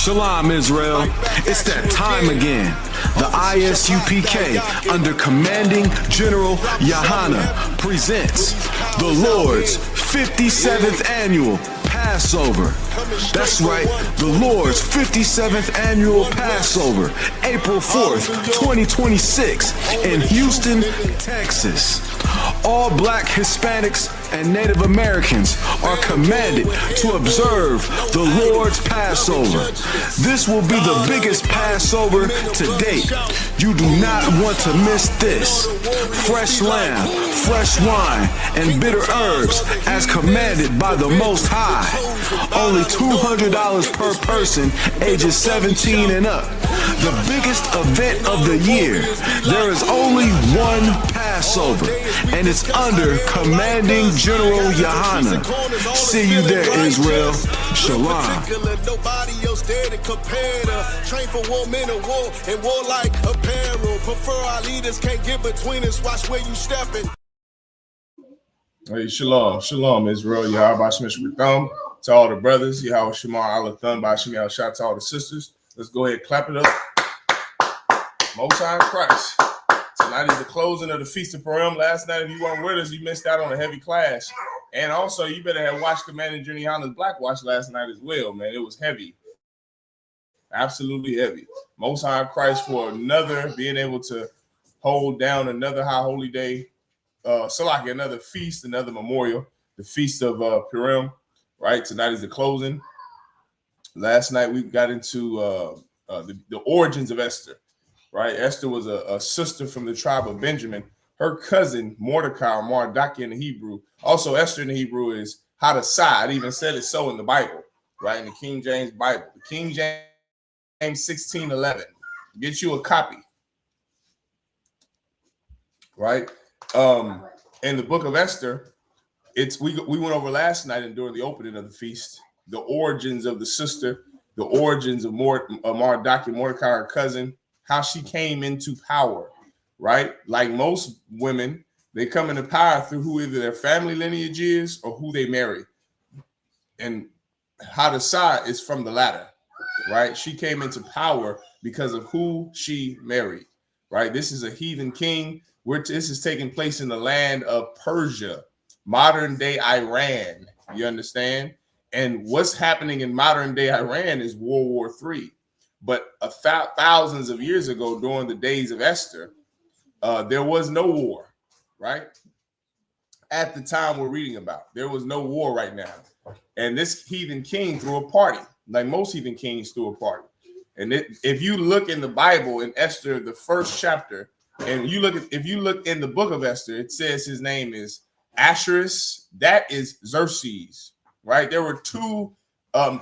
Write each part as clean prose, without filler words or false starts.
Shalom, Israel. It's that time again. The I.S.U.P.K. under Commanding General Yahanna presents the Lord's 57th Annual Passover. That's right, the Lord's 57th Annual Passover, April 4th, 2026 in Houston, Texas. All Black, Hispanics, and Native Americans are commanded to observe the Lord's Passover. This will be the biggest Passover to date. You do not want to miss this. Fresh lamb, fresh wine, and bitter herbs as commanded by the Most High. Only $200 per person ages 17 and up. The biggest event of the year. There is only one Passover, and it's under Commanding General Yahanna. See you there, Israel. Shalom. Nobody else there to compare to. Train for war, men of war, and warlike apparel. Prefer our leaders, can't get between us. Watch where you stepping. Hey, shalom, shalom, Israel. Yahweh Shemish Thumb to all the brothers. Yahweh Shemar Allah Thumb by Shemi Al Shah to all the sisters. Let's go ahead and clap it up. Most High Christ. Tonight is the closing of the Feast of PURIM. Last night, if you weren't with us, you missed out on a heavy class. And also, you better have watched Commanding General Yahanna's Black Watch last night as well, man. It was heavy. Absolutely heavy. Most High Christ for another, being able to hold down another high holy day. Salaki, another feast, another memorial, the Feast of PURIM, right? Tonight is the closing. Last night, we got into the origins of Esther. Right, Esther was a sister from the tribe of Benjamin. Her cousin Mordecai, or Mardaki in the Hebrew. Also, Esther in the Hebrew is Hadassah. It even said it so in the Bible, right? In the King James Bible, the King James 16:11. Get you a copy, right? In the book of Esther, we went over last night and during the opening of the feast, the origins of the sister, the origins of Mardaki, Mordecai, her cousin. How she came into power, right? Like most women, they come into power through who either their family lineage is or who they marry. And Hadassah is from the latter, right? She came into power because of who she married, right? This is a heathen king. This is taking place in the land of Persia, modern day Iran. You understand? And what's happening in modern day Iran is World War III. But thousands of years ago, during the days of Esther, there was no war, right? At the time we're reading about, there was no war right now. And this heathen king threw a party, like most heathen kings threw a party. And if you look in the Bible in Esther, the first chapter, and if you look in the book of Esther, it says his name is Ahasuerus. That is Xerxes, right? There were two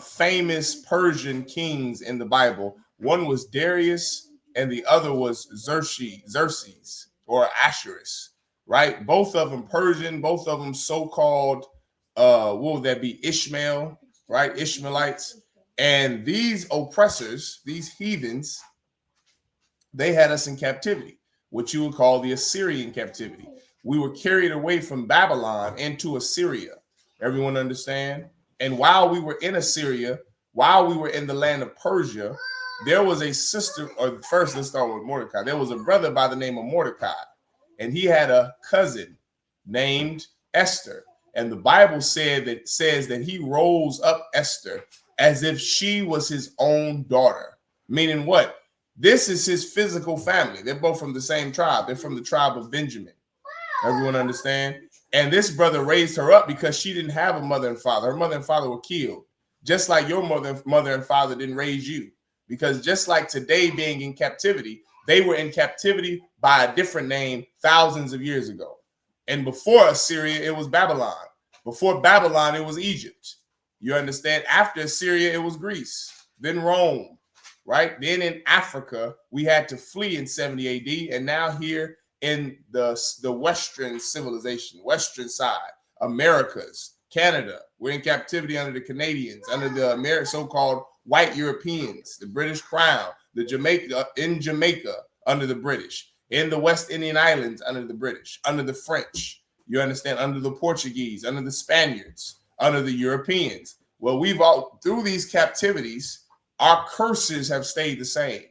famous Persian kings in the Bible. One was Darius and the other was Xerxes or Ahasuerus, right? Both of them Persian, both of them so-called what would that be, Ishmael, right? Ishmaelites. And these oppressors, these heathens, they had us in captivity, what you would call the Assyrian captivity. We were carried away from Babylon into Assyria. Everyone understand? And while we were in Assyria, while we were in the land of Persia, there was a sister, or first let's start with Mordecai. There was a brother by the name of Mordecai, and he had a cousin named Esther. And the Bible says that he rose up Esther as if she was his own daughter. Meaning what? This is his physical family. They're both from the same tribe. They're from the tribe of Benjamin. Everyone understand? And this brother raised her up because she didn't have a mother and father. Her mother and father were killed, just like your mother and father didn't raise you. Because just like today being in captivity, they were in captivity by a different name thousands of years ago. And before Assyria, it was Babylon. Before Babylon, it was Egypt. You understand? After Assyria, it was Greece, then Rome, right? Then in Africa, we had to flee in 70 AD. And now here in the Western civilization, Western side, Americas, Canada, we're in captivity under the Canadians, under the so-called white Europeans, the British Crown, in Jamaica under the British, in the West Indian Islands under the British, under the French, you understand, under the Portuguese, under the Spaniards, under the Europeans. Well, we've all, through these captivities, our curses have stayed the same.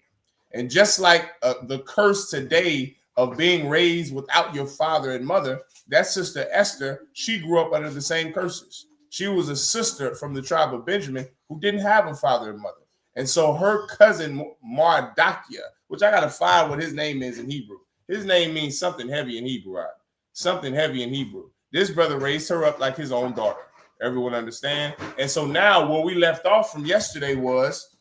And just like the curse today of being raised without your father and mother, that sister Esther, she grew up under the same curses. She was a sister from the tribe of Benjamin who didn't have a father and mother. And so her cousin Mardakia, which I got to find what his name is in Hebrew. His name means something heavy in Hebrew, right? Something heavy in Hebrew. This brother raised her up like his own daughter. Everyone understand? And so now where we left off from yesterday was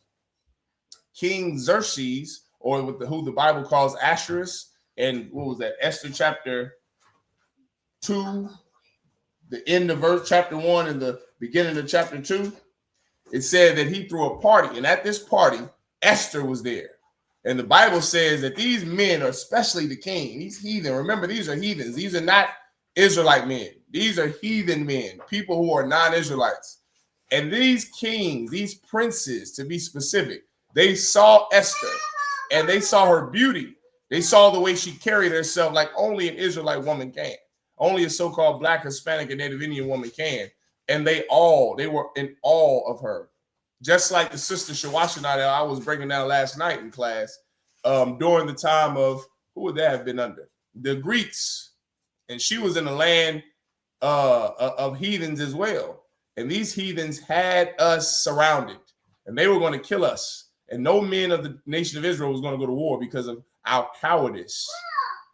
King Xerxes, or who the Bible calls Ahasuerus, and what was that? Esther chapter 2, the end of verse chapter 1 and the beginning of chapter 2. It said that he threw a party, and at this party, Esther was there. And the Bible says that these men, especially the king, these heathen, remember, these are heathens. These are not Israelite men. These are heathen men, people who are non-Israelites. And these kings, these princes, to be specific, they saw Esther and they saw her beauty. They saw the way she carried herself like only an Israelite woman can. Only a so-called Black, Hispanic, and Native Indian woman can. And they were in awe of her. Just like the sister Shawashina that I was breaking down last night in class, during the time of, who would that have been under? The Greeks. And she was in the land of heathens as well. And these heathens had us surrounded. And they were going to kill us. And no men of the nation of Israel was going to go to war because of our cowardice.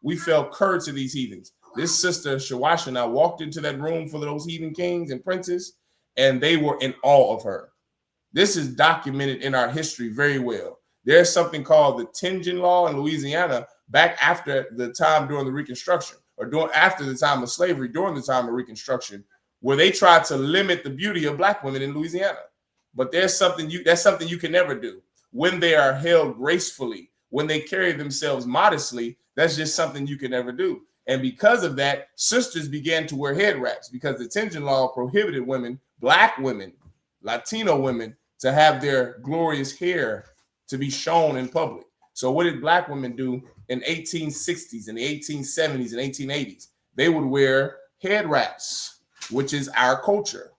We fell cur to these heathens. This sister Shawashina walked into that room full of those heathen kings and princes, and they were in awe of her. This is documented in our history very well. There's something called the Tenjin Law in Louisiana back after the time during the Reconstruction, or after the time of slavery, during the time of Reconstruction, where they tried to limit the beauty of Black women in Louisiana. But that's something you can never do. When they are held gracefully, when they carry themselves modestly, that's just something you can never do. And because of that, sisters began to wear head wraps because the Tenjin Law prohibited women, Black women, Latino women, to have their glorious hair to be shown in public. So what did Black women do in 1860s, in the 1870s, and 1880s? They would wear head wraps, which is our culture.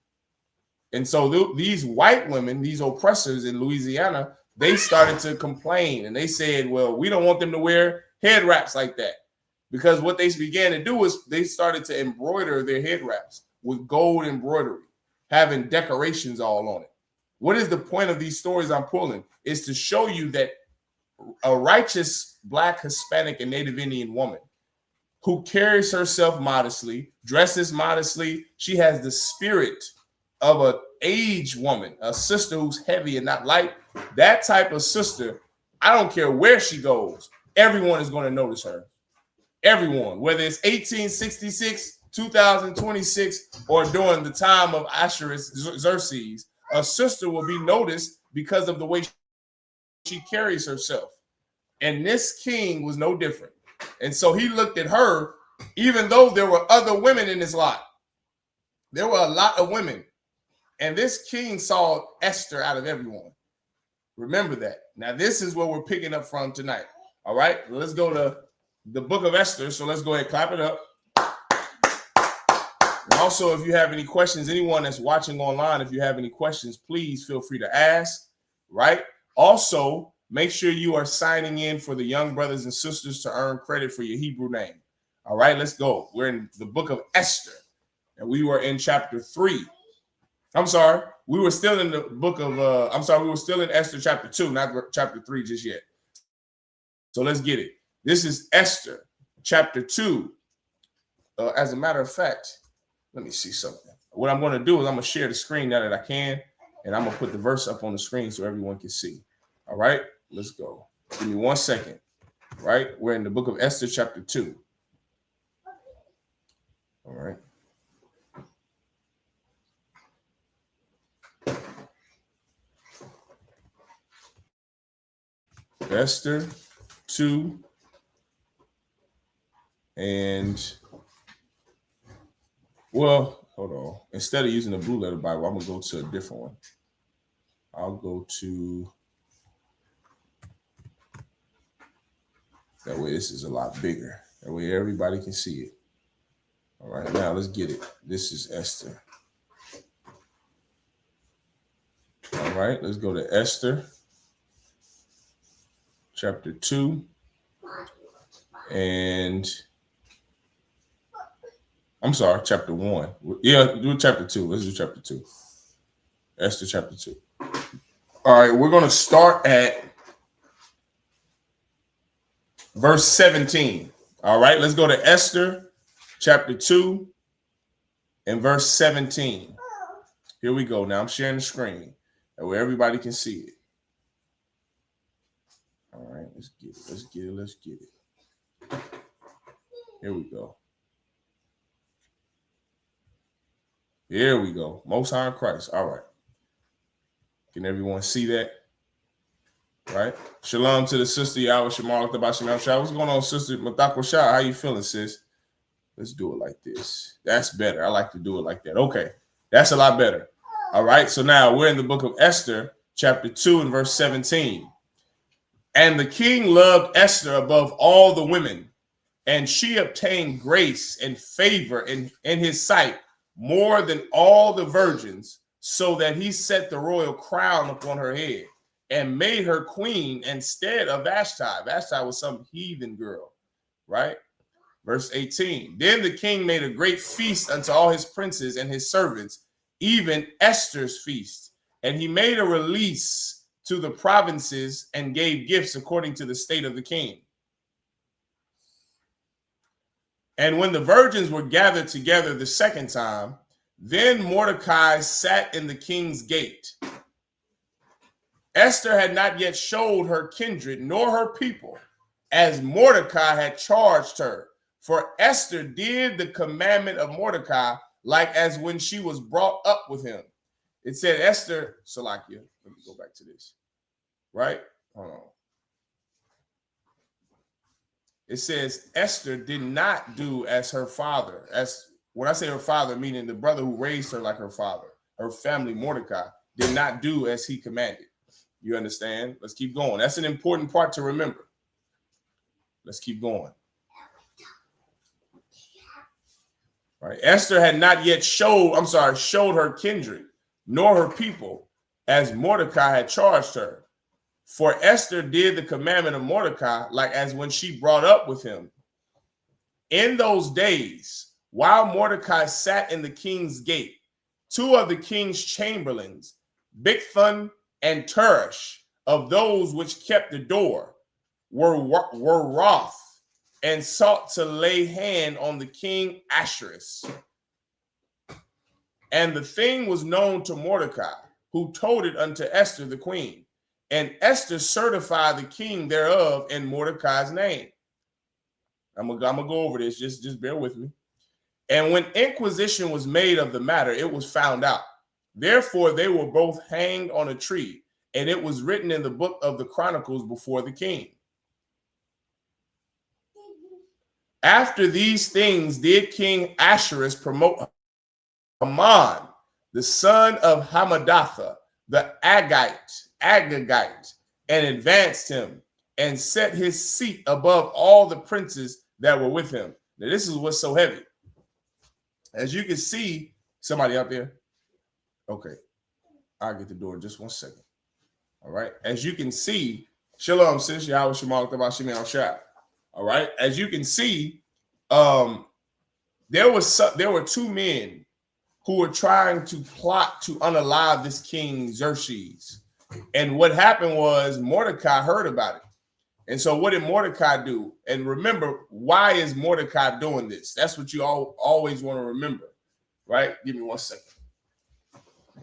And so these white women, these oppressors in Louisiana, they started to complain, and they said, well, we don't want them to wear head wraps like that. Because what they began to do was they started to embroider their head wraps with gold embroidery, having decorations all on it. What is the point of these stories I'm pulling? Is to show you that a righteous Black, Hispanic, and Native Indian woman who carries herself modestly, dresses modestly, she has the spirit of an aged woman, a sister who's heavy and not light. That type of sister, I don't care where she goes, everyone is going to notice her. Everyone, whether it's 1866, 2026, or during the time of Ahasuerus Xerxes, a sister will be noticed because of the way she carries herself. And this king was no different. And so he looked at her, even though there were other women in his lot. There were a lot of women. And this king saw Esther out of everyone. Remember that. Now, this is what we're picking up from tonight. All right, let's go to the book of Esther. So let's go ahead and clap it up. And also, if you have any questions, anyone that's watching online, if you have any questions, please feel free to ask, right? Also, make sure you are signing in for the young brothers and sisters to earn credit for your Hebrew name. All right, let's go. We're in the book of Esther, and we were in chapter 3. I'm sorry, we were still in the book of, we were still in Esther chapter 2, not chapter 3 just yet. So let's get it. This is Esther chapter 2. As a matter of fact, let me see something. What I'm going to do is I'm going to share the screen now that I can, and I'm going to put the verse up on the screen so everyone can see. All right, let's go. Give me 1 second. Right, we're in the book of Esther chapter 2. All right. Esther 2, and well, hold on. Instead of using the blue letter Bible, I'm gonna go to a different one. I'll go to, that way this is a lot bigger. That way everybody can see it. All right, now let's get it. This is Esther. All right, let's go to Esther chapter 2. And I'm sorry, chapter 1. Yeah, do chapter 2. Let's do chapter 2. Esther chapter 2. All right, we're going to start at verse 17. All right, let's go to Esther chapter 2 and verse 17. Here we go. Now I'm sharing the screen where everybody can see it. All right, let's get it. Let's get it. Let's get it. Here we go. Here we go. Most High in Christ. All right. Can everyone see that? Right. Shalom to the sister Yahweh Shemal Tabashim Shah. What's going on, sister Matako Shah? How you feeling, sis? Let's do it like this. That's better. I like to do it like that. Okay. That's a lot better. All right. So now we're in the book of Esther, chapter 2 and verse 17. And the king loved Esther above all the women, and she obtained grace and favor in his sight more than all the virgins, so that he set the royal crown upon her head and made her queen instead of Vashti. Vashti was some heathen girl, right? Verse 18. Then the king made a great feast unto all his princes and his servants, even Esther's feast. And he made a release to the provinces and gave gifts according to the state of the king. And when the virgins were gathered together the second time, then Mordecai sat in the king's gate. Esther had not yet showed her kindred nor her people, as Mordecai had charged her. For Esther did the commandment of Mordecai, like as when she was brought up with him. It said Esther, Salakia, let me go back to this, right? Hold on. It says Esther did not do as her father. As when I say her father, meaning the brother who raised her like her father, her family, Mordecai, did not do as he commanded. You understand? Let's keep going. That's an important part to remember. Let's keep going. Right. Esther had not yet showed her kindred, nor her people, as Mordecai had charged her. For Esther did the commandment of Mordecai, like as when she brought up with him. In those days, while Mordecai sat in the king's gate, two of the king's chamberlains, Bigthan and Teresh, of those which kept the door, were wroth and sought to lay hand on the king Ahasuerus. And the thing was known to Mordecai, who told it unto Esther the queen. And Esther certified the king thereof in Mordecai's name. I'm gonna go over this. Just bear with me. And when inquisition was made of the matter, it was found out. Therefore, they were both hanged on a tree, and it was written in the book of the Chronicles before the king. After these things did King Ahasuerus promote Haman, the son of Hammedatha, the Agagite, and advanced him and set his seat above all the princes that were with him. Now, this is what's so heavy. As you can see, somebody out there. Okay, I'll get the door in just 1 second. All right. As you can see, Shalom, sis, Yahweh Shemal Tabashim Shah. All right. As you can see, there were two men who were trying to plot to unalive this king Xerxes. And what happened was Mordecai heard about it. And so what did Mordecai do? And remember, why is Mordecai doing this? That's what you always want to remember, right? Give me 1 second.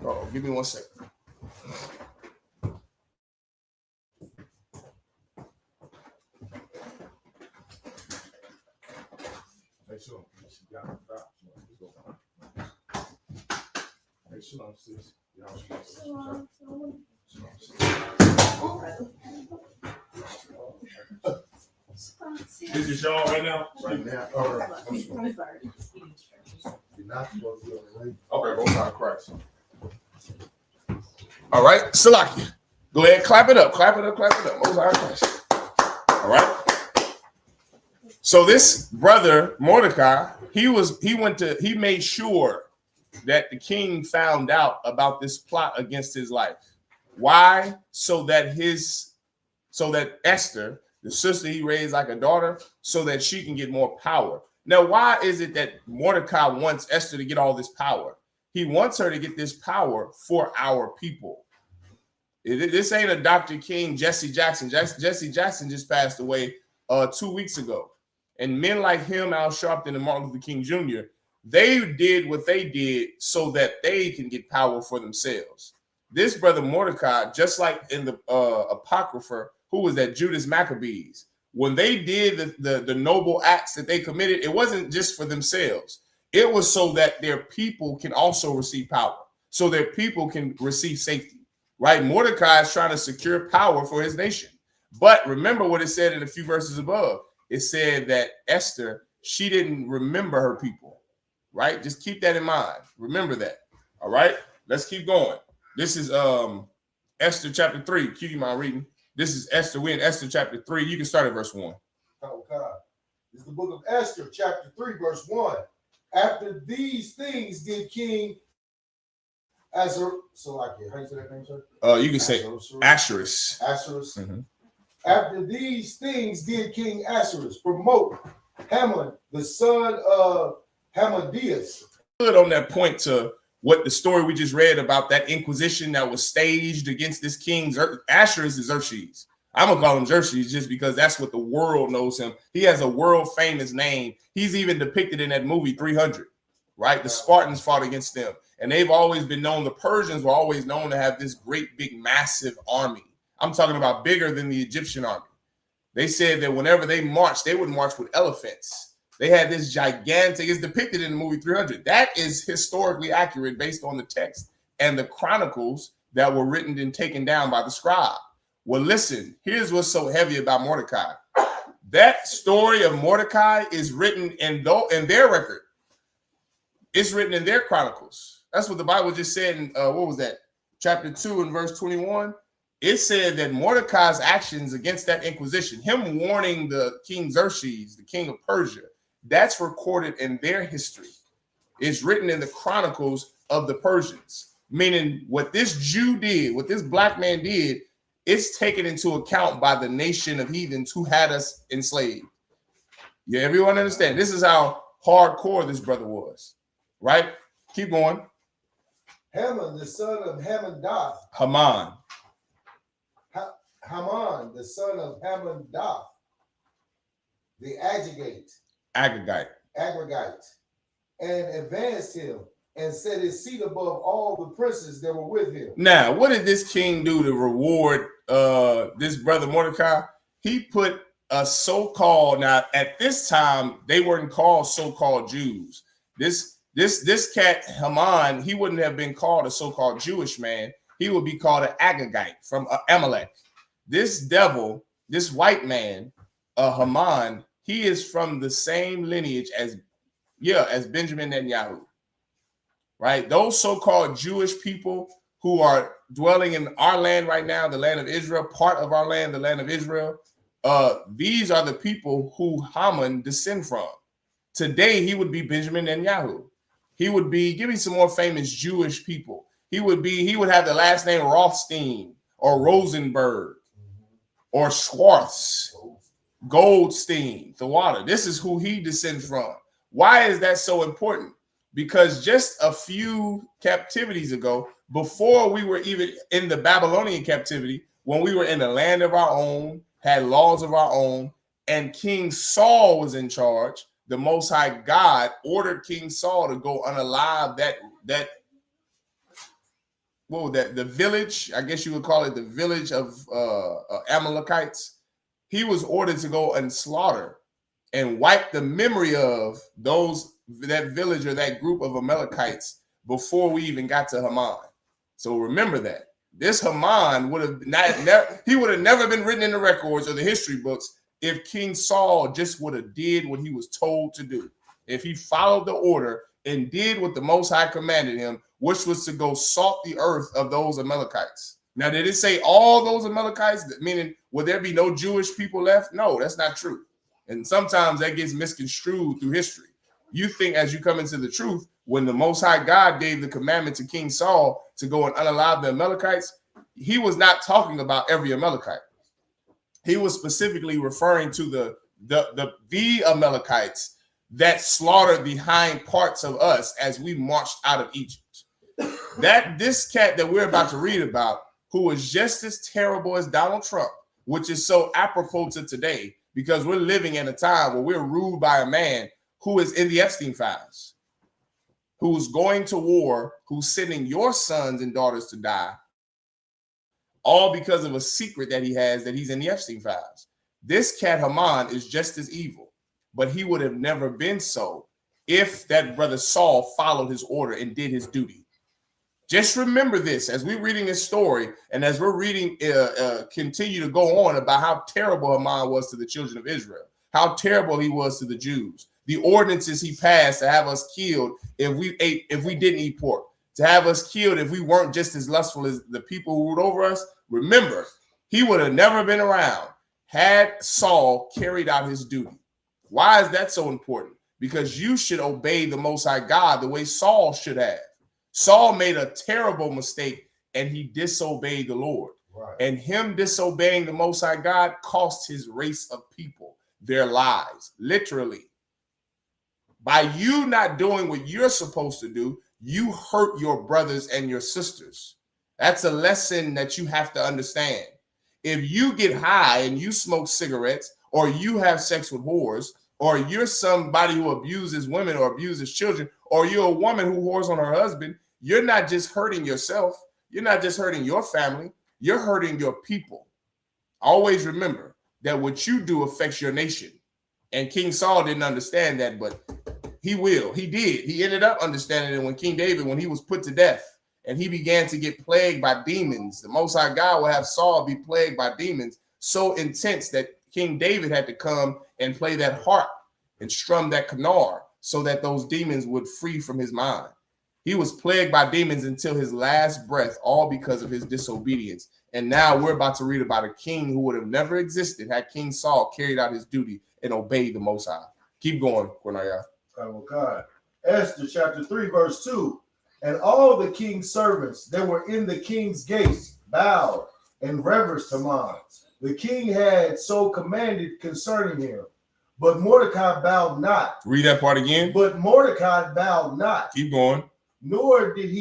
Oh, give me 1 second. Hey, shalom. Hey, shalom, sis. Shalom. This is y'all right now? Right now. I'm sorry. You're not supposed to be on the way. Okay, both sides of Christ. All right, Salakia. Go ahead, clap it up. Clap it up, clap it up. Both sides of Christ. All right. So this brother, Mordecai, he made sure that the king found out about this plot against his life. Why? So that his so that Esther, the sister he raised like a daughter, so that she can get more power. Now, why is it that Mordecai wants Esther to get all this power? He wants her to get this power for our people. This ain't a Dr. King, Jesse Jackson. Jesse Jackson just passed away 2 weeks ago. And men like him, Al Sharpton and Martin Luther King Jr., they did what they did so that they can get power for themselves. This brother Mordecai, just like in the Apocrypha, who was that? Judas Maccabees. When they did the noble acts that they committed, it wasn't just for themselves. It was so that their people can also receive power, so their people can receive safety, right? Mordecai is trying to secure power for his nation. But remember what it said in a few verses above. It said that Esther, she didn't remember her people, right? Just keep that in mind. Remember that. All right, let's keep going. This is Esther chapter 3. Q, you mind reading? This is Esther. We're in Esther chapter 3. You can start at verse 1. Oh, God. This is the book of Esther, chapter 3, verse 1. After these things did King Ahasuerus. So I can, how you say that name, sir? You can say Ahasuerus. Ahasuerus. Mm-hmm. After these things did King Ahasuerus promote Haman, the son of Hamadias. Good on that point to what the story we just read about that inquisition that was staged against this king. Ahasuerus is Xerxes. I'm gonna call him Xerxes just because that's what the world knows him. He has a world famous name. He's even depicted in that movie 300, right? The Spartans fought against them, and they've always been known. The Persians were always known to have this great, big, massive army. I'm talking about bigger than the Egyptian army. They said that whenever they marched, they would march with elephants. They had this gigantic, it's depicted in the movie 300. That is historically accurate based on the text and the chronicles that were written and taken down by the scribe. Well, listen, here's what's so heavy about Mordecai. That story of Mordecai is written in their record. It's written in their chronicles. That's what the Bible just said in, what was that? Chapter 2 and verse 21. It said that Mordecai's actions against that inquisition, him warning the King Xerxes, the king of Persia, that's recorded in their history. It's written in the chronicles of the Persians, meaning what this Jew did, what this black man did, it's taken into account by the nation of heathens who had us enslaved. Yeah, everyone understand? This is how hardcore this brother was, right? Keep going. Haman, the son of Hamadath. Haman. Haman, the son of Hamadath, the Agagite, and advanced him and set his seat above all the princes that were with him. Now, what did this king do to reward this brother Mordecai? He put a so-called, now at this time, they weren't called so-called Jews. This cat, Haman, he wouldn't have been called a so-called Jewish man. He would be called an Agagite from Amalek. This devil, this white man, Haman, he is from the same lineage as Benjamin Netanyahu, right? Those so-called Jewish people who are dwelling in our land right now, the land of Israel, part of our land, the land of Israel, these are the people who Haman descend from. Today, he would be Benjamin Netanyahu. He would be, give me some more famous Jewish people. He would have the last name Rothstein or Rosenberg or Schwartz, Goldstein, Thawada. This is who he descends from. Why is that so important? Because just a few captivities ago, before we were even in the Babylonian captivity, when we were in the land of our own, had laws of our own, and King Saul was in charge, the Most High God ordered King Saul to go unalive the village, I guess you would call it the village of Amalekites. He was ordered to go and slaughter and wipe the memory of that village or that group of Amalekites before we even got to Haman. So remember that. This Haman would have never been written in the records or the history books if King Saul just would have did what he was told to do. If he followed the order and did what the Most High commanded him, which was to go salt the earth of those Amalekites. Now, did it say all those Amalekites, meaning would there be no Jewish people left? No, that's not true. And sometimes that gets misconstrued through history. You think as you come into the truth, when the Most High God gave the commandment to King Saul to go and unalive the Amalekites, he was not talking about every Amalekite. He was specifically referring to the Amalekites that slaughtered the hind parts of us as we marched out of Egypt. This cat that we're about to read about, who was just as terrible as Donald Trump, which is so apropos to today, because we're living in a time where we're ruled by a man who is in the Epstein files, who's going to war, who's sending your sons and daughters to die, all because of a secret that he has that he's in the Epstein files. This cat Haman is just as evil, but he would have never been so if that brother Saul followed his order and did his duty. Just remember this as we're reading this story, and as we're reading, continue to go on about how terrible Haman was to the children of Israel, how terrible he was to the Jews, the ordinances he passed to have us killed if we didn't eat pork, to have us killed if we weren't just as lustful as the people who ruled over us. Remember, he would have never been around had Saul carried out his duty. Why is that so important? Because you should obey the Most High God the way Saul should have. Saul made a terrible mistake and he disobeyed the Lord. Right. And him disobeying the Most High God cost his race of people their lives, literally. By you not doing what you're supposed to do, you hurt your brothers and your sisters. That's a lesson that you have to understand. If you get high and you smoke cigarettes, or you have sex with whores, or you're somebody who abuses women or abuses children, or you're a woman who whores on her husband, you're not just hurting yourself. You're not just hurting your family. You're hurting your people. Always remember that what you do affects your nation. And King Saul didn't understand that, but he will. He did. He ended up understanding it when King David, when he was put to death and he began to get plagued by demons. The Most High God will have Saul be plagued by demons so intense that King David had to come and play that harp and strum that kinnor so that those demons would free from his mind. He was plagued by demons until his last breath, all because of his disobedience. And now we're about to read about a king who would have never existed had King Saul carried out his duty and obeyed the Most High. Keep going, Cornelius. Oh, God. Esther chapter 3, verse 2. And all the king's servants that were in the king's gates bowed and reverenced Haman. The king had so commanded concerning him. But Mordecai bowed not. Read that part again. But Mordecai bowed not. Keep going. Nor did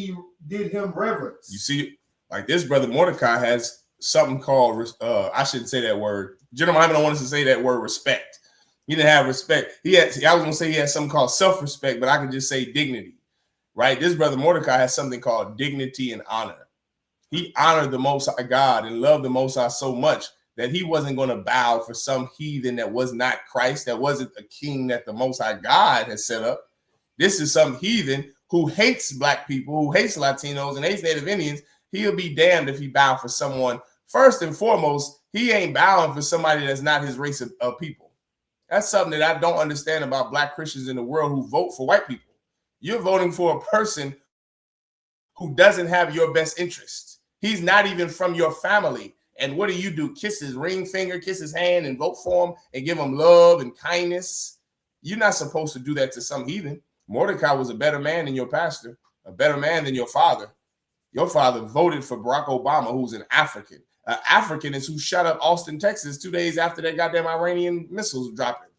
him reverence. You see, like this brother Mordecai has something called, I shouldn't say that word. General Muhammad don't want us to say that word respect. He didn't have respect. I was going to say he had something called self-respect, but I could just say dignity, right? This brother Mordecai has something called dignity and honor. He honored the Most High God and loved the Most High so much that he wasn't going to bow for some heathen that was not Christ, that wasn't a king that the Most High God has set up. This is some heathen who hates black people, who hates Latinos and hates Native Indians. He'll be damned if he bow for someone. First and foremost, he ain't bowing for somebody that's not his race of people. That's something that I don't understand about black Christians in the world who vote for white people. You're voting for a person who doesn't have your best interest. He's not even from your family. And what do? Kiss his ring finger, kiss his hand, and vote for him and give him love and kindness? You're not supposed to do that to some heathen. Mordecai was a better man than your pastor, a better man than your father. Your father voted for Barack Obama, who's an African. An African is who shot up Austin, Texas 2 days after that goddamn Iranian missiles dropping.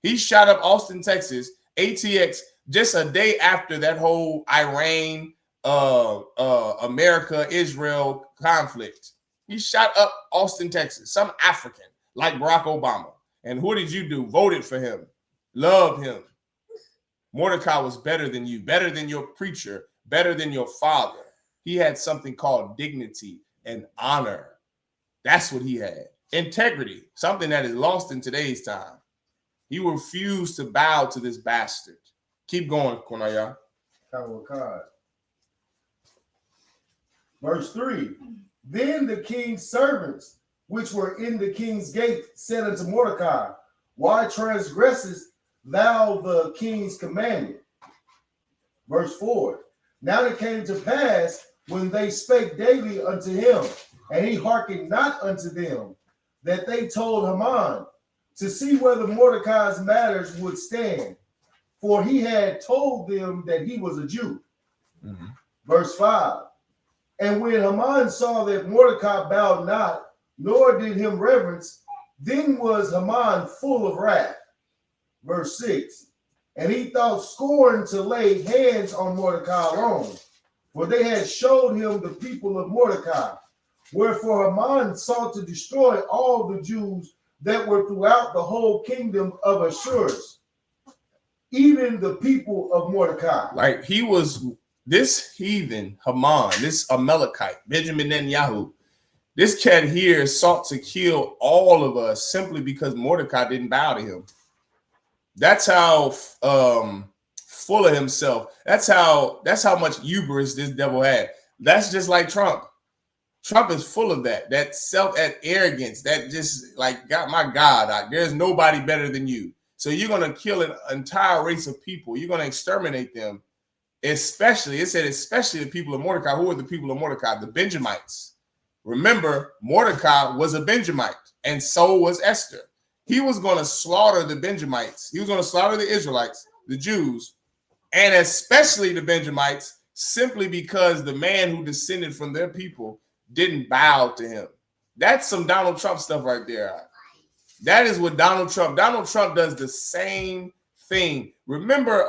He shot up Austin, Texas, ATX, just a day after that whole Iran, America, Israel conflict. He shot up Austin, Texas, some African like Barack Obama. And what did you do? Voted for him, loved him. Mordecai was better than you, better than your preacher, better than your father. He had something called dignity and honor. That's what he had. Integrity, something that is lost in today's time. He refused to bow to this bastard. Keep going, Cornelius. Verse 3. Then the king's servants, which were in the king's gate, said unto Mordecai, why transgressest thou the king's commandment? Verse 4. Now it came to pass when they spake daily unto him, and he hearkened not unto them, that they told Haman to see whether Mordecai's matters would stand, for he had told them that he was a Jew. Mm-hmm. Verse 5. And when Haman saw that Mordecai bowed not, nor did him reverence, Then was Haman full of wrath. Verse 6. And he thought scorn to lay hands on Mordecai alone, for they had showed him the people of Mordecai. Wherefore Haman sought to destroy all the Jews that were throughout the whole kingdom of Ashurus, even the people of Mordecai. Like he was this heathen Haman, this Amalekite, Benjamin Netanyahu. This cat here sought to kill all of us simply because Mordecai didn't bow to him. That's how full of himself. That's how much hubris this devil had. That's just like Trump. Trump is full of that that arrogance, that just like, God, my God, there's nobody better than you. So you're going to kill an entire race of people. You're going to exterminate them. Especially, it said, especially the people of Mordecai. Who are the people of Mordecai? The Benjamites. Remember, Mordecai was a Benjamite, and so was Esther. He was going to slaughter the Benjamites. He was going to slaughter the Israelites, the Jews, and especially the Benjamites, simply because the man who descended from their people didn't bow to him. That's some Donald Trump stuff right there. That is what Donald Trump does the same thing. Remember,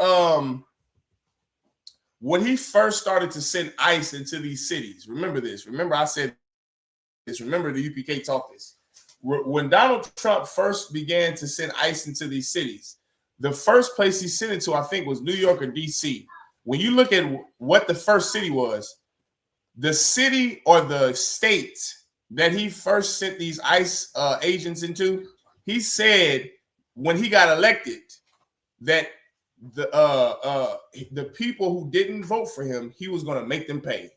when he first started to send ICE into these cities, remember this. Remember I said this. Remember the UPK taught this. When Donald Trump first began to send ICE into these cities, the first place he sent it to, I think, was New York or DC. When you look at what the first city was, the city or the state that he first sent these ICE agents into, he said when he got elected that the people who didn't vote for him, he was going to make them pay.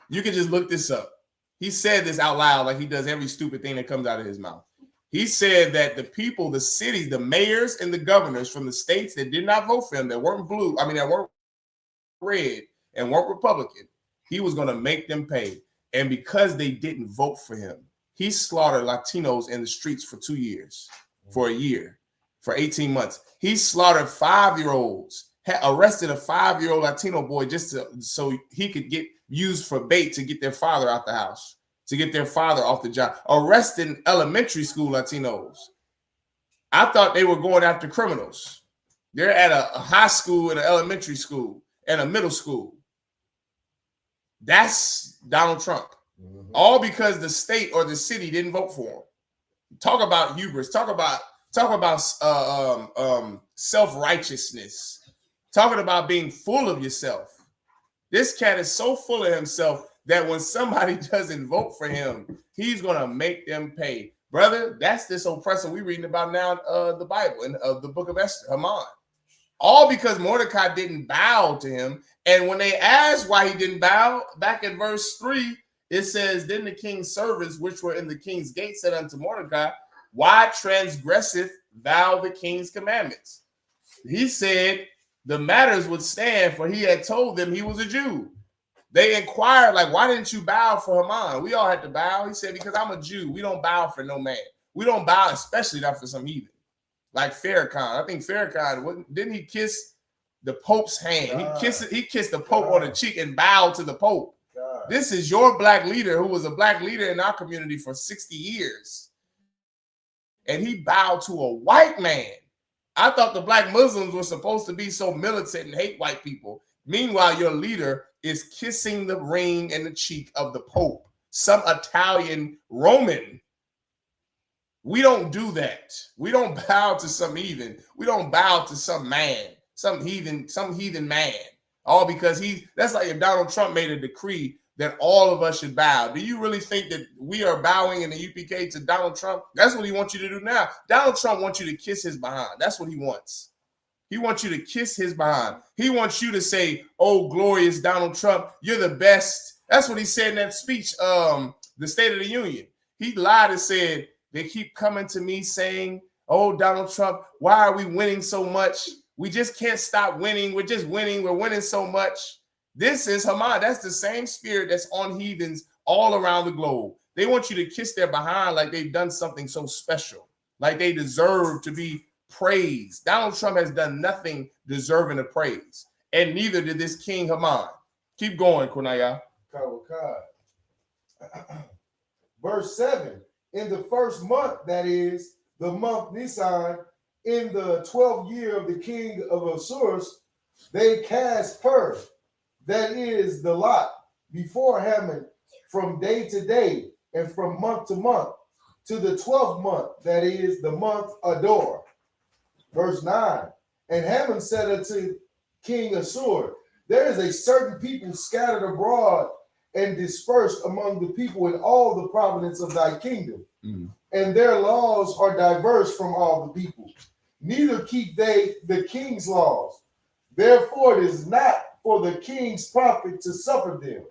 You can just look this up. He said this out loud like he does every stupid thing that comes out of his mouth. He said that the people, the cities, the mayors and the governors from the states that did not vote for him, that weren't blue, that weren't red and weren't Republican, he was going to make them pay. And because they didn't vote for him, he slaughtered Latinos in the streets for 2 years, for a year, for 18 months. He slaughtered 5-year-olds, arrested a 5-year-old Latino boy just so he could get used for bait to get their father out the house, to get their father off the job. Arresting elementary school Latinos. I thought they were going after criminals. They're at a high school and an elementary school and a middle school. That's Donald Trump. Mm-hmm. All because the state or the city didn't vote for him. Talk about hubris. Talk about self-righteousness. Talking about being full of yourself. This cat is so full of himself that when somebody doesn't vote for him, he's going to make them pay. Brother, that's this oppressor we're reading about now, the Bible, in the book of Esther, Haman. All because Mordecai didn't bow to him. And when they asked why he didn't bow, back in verse 3, it says, then the king's servants, which were in the king's gate, said unto Mordecai, why transgresseth thou the king's commandments? He said, the matters would stand, for he had told them he was a Jew. They inquired, like, why didn't you bow for Haman? We all had to bow. He said, because I'm a Jew. We don't bow for no man. We don't bow, especially not for some heathen. Like Farrakhan. I think Farrakhan, didn't he kiss the Pope's hand? He kissed the Pope on the cheek and bowed to the Pope. This is your black leader who was a black leader in our community for 60 years. And he bowed to a white man. I thought the black Muslims were supposed to be so militant and hate white people. Meanwhile, your leader is kissing the ring and the cheek of the Pope, some Italian Roman. We don't do that. We don't bow to some heathen. We don't bow to some man, some heathen man. All because that's like if Donald Trump made a decree that all of us should bow. Do you really think that we are bowing in the UPK to Donald Trump? That's what he wants you to do now. Donald Trump wants you to kiss his behind. That's what he wants. He wants you to kiss his behind. He wants you to say, oh, glorious Donald Trump, you're the best. That's what he said in that speech, the State of the Union. He lied and said, they keep coming to me saying, oh, Donald Trump, why are we winning so much? We just can't stop winning. We're just winning. We're winning so much. This is Haman. That's the same spirit that's on heathens all around the globe. They want you to kiss their behind like they've done something so special, like they deserve to be praised. Donald Trump has done nothing deserving of praise, and neither did this King Haman. Keep going, Kunaya. Verse 7. In the first month, that is, the month Nisan, in the 12th year of the king of Asuris, they cast pur, that is, the lot, before Haman, from day to day, and from month to month, to the 12th month, that is, the month Ador. Verse 9, and Haman said unto King Assur, there is a certain people scattered abroad and dispersed among the people in all the province of thy kingdom, and their laws are diverse from all the people. Neither keep they the king's laws. Therefore it is not for the king's profit to suffer them.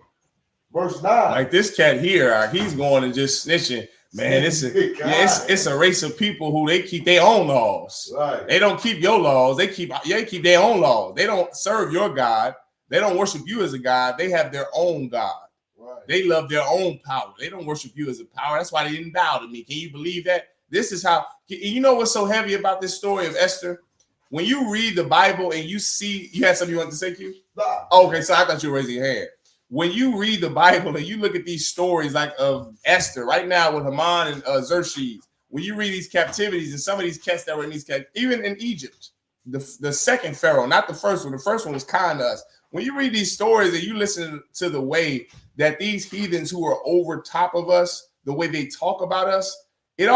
Verse 9. Like this cat here, he's going and just snitching. Man, it's a race of people who they keep their own laws. Right. They don't keep your laws. They keep their own laws. They don't serve your God. They don't worship you as a God. They have their own God. Right. They love their own power. They don't worship you as a power. That's why they didn't bow to me. Can you believe that? This is how, you know what's so heavy about this story of Esther? When you read the Bible and you see, you had something you want to say, Q? Nah. Okay, so I thought you were raising your hand. When you read the Bible and you look at these stories like of Esther right now with Haman and Xerxes, when you read these captivities and some of these cats that were in these even in Egypt, the second Pharaoh, not the first one. The first one was kind to us. When you read these stories and you listen to the way that these heathens who are over top of us, the way they talk about us, it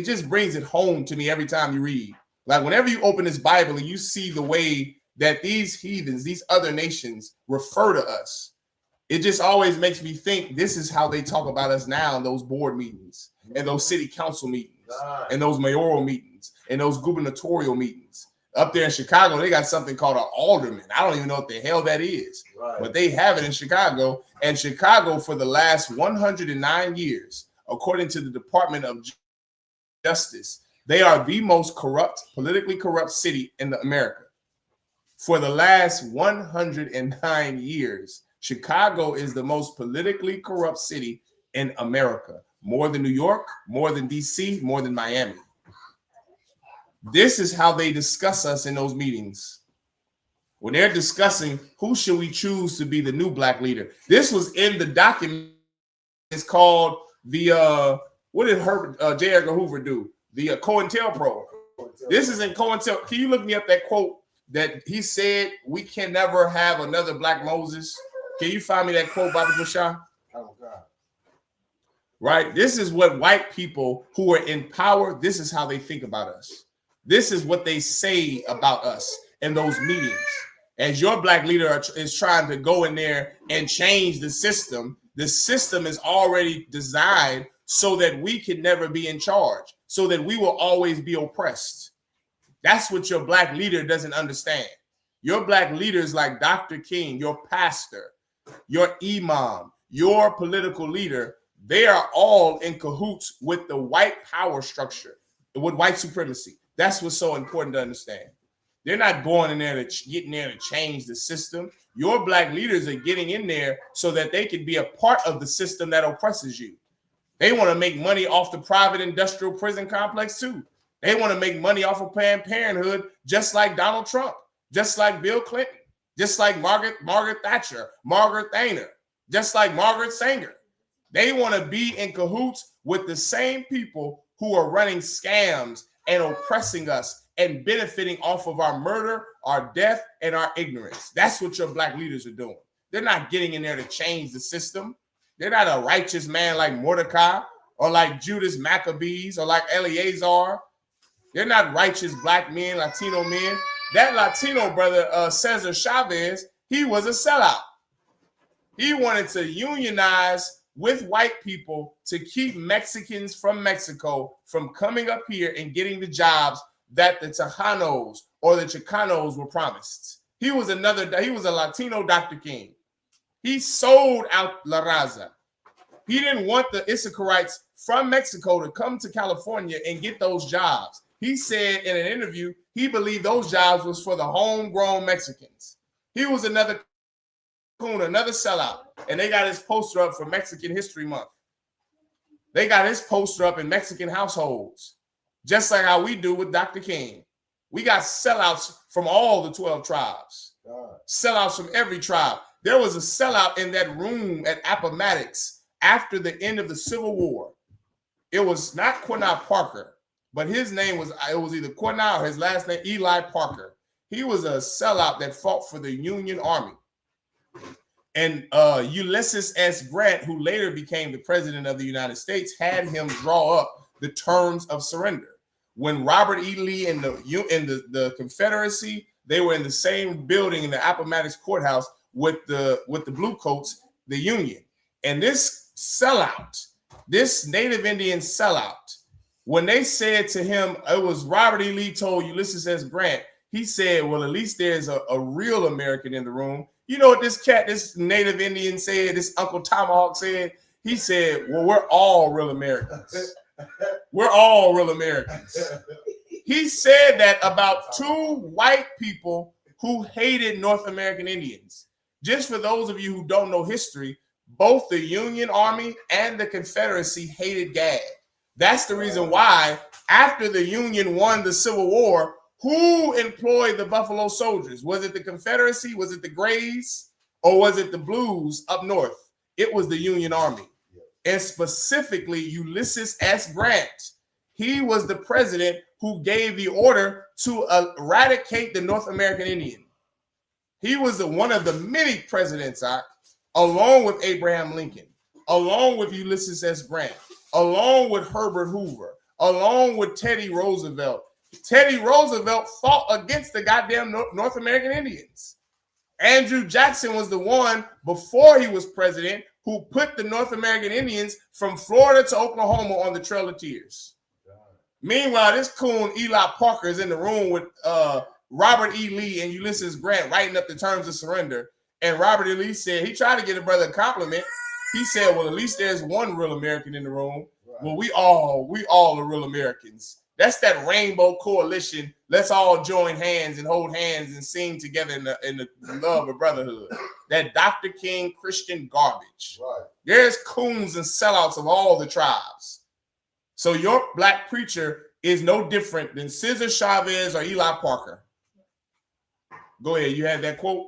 just brings it home to me every time you read. Like whenever you open this Bible and you see the way that these heathens, these other nations refer to us, it just always makes me think this is how they talk about us now in those board meetings and those city council meetings and those mayoral meetings and those gubernatorial meetings. Up there in Chicago, they got something called an alderman. I don't even know what the hell that is, but they have it in Chicago. And Chicago, for the last 109 years, according to the Department of Justice, they are the most corrupt, politically corrupt city in America. For the last 109 years, Chicago is the most politically corrupt city in America. More than New York, more than DC, more than Miami. This is how they discuss us in those meetings. When they're discussing who should we choose to be the new black leader. This was in the document. It's called the, what did J. Edgar Hoover do? The COINTELPRO. This is in COINTELPRO. Can you look me up that quote that he said, we can never have another Black Moses? Can you find me that quote, Bobby Bashar? Oh, God. Right? This is what white people who are in power, this is how they think about us. This is what they say about us in those meetings. As your black leader is trying to go in there and change the system is already designed so that we can never be in charge, so that we will always be oppressed. That's what your black leader doesn't understand. Your black leaders like Dr. King, your pastor, your imam, your political leader, they are all in cahoots with the white power structure, with white supremacy. That's what's so important to understand. They're not going in there to get in there to change the system. Your black leaders are getting in there so that they can be a part of the system that oppresses you. They want to make money off the private industrial prison complex too. They want to make money off of Planned Parenthood, just like Donald Trump, just like Bill Clinton, just like Margaret Thatcher, Margaret Thainer, just like Margaret Sanger. They want to be in cahoots with the same people who are running scams and oppressing us and benefiting off of our murder, our death, and our ignorance. That's what your black leaders are doing. They're not getting in there to change the system. They're not a righteous man like Mordecai or like Judas Maccabees or like Eleazar. They're not righteous black men, Latino men. That Latino brother, Cesar Chavez, he was a sellout. He wanted to unionize with white people to keep Mexicans from Mexico from coming up here and getting the jobs that the Tejanos or the Chicanos were promised. He was a Latino Dr. King. He sold out La Raza. He didn't want the Issacharites from Mexico to come to California and get those jobs. He said in an interview, he believed those jobs was for the homegrown Mexicans. He was another coon, another sellout. And they got his poster up for Mexican History Month. They got his poster up in Mexican households, just like how we do with Dr. King. We got sellouts from all the 12 tribes, sellouts from every tribe. There was a sellout in that room at Appomattox after the end of the Civil War. It was not Cornell Parker, but his name was, it was either Cornell or his last name, Eli Parker. He was a sellout that fought for the Union Army. And Ulysses S. Grant, who later became the president of the United States, had him draw up the terms of surrender. When Robert E. Lee and the Confederacy, they were in the same building in the Appomattox Courthouse with the Bluecoats, the Union. And this sellout, this Native Indian sellout, when they said to him, it was Robert E. Lee told Ulysses S. Grant, he said, well, at least there's a real American in the room. You know what this Native Indian said, this Uncle Tomahawk said? He said, well, we're all real Americans. We're all real Americans. He said that about 2 white people who hated North American Indians. Just for those of you who don't know history, both the Union Army and the Confederacy hated Gad. That's the reason why after the Union won the Civil War, who employed the Buffalo Soldiers? Was it the Confederacy? Was it the Grays? Or was it the Blues up north? It was the Union Army. And specifically Ulysses S. Grant. He was the president who gave the order to eradicate the North American Indian. He was one of the many presidents, along with Abraham Lincoln, along with Ulysses S. Grant, along with Herbert Hoover, along with Teddy Roosevelt. Teddy Roosevelt fought against the goddamn North American Indians. Andrew Jackson was the one before he was president who put the North American Indians from Florida to Oklahoma on the Trail of Tears. Meanwhile, this coon Eli Parker is in the room with Robert E. Lee and Ulysses Grant writing up the terms of surrender. And Robert E. Lee said, he tried to get a brother a compliment. He said, well, at least there's one real American in the room. Right. Well, we all are real Americans. That's that rainbow coalition. Let's all join hands and hold hands and sing together in the love of brotherhood. That Dr. King Christian garbage. Right. There's coons and sellouts of all the tribes. So your black preacher is no different than Cesar Chavez or Eli Parker. Go ahead. You had that quote?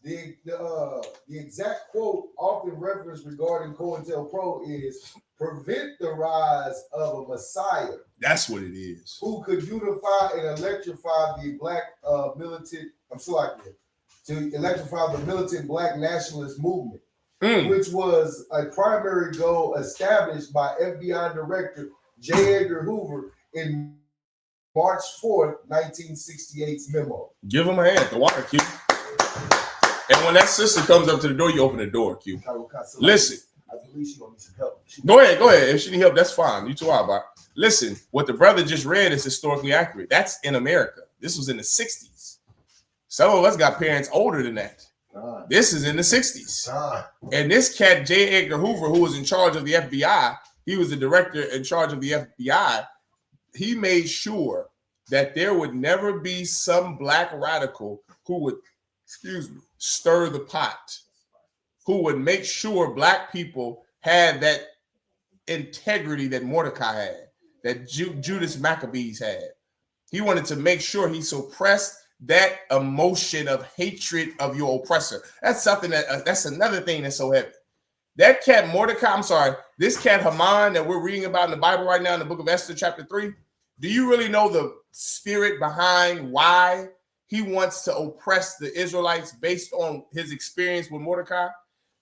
The exact quote often referenced regarding COINTELPRO is prevent the rise of a Messiah. That's what it is. Who could unify and electrify the black militant, to electrify the militant black nationalist movement, which was a primary goal established by FBI Director J. Edgar Hoover in March 4th, 1968's memo. Give him a hand. The water, Q. And when that sister comes up to the door, you open the door, Q. Listen. I believe she gonna need some help. Go ahead. If she need help, that's fine. You too are, about. Listen, what the brother just read is historically accurate. That's in America. This was in the 60s. Some of us got parents older than that. This is in the 60s. And this cat, J. Edgar Hoover, who was in charge of the FBI, he was the director in charge of the FBI. He made sure that there would never be some black radical who would, stir the pot, who would make sure black people had that integrity that Mordecai had, that Judas Maccabees had. He wanted to make sure he suppressed that emotion of hatred of your oppressor. That's something that's another thing that's so heavy. That cat Mordecai, this cat Haman that we're reading about in the Bible right now in the book of Esther, chapter 3. Do you really know the spirit behind why he wants to oppress the Israelites based on his experience with Mordecai?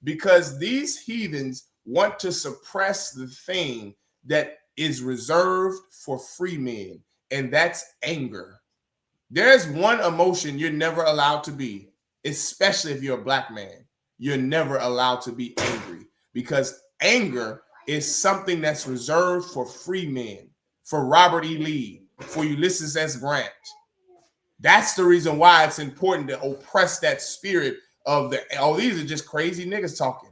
Because these heathens want to suppress the thing that is reserved for free men, and that's anger. There's one emotion you're never allowed to be, especially if you're a black man. You're never allowed to be angry, because anger is something that's reserved for free men, for Robert E. Lee, for Ulysses S. Grant. That's the reason why it's important to oppress that spirit of these are just crazy niggas talking.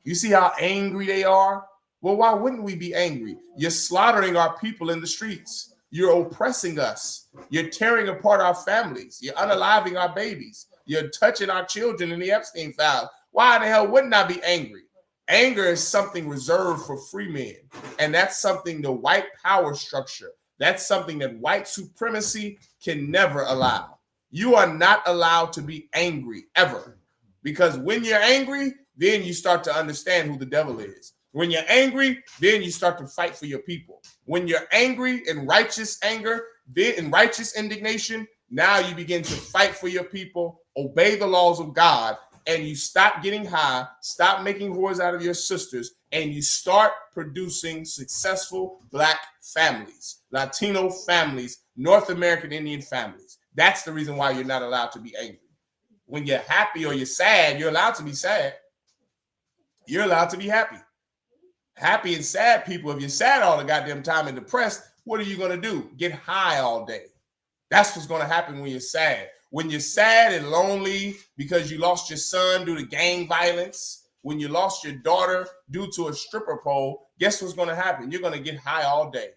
You see how angry they are? Well, why wouldn't we be angry? You're slaughtering our people in the streets. You're oppressing us. You're tearing apart our families. You're unaliving our babies. You're touching our children in the Epstein files. Why the hell wouldn't I be angry? Anger is something reserved for free men. And that's something the white power structure, that's something that white supremacy can never allow. You are not allowed to be angry ever. Because when you're angry, then you start to understand who the devil is. When you're angry, then you start to fight for your people. When you're angry in righteous anger, then in righteous indignation, now you begin to fight for your people, obey the laws of God, and you stop getting high, stop making whores out of your sisters, and you start producing successful Black families, Latino families, North American Indian families. That's the reason why you're not allowed to be angry. When you're happy or you're sad, you're allowed to be sad. You're allowed to be happy. Happy and sad people, if you're sad all the goddamn time and depressed, what are you going to do? Get high all day. That's what's going to happen when you're sad. When you're sad and lonely because you lost your son due to gang violence, when you lost your daughter due to a stripper pole, guess what's going to happen? You're going to get high all day.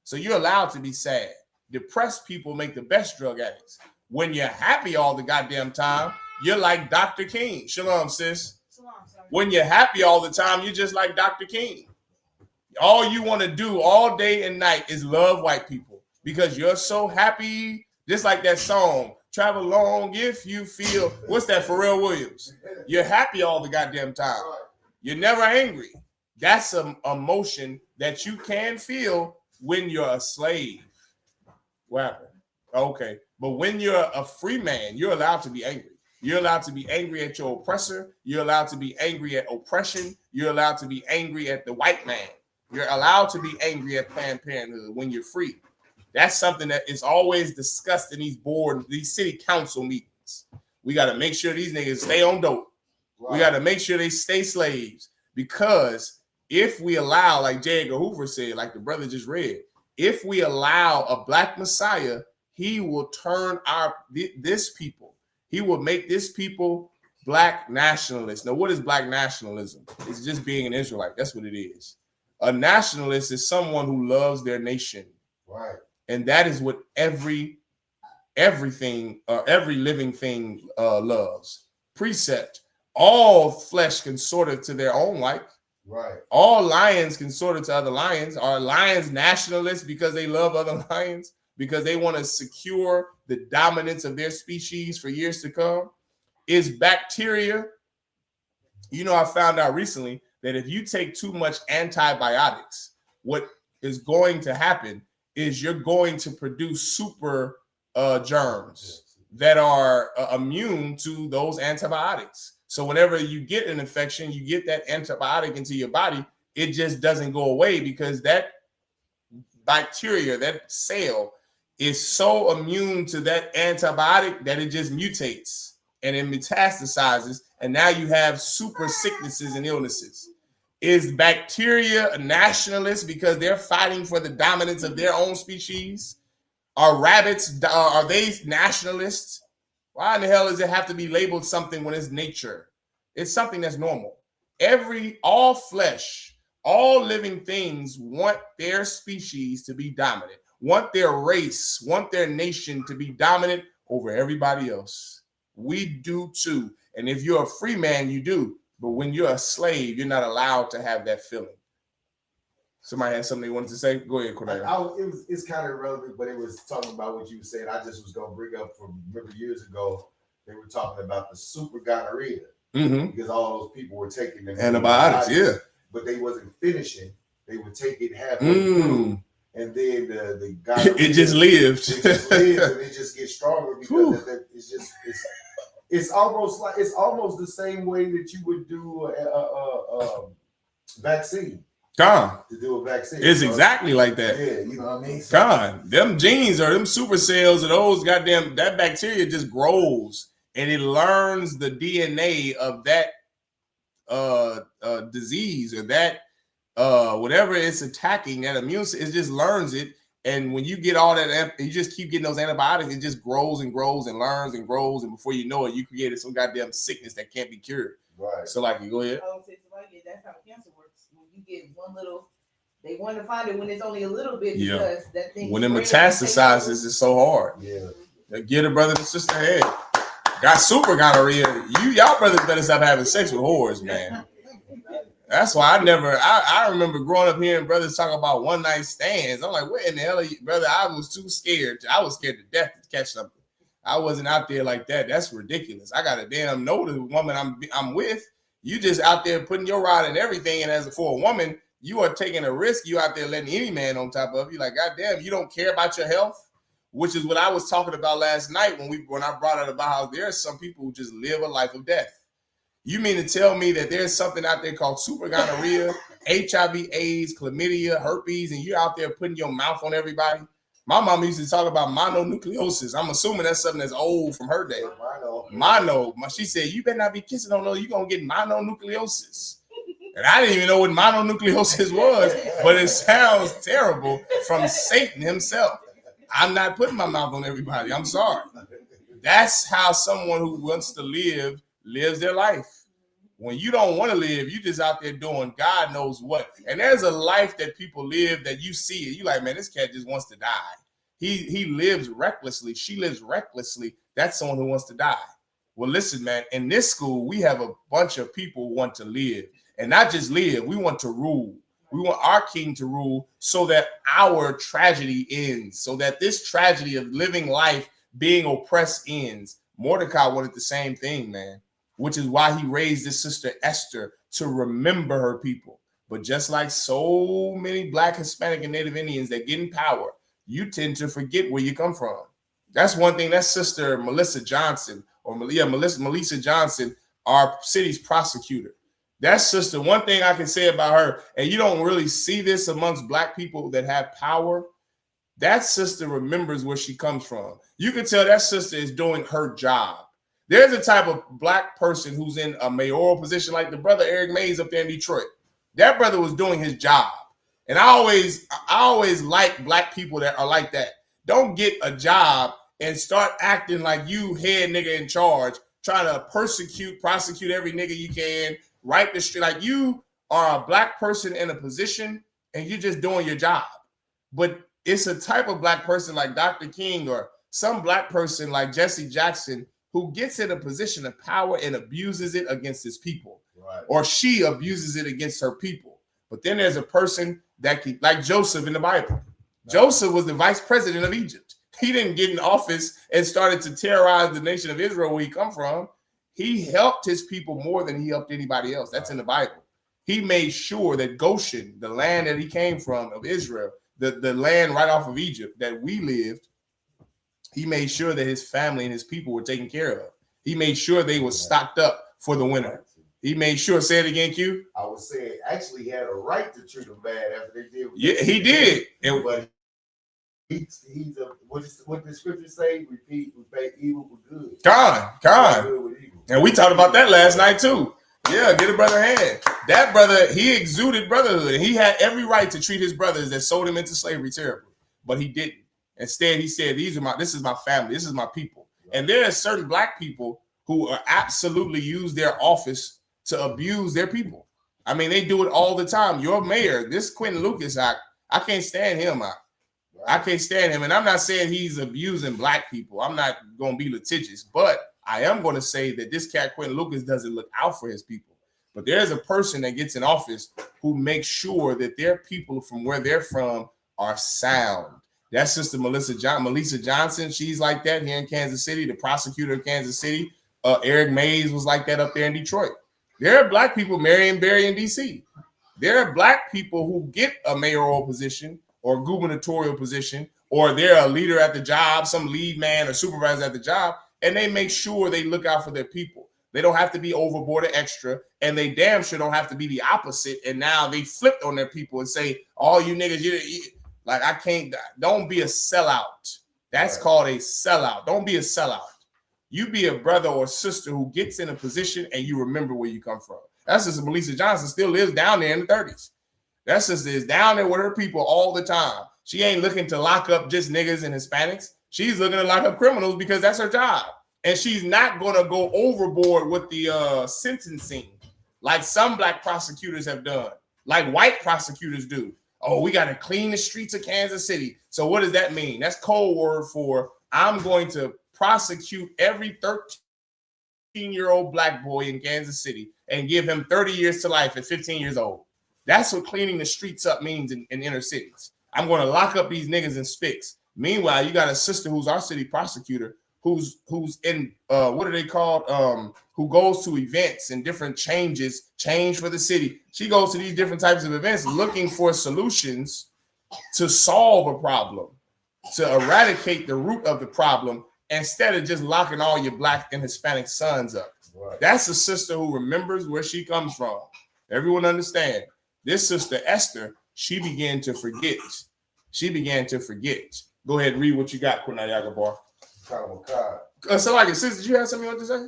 So you're allowed to be sad. Depressed people make the best drug addicts. When you're happy all the goddamn time, you're like Dr. King. Shalom, sis. When you're happy all the time, you're just like Dr. King. All you want to do all day and night is love white people because you're so happy. Just like that song, Travel Long If You Feel. What's that, Pharrell Williams? You're happy all the goddamn time. You're never angry. That's an emotion that you can feel when you're a slave. What happened? Okay. But when you're a free man, you're allowed to be angry. You're allowed to be angry at your oppressor. You're allowed to be angry at oppression. You're allowed to be angry at the white man. You're allowed to be angry at Planned Parenthood when you're free. That's something that is always discussed in these city council meetings. We got to make sure these niggas stay on dope. Right. We got to make sure they stay slaves, because if we allow, like J. Edgar Hoover said, like the brother just read, if we allow a Black Messiah, he will turn this people. He will make this people Black nationalists. Now, what is Black nationalism? It's just being an Israelite. That's what it is. A nationalist is someone who loves their nation. Right. And that is what every living thing loves. Precept. All flesh can sort to their own like. Right. All lions can sort to other lions. Are lions nationalists because they love other lions? Because they want to secure the dominance of their species for years to come? Is bacteria, I found out recently that if you take too much antibiotics, what is going to happen is you're going to produce super germs that are immune to those antibiotics. So whenever you get an infection, you get that antibiotic into your body, it just doesn't go away because that bacteria, that cell, is so immune to that antibiotic that it just mutates and it metastasizes, and now you have super sicknesses and illnesses. Is bacteria a nationalist because they're fighting for the dominance of their own species? Are rabbits, are they nationalists? Why in the hell does it have to be labeled something when it's nature? It's something that's normal. All flesh, all living things want their species to be dominant, want their race, want their nation to be dominant over everybody else. We do too. And if you're a free man, you do. But when you're a slave, you're not allowed to have that feeling. Somebody had something they wanted to say? Go ahead, Cornell. It's kind of irrelevant, but it was talking about what you said. I just was going to bring up remember years ago, they were talking about the super gonorrhea. Mm-hmm. Because all those people were taking them antibiotics, yeah. But they wasn't finishing. They would take it halfway through. And then the gonorrhea, it just lived. It just lives and it just gets stronger because it's almost the same way that you would do a vaccine. To do a vaccine. It's exactly like that. Yeah, you know what I mean? Them genes or them super cells or those goddamn, that bacteria just grows and it learns the DNA of that disease or that whatever it's attacking, that immune system, it just learns it. And when you get all that, you just keep getting those antibiotics, it just grows and grows and learns and grows. And before you know it, you created some goddamn sickness that can't be cured. Right. So like, you go ahead. That's how cancer works. When you get one little, they want to find it when it's only a little bit because that thing. When it metastasizes, it's so hard. Yeah. Get a brother and sister head. Got super gonorrhea. Y'all brothers better stop having sex with whores, man. That's why I remember growing up hearing brothers talk about one night stands. I'm like, what in the hell are you, brother? I was too scared. I was scared to death to catch something. I wasn't out there like that. That's ridiculous. I got to damn know the woman I'm with. You just out there putting your rod in everything. And for a woman, you are taking a risk. You out there letting any man on top of you. Like, goddamn, you don't care about your health, which is what I was talking about last night when I brought out about how there are some people who just live a life of death. You mean to tell me that there's something out there called super gonorrhea, HIV, AIDS, chlamydia, herpes, and you're out there putting your mouth on everybody? My mom used to talk about mononucleosis. I'm assuming that's something that's old from her day. Mono. She said, you better not be kissing on those. You're going to get mononucleosis. And I didn't even know what mononucleosis was, but it sounds terrible from Satan himself. I'm not putting my mouth on everybody. I'm sorry. That's how someone who wants to live lives their life. When you don't want to live, you just out there doing God knows what. And there's a life that people live that you see it. You like, man, this cat just wants to die. He lives recklessly. She lives recklessly. That's someone who wants to die. Well, listen, man, in this school, we have a bunch of people who want to live. And not just live, we want to rule. We want our king to rule so that our tragedy ends, so that this tragedy of living life, being oppressed ends. Mordecai wanted the same thing, man, which is why he raised his sister Esther to remember her people. But just like so many Black, Hispanic, and Native Indians that get in power, you tend to forget where you come from. That's one thing. That sister Melissa Johnson, Melissa Johnson, our city's prosecutor. That sister, one thing I can say about her, and you don't really see this amongst Black people that have power, that sister remembers where she comes from. You can tell that sister is doing her job. There's a type of Black person who's in a mayoral position, like the brother Eric Mays up there in Detroit. That brother was doing his job. And I always like Black people that are like that. Don't get a job and start acting like you head nigga in charge, trying to prosecute every nigga you can, right the street. Like, you are a Black person in a position and you're just doing your job. But it's a type of Black person like Dr. King or some Black person like Jesse Jackson who gets in a position of power and abuses it against his people, right? Or she abuses it against her people. But then there's a person that can, like Joseph in the Bible. Right. Joseph was the vice president of Egypt. He didn't get in office and started to terrorize the nation of Israel where he come from. He helped his people more than he helped anybody else. That's in the Bible. He made sure that Goshen, the land that he came from of Israel, the land right off of Egypt that we lived, he made sure that his family and his people were taken care of. He made sure they were stocked up for the winter. He made sure, say it again, Q. I was saying, actually, he had a right to treat them bad after they did. Yeah, he did. But what the scriptures say, repay evil with good. Con. And we talked about that last night too. Yeah, get a brother a hand. That brother, he exuded brotherhood. And he had every right to treat his brothers that sold him into slavery terribly, but he didn't. Instead, he said, this is my family, this is my people. Right. And there are certain Black people who are absolutely use their office to abuse their people. I mean, they do it all the time. Your mayor, this Quentin Lucas, I can't stand him. I can't stand him. And I'm not saying he's abusing Black people. I'm not going to be litigious, but I am going to say that this cat Quentin Lucas doesn't look out for his people. But there's a person that gets in office who makes sure that their people from where they're from are sound. That's Sister Melissa Johnson. She's like that here in Kansas City. The prosecutor of Kansas City, Eric Mays, was like that up there in Detroit. There are Black people, Marion Barry in D.C. There are Black people who get a mayoral position or gubernatorial position, or they're a leader at the job, some lead man or supervisor at the job, and they make sure they look out for their people. They don't have to be overboard or extra, and they damn sure don't have to be the opposite. And now they flipped on their people and say, all you niggas, you like, I can't, don't be a sellout. That's right. Called a sellout. Don't be a sellout. You be a brother or sister who gets in a position and you remember where you come from. That's just Melissa Johnson still lives down there in the 30s. That sister is down there with her people all the time. She ain't looking to lock up just niggas and Hispanics. She's looking to lock up criminals because that's her job. And she's not going to go overboard with the sentencing like some Black prosecutors have done, like white prosecutors do. Oh, we got to clean the streets of Kansas City. So what does that mean? That's code word for I'm going to prosecute every 13-year-old Black boy in Kansas City and give him 30 years to life at 15 years old. That's what cleaning the streets up means in inner cities. I'm going to lock up these niggas in SPICs. Meanwhile, you got a sister who's our city prosecutor who's in what are they called? Who goes to events and different change for the city. She goes to these different types of events looking for solutions to solve a problem, to eradicate the root of the problem, instead of just locking all your Black and Hispanic sons up. Right. That's a sister who remembers where she comes from. Everyone understand. This sister Esther, she began to forget. Go ahead and read what you got, Queen Yagabar. So like, sis, did you have something you want to say?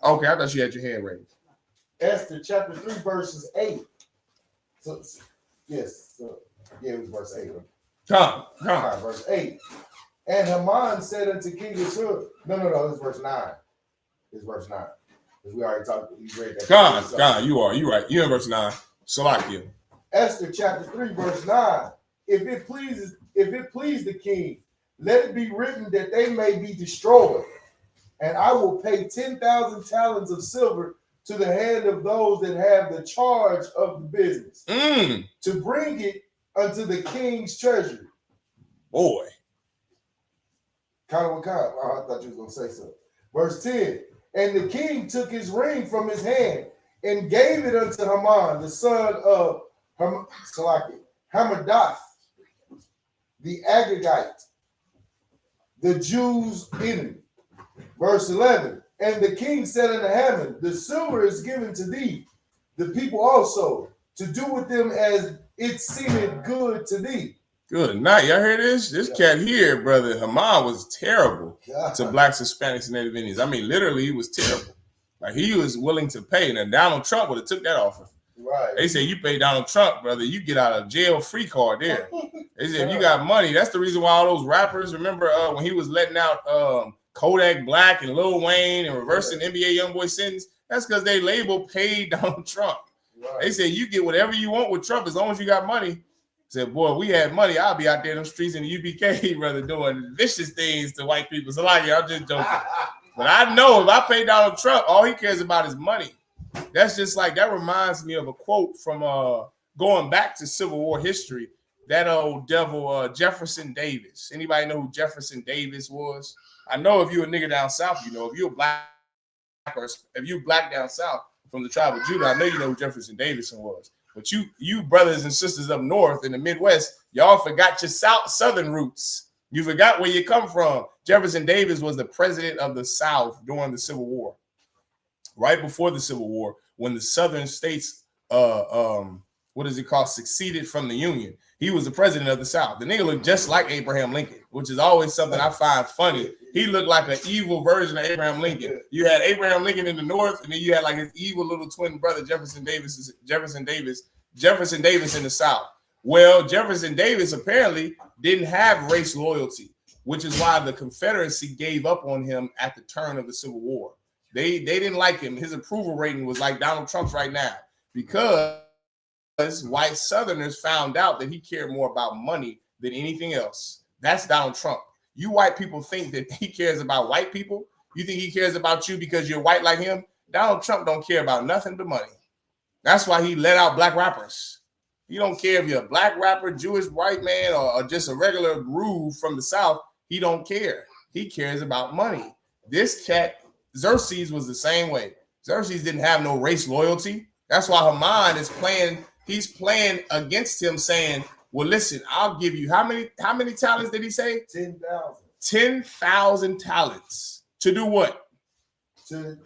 Okay, I thought you had your hand raised. Esther chapter 3 verses 8. So yes, it was verse 8. Come. Verse 8. And Haman said unto King Ahasuerus, no, it's verse 9. It's verse 9. Because we already talked, we read that. God, you right. You're in verse 9. So like you. Esther chapter 3, verse 9. If it please the king, let it be written that they may be destroyed, and I will pay 10,000 talents of silver to the hand of those that have the charge of the business, to bring it unto the king's treasury. Boy. I thought you was going to say something. Verse 10. And the king took his ring from his hand and gave it unto Haman, the son of Hammedatha, the Agagite, the Jews' enemy. Verse 11. And the king said unto Haman, the silver is given to thee, the people also, to do with them as it seemeth good to thee. Good night. Y'all hear this? This cat here, brother Haman, was terrible to Blacks, Hispanics, and Native Indians. I mean, literally, he was terrible. Like, he was willing to pay. Now, Donald Trump would have took that offer. Right. They say you pay Donald Trump, brother, you get out of jail free card there. They say if you got money, that's the reason why all those rappers, remember when he was letting out Kodak Black and Lil Wayne and reversing NBA YoungBoy sentence, that's because they label paid Donald Trump. Right. They say you get whatever you want with Trump as long as you got money. Said, boy, we had money, I'll be out there in the streets in the UPK, brother, doing vicious things to white people. So like, I'm just joking. But I know if I pay Donald Trump, all he cares about is money. That's just like, that reminds me of a quote from going back to Civil War history. That old devil, Jefferson Davis. Anybody know who Jefferson Davis was? I know if you're a nigga down south, you know. If you're black or if you black down south from the tribe of Judah, I know you know who Jefferson Davis was. But you brothers and sisters up north in the Midwest, y'all forgot your southern roots. You forgot where you come from. Jefferson Davis was the president of the South during the Civil War. Right before the Civil War, when the southern states, seceded from the Union, he was the president of the South. The nigga looked just like Abraham Lincoln, which is always something I find funny. He looked like an evil version of Abraham Lincoln. You had Abraham Lincoln in the north, and then you had like his evil little twin brother, Jefferson Davis in the South. Well, Jefferson Davis apparently didn't have race loyalty, which is why the Confederacy gave up on him at the turn of the Civil War. They didn't like him. His approval rating was like Donald Trump's right now, because white Southerners found out that he cared more about money than anything else. That's Donald Trump. You white people think that he cares about white people. You think he cares about you because you're white like him? Donald Trump don't care about nothing but money. That's why he let out black rappers. He don't care if you're a black rapper, Jewish, white man, or just a regular groove from the South. He don't care. He cares about money. This cat, Xerxes, was the same way. Xerxes didn't have no race loyalty. That's why Haman is playing. He's playing against him, saying, well, listen, I'll give you how many talents did he say? 10,000. 10,000 talents. To do what? To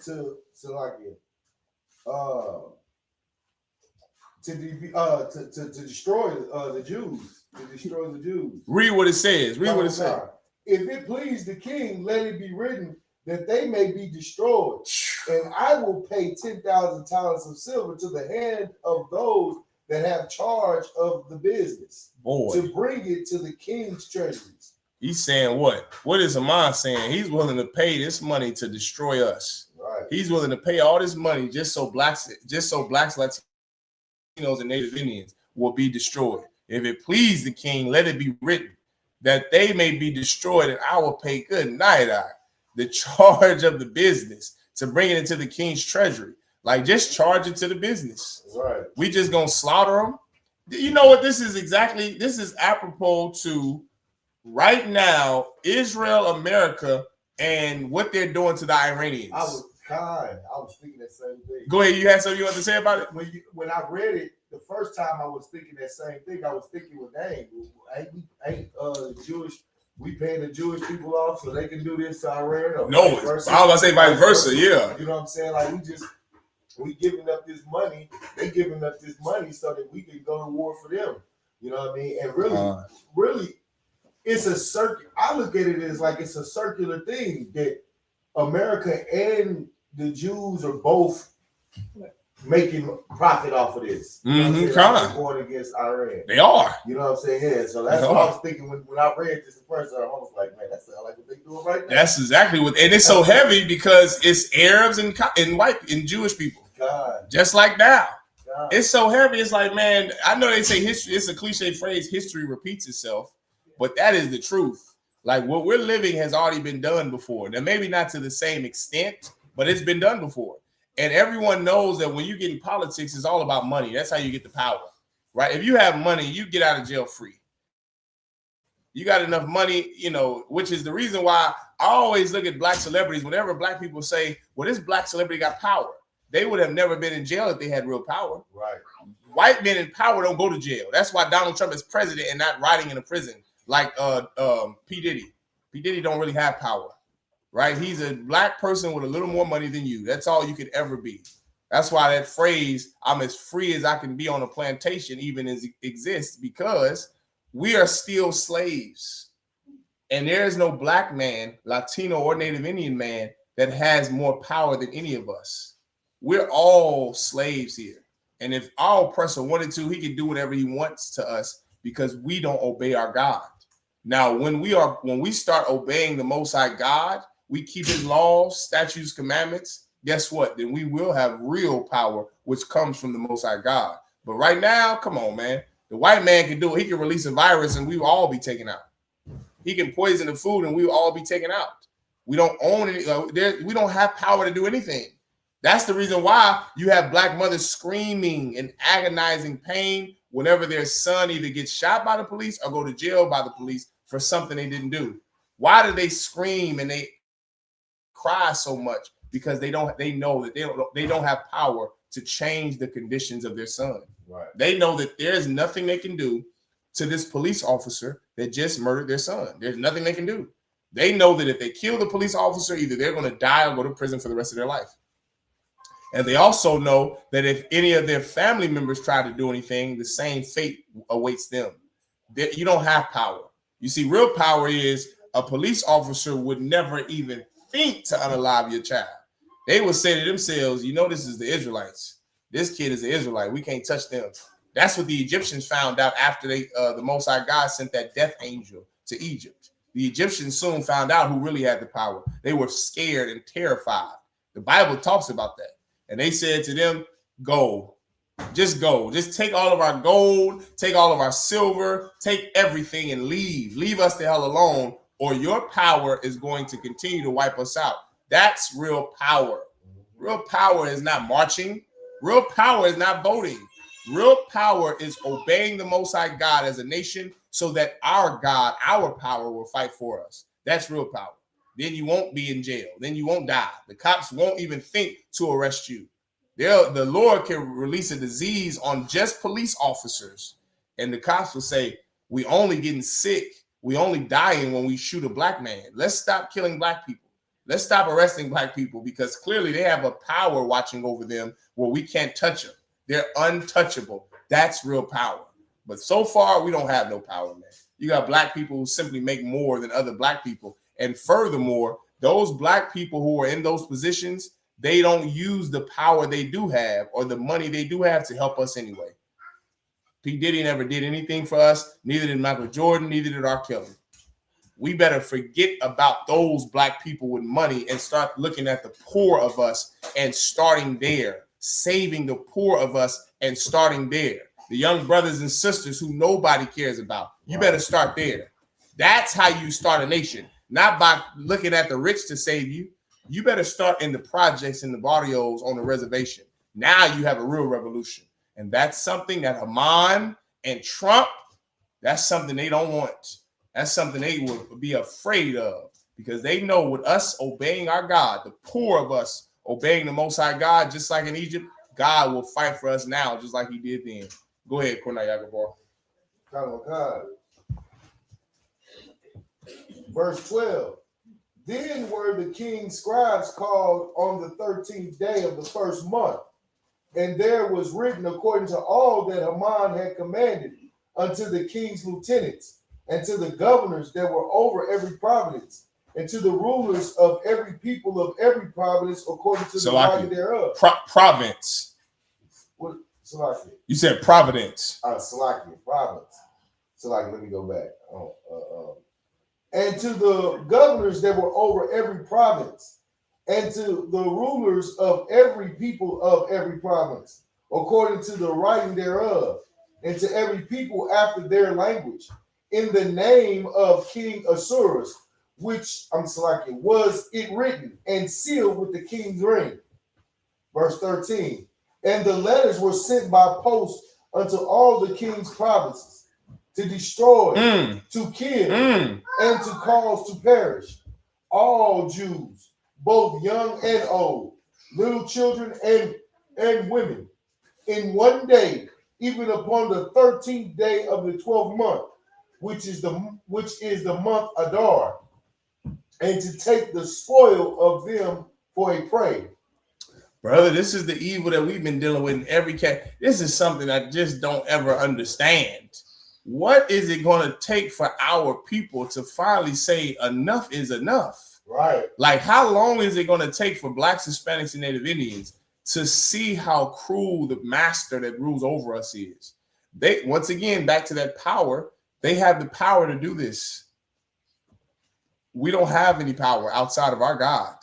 destroy the Jews. To destroy the Jews. Read what it says. Read what it says. If it please the king, let it be written that they may be destroyed, and I will pay 10,000 talents of silver to the hand of those that have charge of the business, to bring it to the king's treasuries. He's saying what? What is Haman saying? He's willing to pay this money to destroy us. Right. He's willing to pay all this money just so blacks, Latinos, and Native Indians will be destroyed. If it please the king, let it be written that they may be destroyed, and I will pay good night the charge of the business to bring it into the king's treasury. Like, just charge it to the business. Right. We just gonna slaughter them. You know what this is exactly? This is apropos to right now, Israel, America and what they're doing to the Iranians. I was thinking that same thing. Go ahead. You had something you want to say about it? When I read it the first time, I was thinking that same thing. I was thinking, well, dang, ain't Jewish. We paying the Jewish people off so they can do this to Iran? Or no, I was about to say vice versa. Yeah, you know what I'm saying? Like we giving up this money. They giving up this money so that we can go to war for them. You know what I mean? And really, it's a circuit. I look at it as like it's a circular thing that America and the Jews are both making profit off of this. Mm-hmm. Like going against Iran. They are. You know what I'm saying? Yeah. So that's what I was thinking when I read this the first time. I was like, man, that sounds like what they doing right now. That's exactly what, and it's so heavy because it's Arabs and white and Jewish people. God. Just like now. God. It's so heavy. It's like, man, I know they say history, it's a cliche phrase, history repeats itself, but that is the truth. Like what we're living has already been done before. Now, maybe not to the same extent, but it's been done before. And everyone knows that when you get in politics, it's all about money. That's how you get the power, right? If you have money, you get out of jail free. You got enough money, you know, which is the reason why I always look at black celebrities. Whenever black people say, well, this black celebrity got power, they would have never been in jail if they had real power. Right. White men in power don't go to jail. That's why Donald Trump is president and not riding in a prison like P. Diddy. P. Diddy don't really have power, right? He's a black person with a little more money than you. That's all you could ever be. That's why that phrase, I'm as free as I can be on a plantation, even exists, because we are still slaves. And there is no black man, Latino or Native Indian man that has more power than any of us. We're all slaves here. And if our oppressor wanted to, he can do whatever he wants to us because we don't obey our God. Now, when we start obeying the Most High God, we keep his laws, statutes, commandments, guess what? Then we will have real power, which comes from the Most High God. But right now, come on, man. The white man can do it. He can release a virus and we will all be taken out. He can poison the food and we will all be taken out. We don't own it. We don't have power to do anything. That's the reason why you have black mothers screaming in agonizing pain whenever their son either gets shot by the police or go to jail by the police for something they didn't do. Why do they scream and they cry so much? Because they know that they don't have power to change the conditions of their son. Right. They know that there's nothing they can do to this police officer that just murdered their son. There's nothing they can do. They know that if they kill the police officer, either they're going to die or go to prison for the rest of their life. And they also know that if any of their family members try to do anything, the same fate awaits them. You don't have power. You see, real power is a police officer would never even think to unalive your child. They would say to themselves, you know, this is the Israelites. This kid is an Israelite. We can't touch them. That's what the Egyptians found out after the Most High God sent that death angel to Egypt. The Egyptians soon found out who really had the power. They were scared and terrified. The Bible talks about that. And they said to them, go, just go. Just take all of our gold, take all of our silver, take everything and leave. Leave us the hell alone, or your power is going to continue to wipe us out. That's real power. Real power is not marching. Real power is not voting. Real power is obeying the Most High God as a nation so that our God, our power will fight for us. That's real power. Then you won't be in jail. Then you won't die. The cops won't even think to arrest you. The Lord can release a disease on just police officers. And the cops will say, we only getting sick. We only dying when we shoot a black man. Let's stop killing black people. Let's stop arresting black people because clearly they have a power watching over them where we can't touch them. They're untouchable. That's real power. But so far, we don't have no power, man. You got black people who simply make more than other black people. And furthermore, those black people who are in those positions, they don't use the power they do have or the money they do have to help us anyway. P. Diddy never did anything for us. Neither did Michael Jordan. Neither did R. Kelly. We better forget about those black people with money and start looking at the poor of us and starting there, saving the poor of us and starting there. The young brothers and sisters who nobody cares about. You better start there. That's how you start a nation. Not by looking at the rich to save you. You better start in the projects and the barrios on the reservation. Now you have a real revolution. And that's something that Haman and Trump, that's something they don't want. That's something they would be afraid of. because they know with us obeying our God, the poor of us obeying the Most High God, just like in Egypt, God will fight for us now, just like he did then. Go ahead, Cornelius. God. Verse 12. Then were the king's scribes called on the 13th day of the first month, and there was written according to all that Haman had commanded unto the king's lieutenants, and to the governors that were over every province, and to the rulers of every people of every province, according to the writing thereof. Province. What? Salakia. You said providence. Salakia, province. Salakia, let me go back. And to the governors that were over every province, and to the rulers of every people of every province, according to the writing thereof, and to every people after their language, in the name of King Ahasuerus, which was it written and sealed with the king's ring. Verse 13. And the letters were sent by post unto all the king's provinces, to destroy, to kill, and to cause to perish all Jews, both young and old, little children and women, in one day, even upon the 13th day of the 12th month, which is the month Adar, and to take the spoil of them for a prey. Brother, this is the evil that we've been dealing with in every case. This is something I just don't ever understand. What is it going to take for our people to finally say enough is enough? Right. Like, how long is it going to take for Blacks, Hispanics, and Native Indians to see how cruel the master that rules over us is? They, once again, back to that power, they have the power to do this. We don't have any power outside of our God.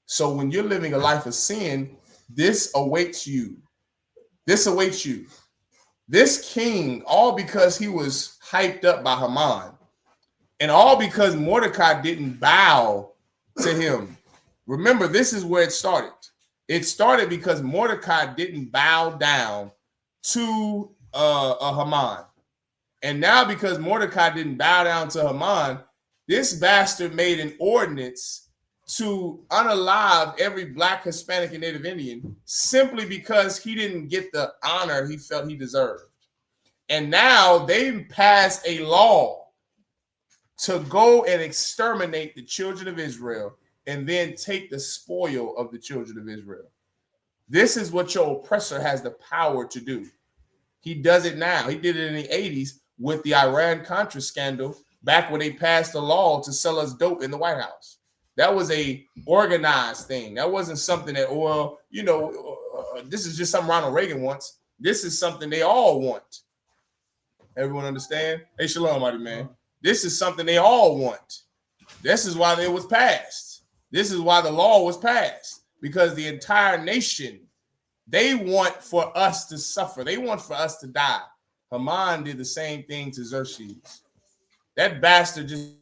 So when you're living a life of sin, this awaits you. This awaits you. This king, all because he was hyped up by Haman, and all because Mordecai didn't bow to him. Remember, this is where it started. It started because Mordecai didn't bow down to Haman. And now because Mordecai didn't bow down to Haman, this bastard made an ordinance to unalive every Black, Hispanic, and Native Indian simply because he didn't get the honor he felt he deserved. And now they've passed a law to go and exterminate the children of Israel and then take the spoil of the children of Israel. This is what your oppressor has the power to do. He does it now. He did it in the 80s with the Iran-Contra scandal, back when they passed a law to sell us dope in the White House. That was a organized thing. That wasn't something that, well, you know, this is just something Ronald Reagan wants. This is something they all want. Everyone understand? Hey, shalom, mighty man. This is something they all want. This is why it was passed. This is why the law was passed, because the entire nation, they want for us to suffer. They want for us to die. Haman did the same thing to Xerxes. That bastard just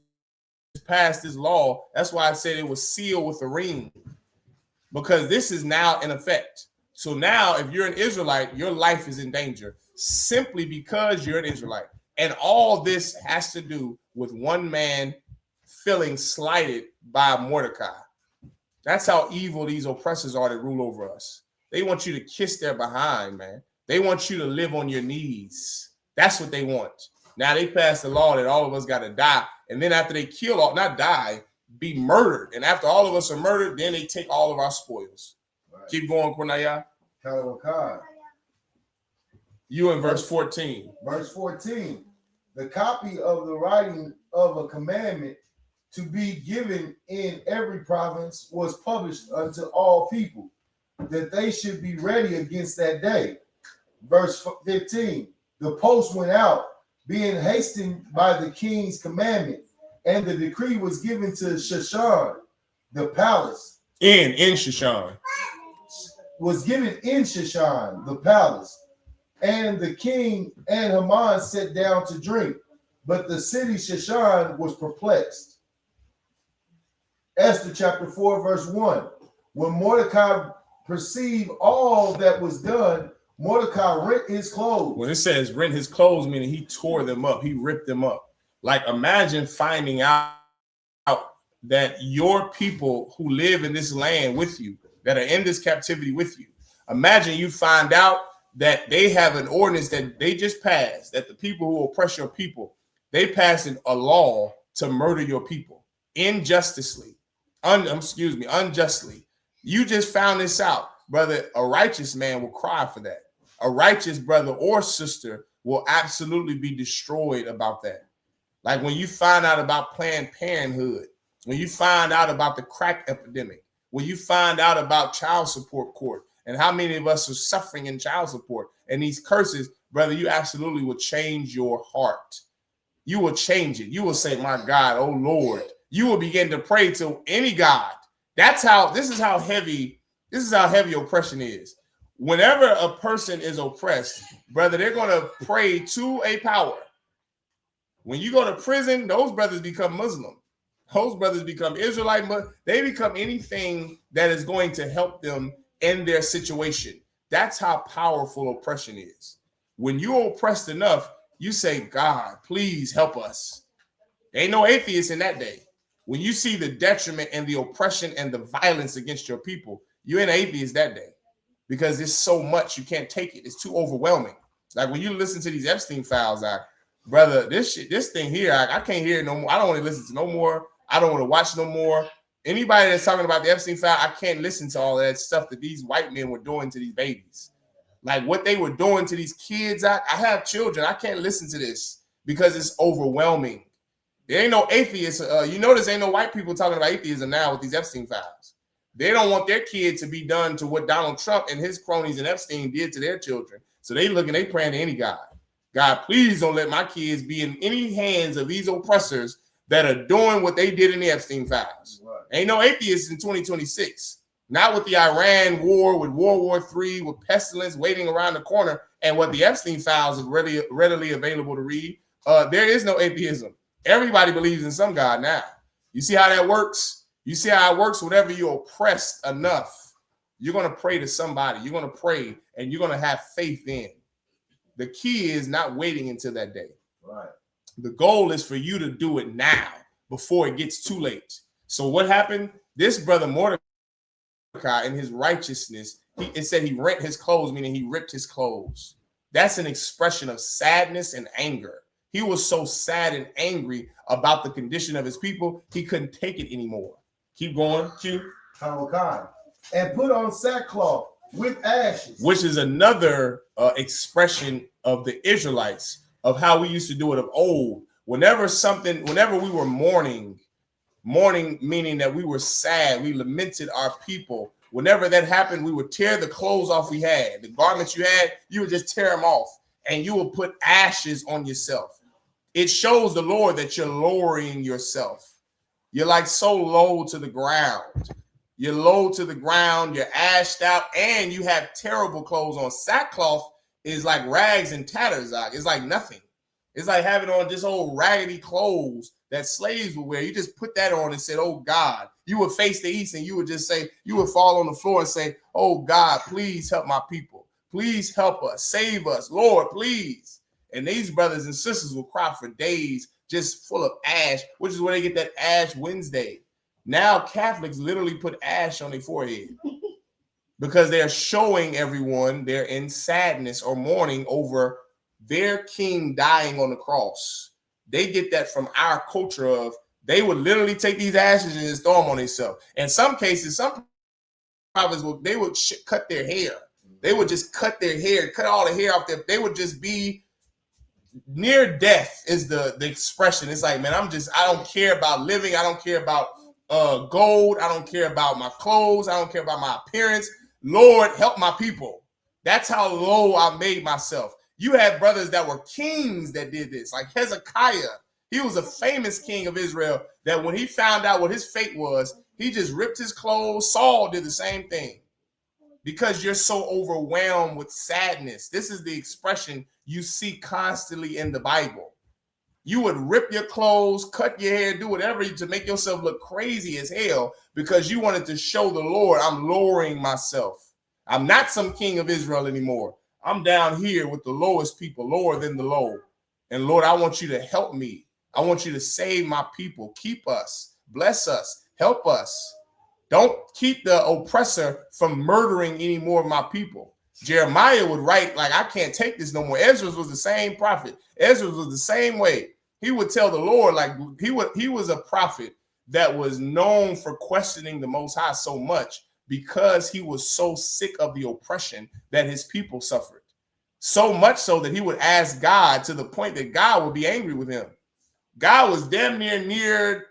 passed this law. That's why I said it was sealed with a ring, because this is now in effect. So now if you're an Israelite, your life is in danger simply because you're an Israelite. And all this has to do with one man feeling slighted by Mordecai. That's how evil these oppressors are that rule over us. They want you to kiss their behind, man. They want you to live on your knees. That's what they want. Now they passed a law that all of us got to die. And then after they kill all, not die, be murdered. And after all of us are murdered, then they take all of our spoils. Right. Keep going, Cornelius. You in verse 14. Verse 14. The copy of the writing of a commandment to be given in every province was published unto all people, that they should be ready against that day. Verse 15. The post went out, being hastened by the king's commandment, and the decree was given to Shushan, the palace. In Shushan. Was given in Shushan, the palace. And the king and Haman sat down to drink, but the city Shushan was perplexed. Esther chapter 4, verse 1. When Mordecai perceived all that was done, Mordecai rent his clothes. When it says rent his clothes, meaning he tore them up, he ripped them up. Like, imagine finding out that your people who live in this land with you, that are in this captivity with you, imagine you find out that they have an ordinance that they just passed, that the people who oppress your people, they passed a law to murder your people unjustly. You just found this out, brother. A righteous man will cry for that. A righteous brother or sister will absolutely be destroyed about that. Like when you find out about Planned Parenthood, when you find out about the crack epidemic, when you find out about child support court and how many of us are suffering in child support and these curses, brother, you absolutely will change your heart. You will change it. You will say, my God, oh Lord. You will begin to pray to any God. This is how heavy oppression is. Whenever a person is oppressed, brother, they're going to pray to a power. When you go to prison, those brothers become Muslim. Those brothers become Israelite. They become anything that is going to help them in their situation. That's how powerful oppression is. When you're oppressed enough, you say, God, please help us. Ain't no atheists in that day. When you see the detriment and the oppression and the violence against your people, you ain't an atheist that day because it's so much you can't take it. It's too overwhelming. Like when you listen to these Epstein files, brother, this thing here, I can't hear it no more. I don't want to listen to no more. I don't want to watch no more. Anybody that's talking about the Epstein file, I can't listen to all of that stuff that these white men were doing to these babies. Like what they were doing to these kids. I have children. I can't listen to this because it's overwhelming. There ain't no atheists. You notice ain't no white people talking about atheism now with these Epstein files. They don't want their kid to be done to what Donald Trump and his cronies and Epstein did to their children. So they praying to any God. God, please don't let my kids be in any hands of these oppressors that are doing what they did in the Epstein files. Right. Ain't no atheists in 2026. Not with the Iran war, with World War III, with pestilence waiting around the corner, and what the Epstein files are readily available to read. There is no atheism. Everybody believes in some God now. You see how that works? You see how it works? Whenever you're oppressed enough, you're going to pray to somebody. You're going to pray, and you're going to have faith in. The key is not waiting until that day. Right. The goal is for you to do it now before it gets too late. So what happened? This brother Mordecai, in his righteousness, it said he rent his clothes, meaning he ripped his clothes. That's an expression of sadness and anger. He was so sad and angry about the condition of his people, he couldn't take it anymore. Keep going, Q. And put on sackcloth with ashes. Which is another expression of the Israelites, of how we used to do it of old. Whenever we were mourning meaning that we were sad, we lamented our people. Whenever that happened, we would tear the clothes off we had. The garments you had, you would just tear them off, and you would put ashes on yourself. It shows the Lord that you're lowering yourself. You're like so low to the ground. You're low to the ground, you're ashed out, and you have terrible clothes on. Sackcloth is like rags and tatters. It's like nothing. It's like having on just old raggedy clothes that slaves would wear. You just put that on and said, oh God. You would face the east and you would just say, you would fall on the floor and say, oh God, please help my people. Please help us. Save us. Lord, please. And these brothers and sisters will cry for days just full of ash, which is where they get that Ash Wednesday. Now Catholics literally put ash on their forehead because they're showing everyone they're in sadness or mourning over their king dying on the cross. They get that from our culture of they would literally take these ashes and just throw them on themselves. In some cases, some prophets they would cut their hair. They would just cut their hair, cut all the hair off there. They would just be near death is the expression. It's like, man, I don't care about living. I don't care about gold. I don't care about my clothes. I don't care about my appearance. Lord, help my people. That's how low I made myself. You had brothers that were kings that did this, like Hezekiah. He was a famous king of Israel that when he found out what his fate was, he just ripped his clothes. Saul did the same thing because you're so overwhelmed with sadness. This is the expression you see constantly in the Bible. You would rip your clothes, cut your hair, do whatever to make yourself look crazy as hell because you wanted to show the Lord, I'm lowering myself. I'm not some king of Israel anymore. I'm down here with the lowest people, lower than the low. And Lord, I want you to help me. I want you to save my people. Keep us. Bless us. Help us. Don't keep the oppressor from murdering any more of my people. Jeremiah would write, like, I can't take this no more. Ezra was the same prophet. Ezra was the same way. He would tell the Lord, like, he was a prophet that was known for questioning the Most High so much because he was so sick of the oppression that his people suffered. So much so that he would ask God to the point that God would be angry with him. God was damn near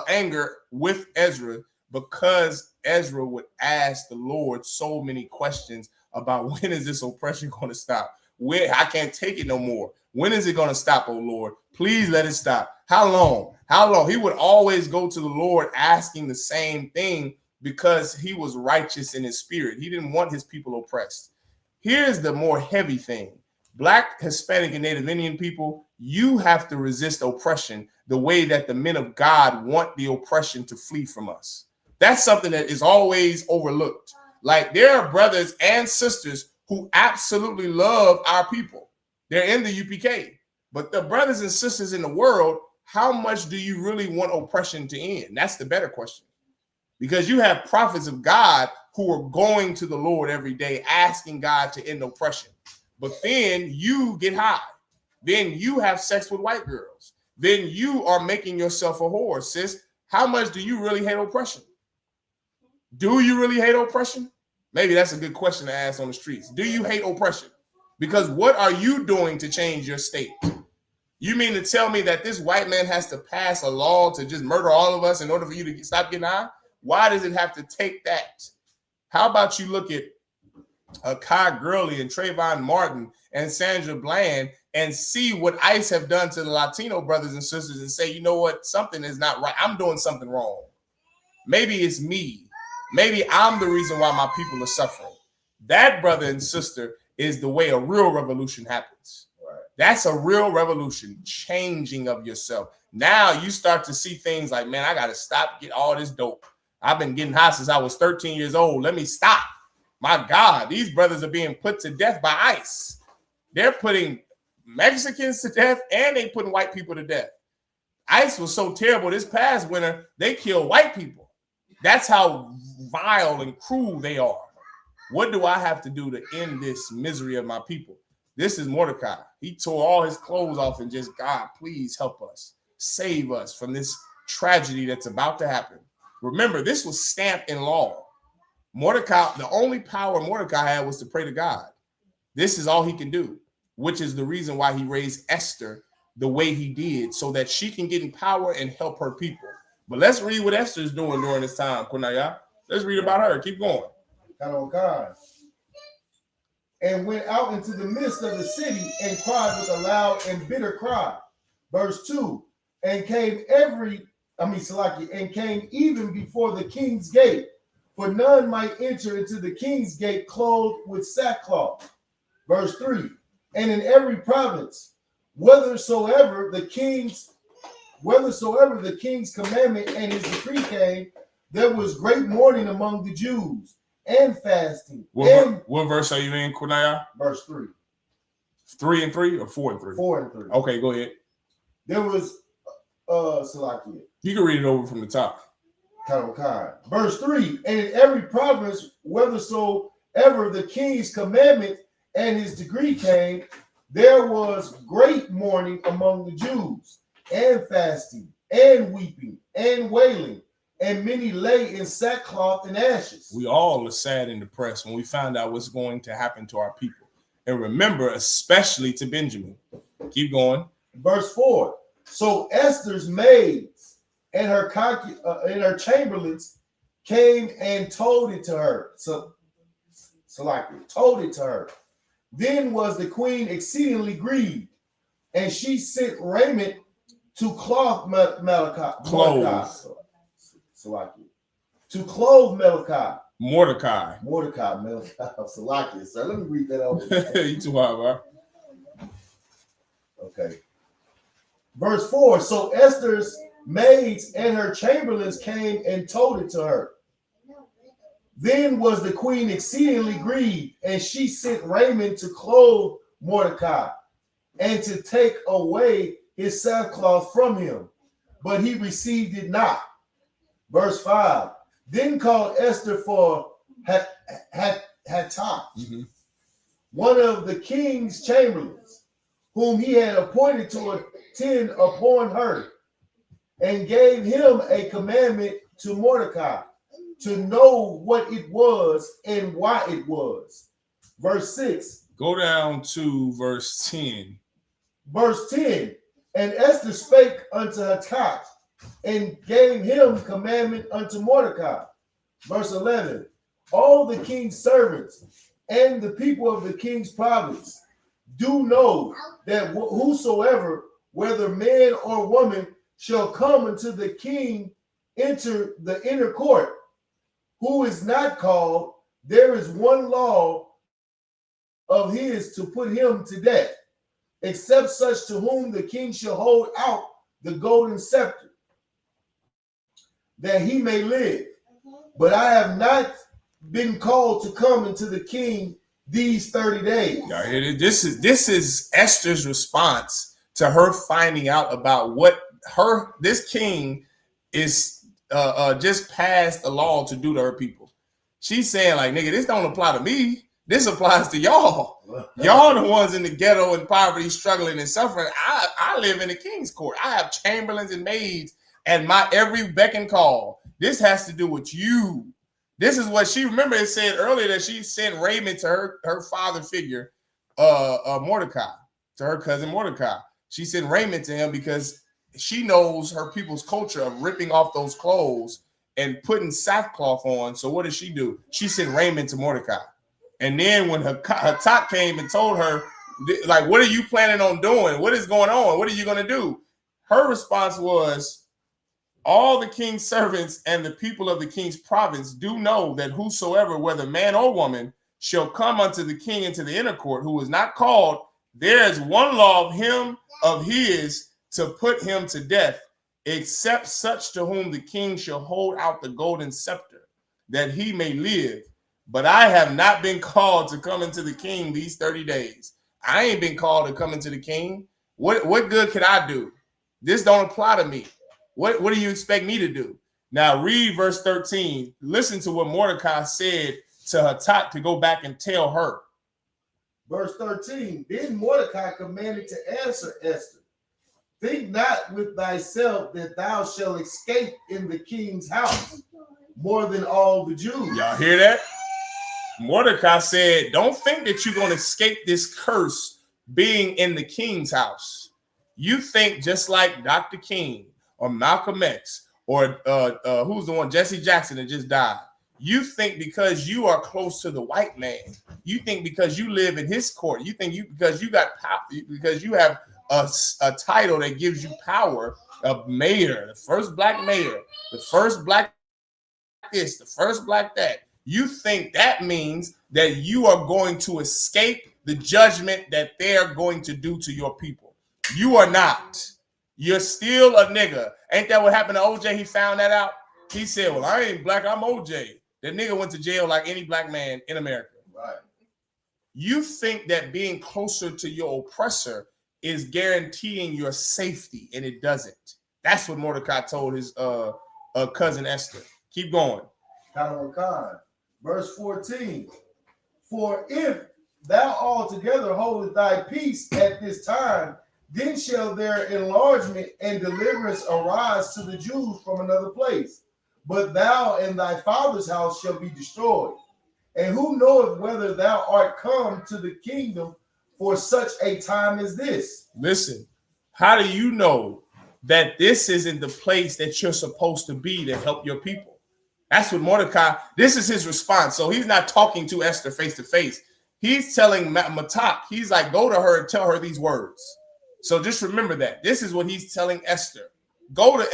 anger with Ezra because Ezra would ask the Lord so many questions about when is this oppression going to stop? Where I can't take it no more. When is it going to stop, oh Lord? Please let it stop. How long? How long? He would always go to the Lord asking the same thing because he was righteous in his spirit. He didn't want his people oppressed. Here's the more heavy thing. Black, Hispanic, and Native Indian people, you have to resist oppression the way that the men of God want the oppression to flee from us. That's something that is always overlooked. Like, there are brothers and sisters who absolutely love our people. They're in the UPK. But the brothers and sisters in the world, how much do you really want oppression to end? That's the better question. Because you have prophets of God who are going to the Lord every day, asking God to end oppression. But then you get high. Then you have sex with white girls. Then you are making yourself a whore, sis. How much do you really hate oppression? Do you really hate oppression? Maybe that's a good question to ask on the streets. Do you hate oppression? Because what are you doing to change your state? You mean to tell me that this white man has to pass a law to just murder all of us in order for you to stop getting high? Why does it have to take that? How about you look at Kai Gurley and Trayvon Martin and Sandra Bland and see what ICE have done to the Latino brothers and sisters and say, you know what, something is not right. I'm doing something wrong. Maybe it's me. Maybe I'm the reason why my people are suffering. That, brother and sister, is the way a real revolution happens. Right. That's a real revolution, changing of yourself. Now you start to see things like, man, I got to stop, get all this dope. I've been getting high since I was 13 years old. Let me stop. My God, these brothers are being put to death by ICE. They're putting Mexicans to death and they putting white people to death. ICE was so terrible this past winter, they killed white people. That's how vile and cruel they are. What do I have to do to end this misery of my people? This is Mordecai. He tore all his clothes off and just, God, please help us. Save us from this tragedy that's about to happen. Remember, this was stamped in law. Mordecai, the only power Mordecai had was to pray to God. This is all he can do, which is the reason why he raised Esther the way he did, so that she can get in power and help her people. But let's read what Esther is doing during this time, Kunaya. Let's read about her. Keep going. And went out into the midst of the city and cried with a loud and bitter cry. Verse 2. And came even before the king's gate, for none might enter into the king's gate clothed with sackcloth. Verse 3. And in every province, whithersoever the king's commandment and his decree came, there was great mourning among the Jews and fasting. What verse are you in, Kunaya? Verse 3. 3 and 3 or 4 and 3? 4 and 3. Okay, go ahead. There was Salakia. You can read it over from the top. Verse 3. And in every province, whithersoever the king's commandment and his decree came, there was great mourning among the Jews, and fasting, and weeping, and wailing, and many lay in sackcloth and ashes. We all are sad and depressed when we find out what's going to happen to our people. And remember, especially to Benjamin. Keep going. Verse 4. So Esther's maids and her chamberlains came and told it to her. Told it to her. Then was the queen exceedingly grieved, and she sent raiment to clothe Mordecai. Salakia. So let me read that over. You too hard, bro. Okay. Verse 4. So Esther's maids and her chamberlains came and told it to her. Then was the queen exceedingly grieved, and she sent raiment to clothe Mordecai and to take away his sackcloth from him. But he received it not. Verse 5. Then called Esther for Hathach, one of the king's chamberlains, whom he had appointed to attend upon her, and gave him a commandment to Mordecai to know what it was and why it was. Verse 6. Go down to verse 10. Verse 10. And Esther spake unto Hathach, and gave him commandment unto Mordecai. Verse 11. All the king's servants and the people of the king's province do know that whosoever, whether man or woman, shall come unto the king, enter the inner court, who is not called, there is one law of his to put him to death, except such to whom the king shall hold out the golden scepter, that he may live. But I have not been called to come into the king these 30 days. This is Esther's response to her finding out about what this king is just passed a law to do to her people. She's saying, like, nigga, this don't apply to me. This applies to y'all. Y'all the ones in the ghetto and poverty, struggling and suffering. I live in the king's court. I have chamberlains and maids and my every beck and call. This has to do with you. This is what she, remember it said earlier that she sent raiment to her father figure, Mordecai, to her cousin Mordecai. She sent raiment to him because she knows her people's culture of ripping off those clothes and putting sackcloth on. So what did she do? She sent raiment to Mordecai. And then when Hathach came and told her, like, what are you planning on doing? What is going on? What are you going to do? Her response was, all the king's servants and the people of the king's province do know that whosoever, whether man or woman, shall come unto the king into the inner court, who is not called, there is one law of his to put him to death, except such to whom the king shall hold out the golden scepter, that he may live. But I have not been called to come into the king these 30 days. I ain't been called to come into the king. What good can I do? This don't apply to me. What do you expect me to do? Now read verse 13. Listen to what Mordecai said to Hathach to go back and tell her. Verse 13. Then Mordecai commanded to answer Esther, think not with thyself that thou shalt escape in the king's house more than all the Jews. Y'all hear that? Mordecai said, don't think that you're going to escape this curse being in the king's house. You think just like Dr. King or Malcolm X or who's the one, Jesse Jackson, that just died. You think because you are close to the white man, you think because you live in his court, you think because you got power, because you have a title that gives you power of mayor, the first black mayor, the first black this, the first black that. You think that means that you are going to escape the judgment that they're going to do to your people. You are not. You're still a nigga. Ain't that what happened to OJ? He found that out. He said, well, I ain't black, I'm OJ. That nigga went to jail like any black man in America. Right. You think that being closer to your oppressor is guaranteeing your safety, and it doesn't. That's what Mordecai told his cousin Esther. Keep going. Verse 14. For if thou altogether holdest thy peace at this time, then shall their enlargement and deliverance arise to the Jews from another place. But thou and thy father's house shall be destroyed. And who knoweth whether thou art come to the kingdom for such a time as this? Listen, how do you know that this isn't the place that you're supposed to be to help your people? That's what Mordecai, this is his response. So he's not talking to Esther face to face. He's telling Matak, he's like, go to her and tell her these words. So just remember that. This is what he's telling Esther.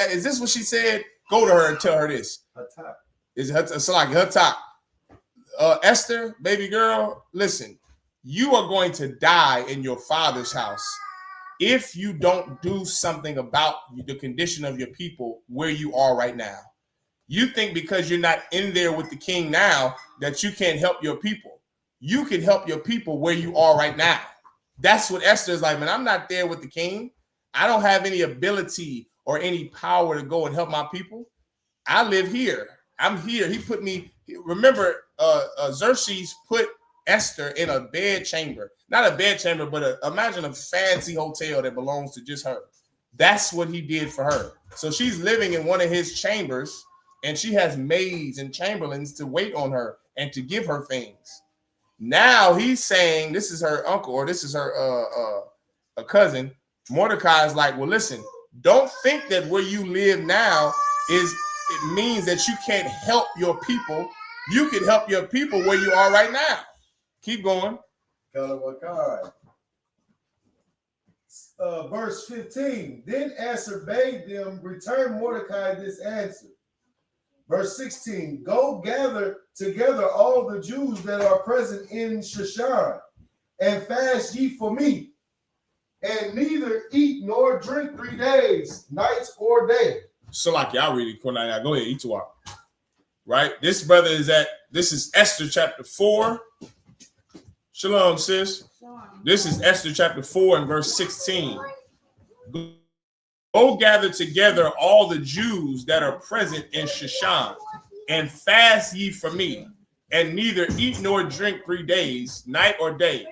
Is this what she said? Go to her and tell her this. Hathach. It's like Hathach. Esther, baby girl, listen, you are going to die in your father's house if you don't do something about the condition of your people where you are right now. You think because you're not in there with the king now that you can't help your people. You can help your people where you are right now. That's what Esther is like, man, I'm not there with the king. I don't have any ability or any power to go and help my people. I live here. I'm here. He put me. Remember, Xerxes put Esther in a bed chamber, not a bed chamber, but imagine a fancy hotel that belongs to just her. That's what he did for her. So she's living in one of his chambers, and she has maids and chamberlains to wait on her and to give her things. Now he's saying this is her uncle or this is her a cousin. Mordecai is like, well, listen, don't think that where you live now it means that you can't help your people. You can help your people where you are right now. Keep going. Verse 15. Then Esther bade them return Mordecai this answer. Verse 16. Go gather together all the Jews that are present in Shushan, and fast ye for me, and neither eat nor drink 3 days, nights or day. So like y'all read it, go ahead, eat to right? This brother this is Esther chapter 4. Shalom, sis. Shalom. This is Esther chapter 4 and verse 16. Go gather together all the Jews that are present in Shushan, and fast ye for me, and neither eat nor drink 3 days, night or day.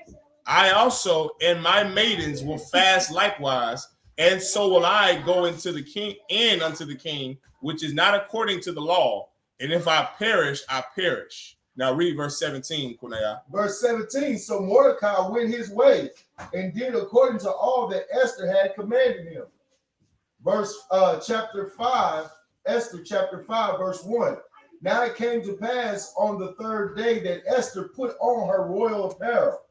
I also and my maidens will fast likewise, and so will I go into the king and unto the king, which is not according to the law. And if I perish, I perish. Now read verse 17, Kunaya. Verse 17. So Mordecai went his way and did according to all that Esther had commanded him. Verse chapter 5, Esther chapter 5, verse 1. Now it came to pass on the 3rd day that Esther put on her royal apparel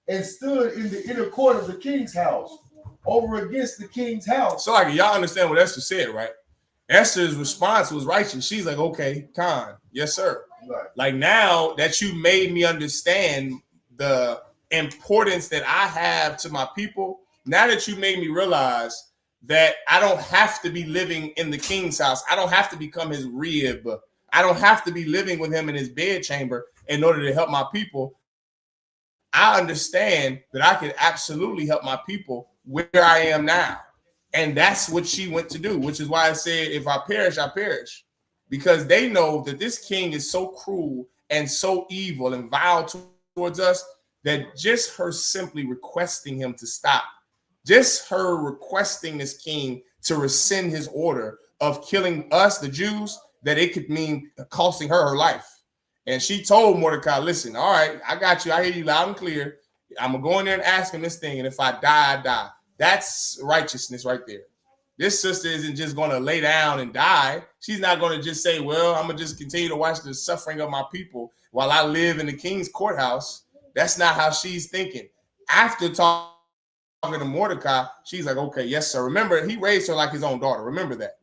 and stood in the inner court of the king's house, over against the king's house. So like y'all understand what Esther said, right? Esther's response was righteous. She's like, okay, Khan, yes, sir. Right. Like now that you made me understand the importance that I have to my people, now that you made me realize that I don't have to be living in the king's house. I don't have to become his rib. I don't have to be living with him in his bedchamber in order to help my people. I understand that I can absolutely help my people where I am now. And that's what she went to do, which is why I said, if I perish, I perish. Because they know that this king is so cruel and so evil and vile towards us that just her simply requesting him to stop, just her requesting this king to rescind his order of killing us, the Jews, that it could mean costing her life. And she told Mordecai, listen, all right, I got you. I hear you loud and clear. I'm going to go in there and ask him this thing. And if I die, I die. That's righteousness right there. This sister isn't just going to lay down and die. She's not going to just say, well, I'm going to just continue to watch the suffering of my people while I live in the king's courthouse. That's not how she's thinking. After talking to Mordecai, she's like, okay, yes, sir. Remember, he raised her like his own daughter. Remember that.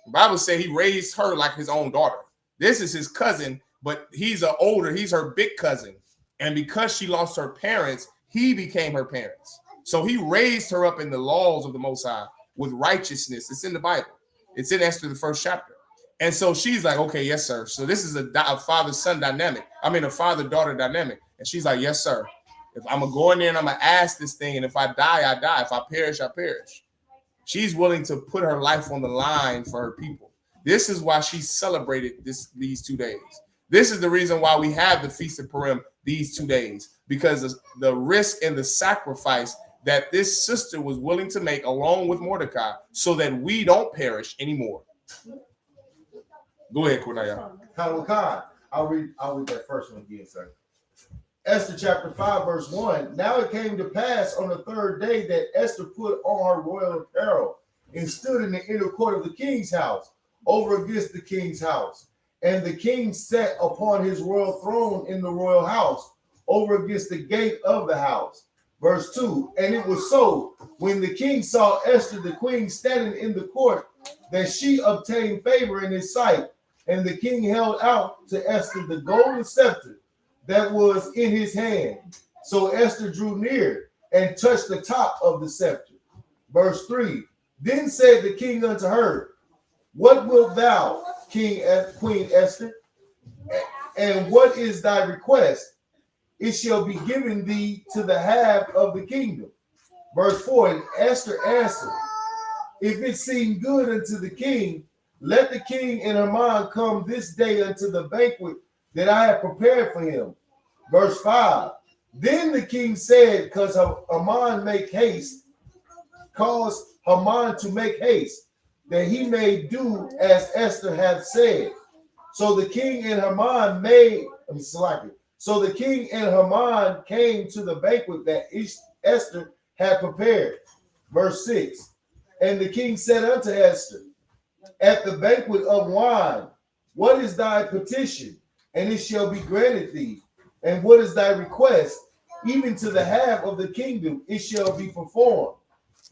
The Bible said he raised her like his own daughter. This is his cousin, but he's her big cousin. And because she lost her parents, he became her parents. So he raised her up in the laws of the Most High with righteousness. It's in the Bible. It's in Esther, the 1st chapter. And so she's like, okay, yes, sir. So this is a father-son dynamic. I mean, a father-daughter dynamic. And she's like, yes, sir. If I'm going to go in there and I'm going to ask this thing, and if I die, I die. If I perish, I perish. She's willing to put her life on the line for her people. This is why she celebrated these 2 days. This is the reason why we have the Feast of Purim these 2 days, because of the risk and the sacrifice that this sister was willing to make along with Mordecai so that we don't perish anymore. Go ahead, Cornelia. I'll read that first one again, sir. Esther chapter 5, verse 1. Now it came to pass on the 3rd day that Esther put on her royal apparel and stood in the inner court of the king's house, over against the king's house. And the king sat upon his royal throne in the royal house, over against the gate of the house. Verse 2. And it was so, when the king saw Esther the queen standing in the court, that she obtained favor in his sight. And the king held out to Esther the golden scepter that was in his hand. So Esther drew near and touched the top of the scepter. Verse 3. Then said the king unto her, what wilt thou, Queen Esther? And what is thy request? It shall be given thee to the half of the kingdom. Verse 4. And Esther answered, if it seem good unto the king, let the king and Haman come this day unto the banquet that I have prepared for him. Verse 5. Then the king said, because Haman make haste, cause Haman to make haste, that he may do as Esther hath said. So the king and Haman So the king and Haman came to the banquet that Esther had prepared. Verse 6. And the king said unto Esther, at the banquet of wine, what is thy petition? And it shall be granted thee. And what is thy request? Even to the half of the kingdom, it shall be performed.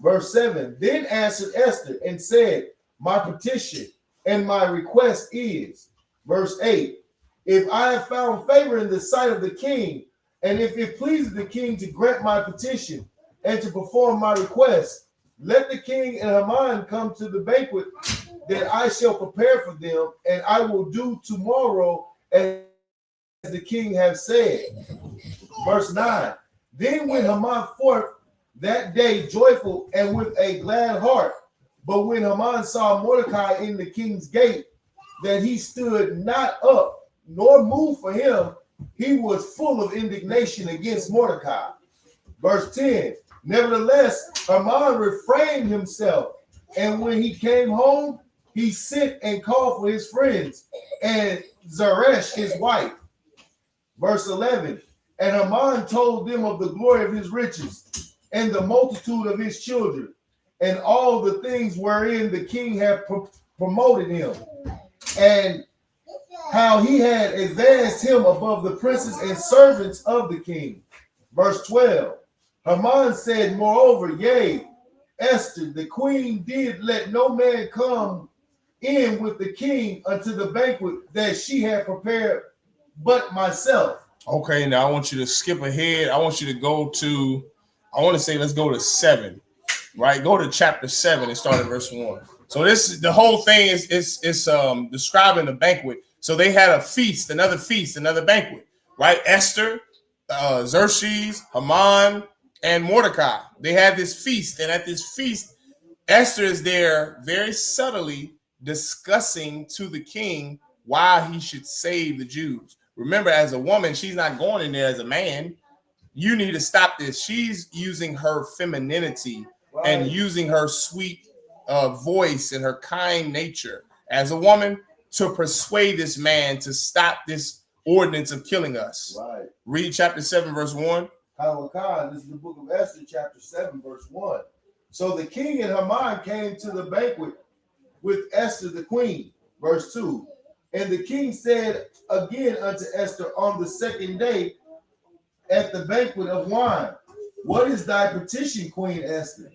Verse 7. Then answered Esther and said, my petition and my request is. Verse 8. If I have found favor in the sight of the king, and if it pleases the king to grant my petition and to perform my request, let the king and Haman come to the banquet that I shall prepare for them, and I will do tomorrow as the king has said. Verse 9. Then went Haman forth that day joyful and with a glad heart. But when Haman saw Mordecai in the king's gate, that he stood not up nor moved for him, he was full of indignation against Mordecai. Verse 10. Nevertheless, Haman refrained himself, and when he came home, he sent and called for his friends and Zeresh his wife. Verse 11. And Haman told them of the glory of his riches and the multitude of his children and all the things wherein the king had promoted him, and how he had advanced him above the princes and servants of the king. Verse 12. Haman said, moreover, yea, Esther, the queen, did let no man come in with the king unto the banquet that she had prepared but myself. Okay, now I want you to skip ahead. I want you to go to, let's go to 7, right? Go to chapter 7 and start at verse 1. So the whole thing is describing the banquet. So they had a feast, another banquet, right? Esther, Xerxes, Haman, and Mordecai. They had this feast, and at this feast, Esther is there very subtly discussing to the king why he should save the Jews. Remember, as a woman, she's not going in there as a man. You need to stop this. She's using her femininity and using her sweet voice and her kind nature as a woman to persuade this man to stop this ordinance of killing us. Right. Read chapter 7, verse 1. This is the book of Esther, chapter 7, verse 1. So the king and Haman came to the banquet with Esther the queen. Verse 2. And the king said again unto Esther on the second day at the banquet of wine, what is thy petition, Queen Esther?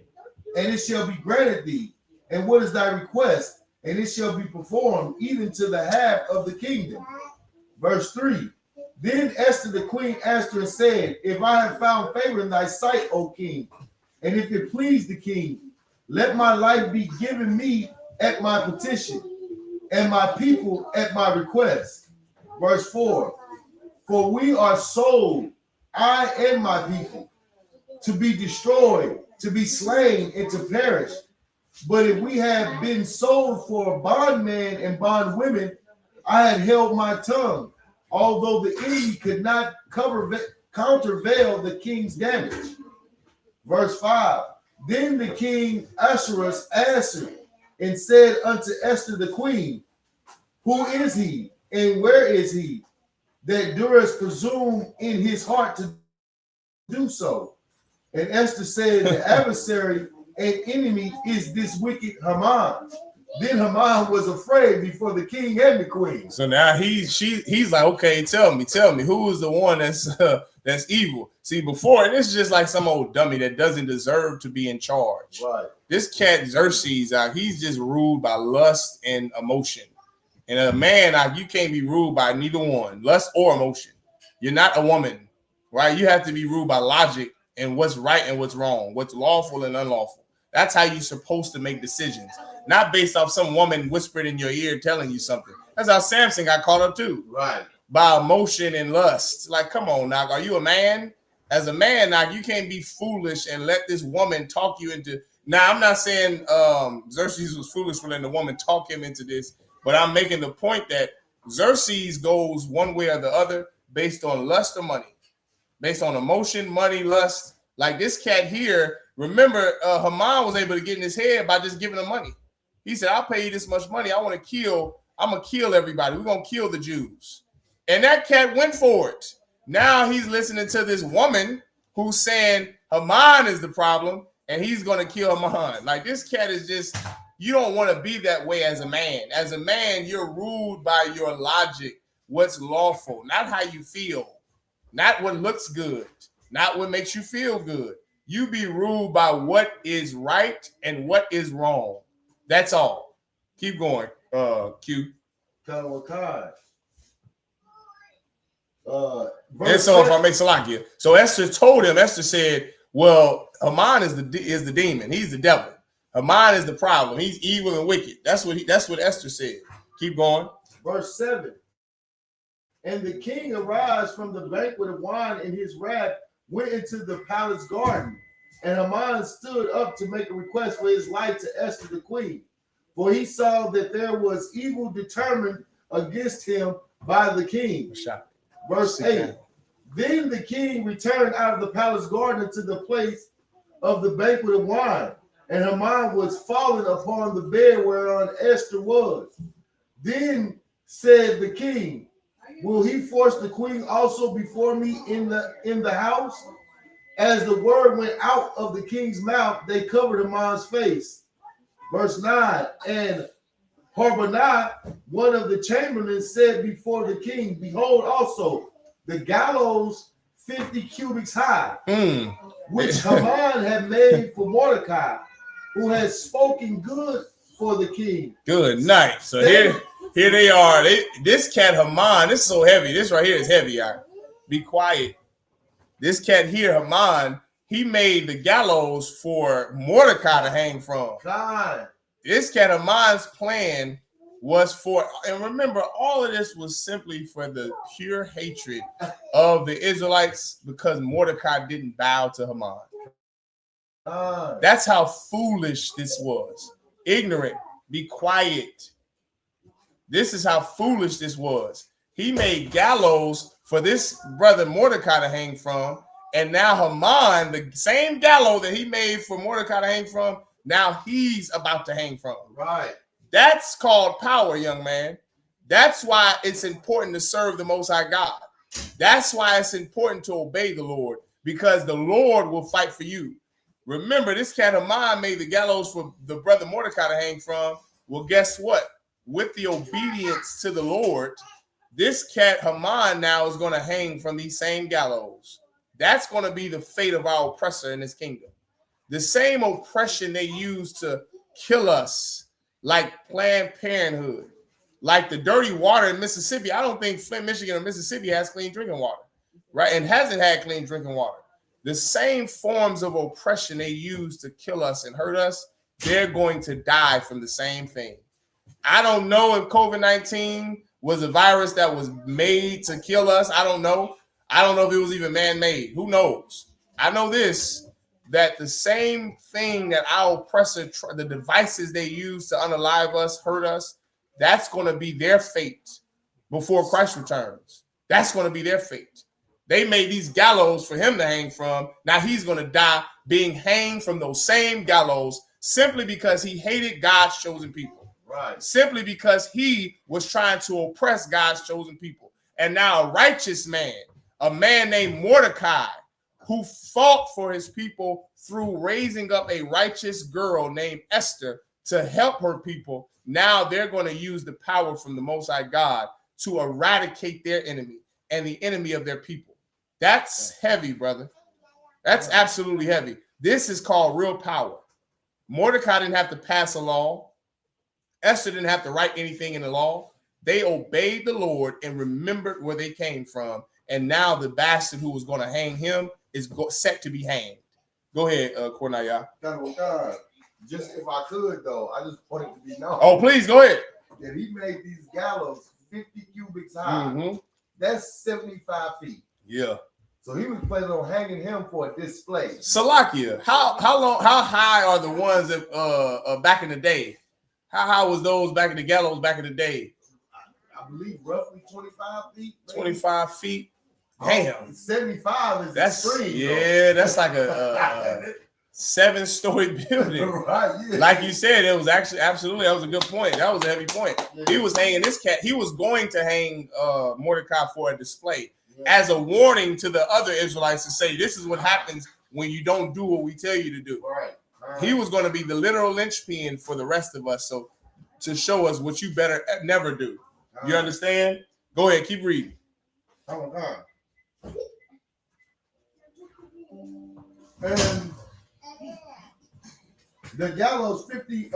And it shall be granted thee. And what is thy request? And it shall be performed even to the half of the kingdom. Verse 3. Then Esther the queen answered and said, if I have found favor in thy sight, O king, and if it please the king, let my life be given me at my petition, and my people at my request. Verse 4. For we are sold, I and my people, to be destroyed, to be slain, and to perish. But if we had been sold for bondmen and bondwomen, I had held my tongue, although the enemy could not countervail the king's damage. Verse 5. Then the king Ahasuerus answered and said unto Esther the queen, who is he and where is he that durst presume in his heart to do so? And Esther said, the adversary and enemy is this wicked Haman. Then Haman was afraid before the king and the queen. So now he's like, okay, tell me, who is the one that's evil? See, before, this is just like some old dummy that doesn't deserve to be in charge. Right. This cat Xerxes, he's just ruled by lust and emotion. And a man, you can't be ruled by neither one, lust or emotion. You're not a woman, right? You have to be ruled by logic and what's right and what's wrong, what's lawful and unlawful. That's how you're supposed to make decisions, not based off some woman whispered in your ear telling you something. That's how Samson got caught up too. Right. By emotion and lust. Like, come on now, are you a man? As a man now, you can't be foolish and let this woman talk you into Now, I'm not saying Xerxes was foolish for letting the woman talk him into this, but I'm making the point that Xerxes goes one way or the other based on lust or money, based on emotion, money, lust. Like this cat here, remember, Haman was able to get in his head by just giving him money. He said, I'll pay you this much money. I'm going to kill everybody. We're going to kill the Jews. And that cat went for it. Now he's listening to this woman who's saying Haman is the problem, and he's going to kill Haman. Like this cat is just, you don't want to be that way as a man. As a man, you're ruled by your logic, what's lawful, not how you feel, not what looks good, not what makes you feel good. You be ruled by what is right and what is wrong. That's all. Keep going, Q. And so if I make Salakia, so Esther told him, Esther said, well, Haman is the demon. He's the devil. Haman is the problem. He's evil and wicked. That's what Esther said. Keep going. Verse 7. And the king arose from the banquet of wine in his wrath, went into the palace garden. And Haman stood up to make a request for his life to Esther the queen. For he saw that there was evil determined against him by the king. Verse 8. Then the king returned out of the palace garden to the place of the banquet of wine. And Haman was fallen upon the bed whereon Esther was. Then said the king, will he force the queen also before me in the house? As the word went out of the king's mouth, they covered Haman's face. Verse 9. And Harbonah, one of the chamberlain, said before the king, behold also the gallows 50 cubits high, which Haman had made for Mordecai, who had spoken good for the king. Good night. So here they are. This cat Haman, this is so heavy. This right here is heavy. Be quiet. This cat here, Haman, he made the gallows for Mordecai to hang from. God. This cat Haman's plan was for, and remember, all of this was simply for the pure hatred of the Israelites because Mordecai didn't bow to Haman. That's how foolish this was. Ignorant. Be quiet. This is how foolish this was. He made gallows for this brother Mordecai to hang from, and now Haman, the same gallows that he made for Mordecai to hang from, now he's about to hang from. Right. That's called power, young man. That's why it's important to serve the Most High God. That's why it's important to obey the Lord, because the Lord will fight for you. Remember, this cat Haman made the gallows for the brother Mordecai to hang from. Well, guess what? With the obedience to the Lord, this cat Haman now is going to hang from these same gallows. That's going to be the fate of our oppressor in this kingdom. The same oppression they use to kill us, like Planned Parenthood, like the dirty water in Mississippi. I don't think Flint, Michigan, or Mississippi has clean drinking water, right? And hasn't had clean drinking water. The same forms of oppression they use to kill us and hurt us, they're going to die from the same thing. I don't know if COVID-19 was a virus that was made to kill us. I don't know. I don't know if it was even man-made. Who knows? I know this, that the same thing that our oppressor, the devices they use to unalive us, hurt us, that's going to be their fate before Christ returns. That's going to be their fate. They made these gallows for him to hang from. Now he's going to die being hanged from those same gallows simply because he hated God's chosen people. Right. Simply because he was trying to oppress God's chosen people. And now a righteous man, a man named Mordecai, who fought for his people through raising up a righteous girl named Esther to help her people. Now they're going to use the power from the Most High God to eradicate their enemy and the enemy of their people. That's heavy, brother. That's absolutely heavy. This is called real power. Mordecai didn't have to pass a law. Esther didn't have to write anything in the law. They obeyed the Lord and remembered where they came from. And now the bastard who was going to hang him is set to be hanged. Go ahead, Cornaya. God, just if I could, though, I just want it to be known. Oh, please, go ahead. That he made these gallows 50 cubits high. That's 75 feet. Yeah. So he was planning on hanging him for a display. Salakia, how high are the ones that back in the day? How high was those back in the gallows back in the day? I believe roughly 25 feet. Maybe. 25 feet. Damn. 75 is that's extreme. Yeah, though. That's like a 7-story building. Right, yeah. Like you said, it was actually absolutely, that was a good point. That was a heavy point. Yeah. He was hanging this cat. He was going to hang Mordecai for a display. As a warning to the other Israelites to say, this is what happens when you don't do what we tell you to do. Right. He was going to be the literal linchpin for the rest of us. So to show us what you better never do. You understand? Go ahead, keep reading. Oh God. And the gallows 50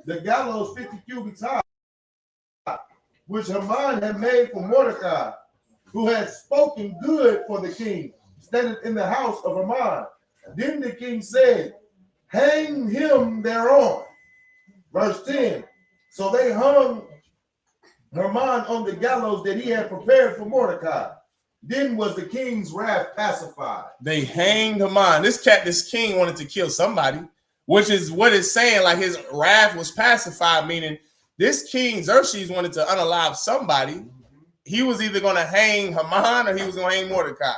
the gallows 50 cubits high, which Haman had made for Mordecai, who had spoken good for the king, standing in the house of Haman. Then the king said, hang him thereon. Verse 10. So they hung Haman on the gallows that he had prepared for Mordecai. Then was the king's wrath pacified. They hanged Haman. This king wanted to kill somebody, which is what it's saying, like his wrath was pacified, meaning this king Xerxes wanted to unalive somebody. He was either going to hang Haman or he was going to hang Mordecai.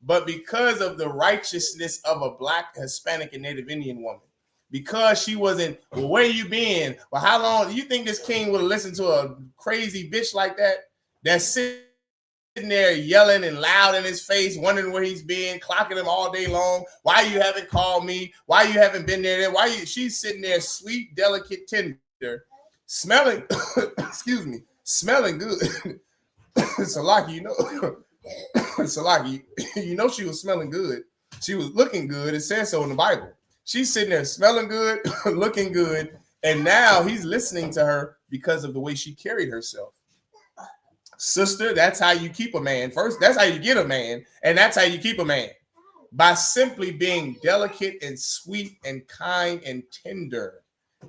But because of the righteousness of a Black, Hispanic, and Native Indian woman, because she wasn't, well, where you been? Well, how long? Do you think this king would have listened to a crazy bitch like that? That's sitting there yelling and loud in his face, wondering where he's been, clocking him all day long. Why you haven't called me? Why you haven't been there? Why you? She's sitting there, sweet, delicate, tender, smelling, excuse me, smelling good. Salaki, you know, Salaki, you know she was smelling good. She was looking good. It says so in the Bible. She's sitting there smelling good, looking good, and now he's listening to her because of the way she carried herself. Sister, that's how you keep a man. First, that's how you get a man, and that's how you keep a man. By simply being delicate and sweet and kind and tender.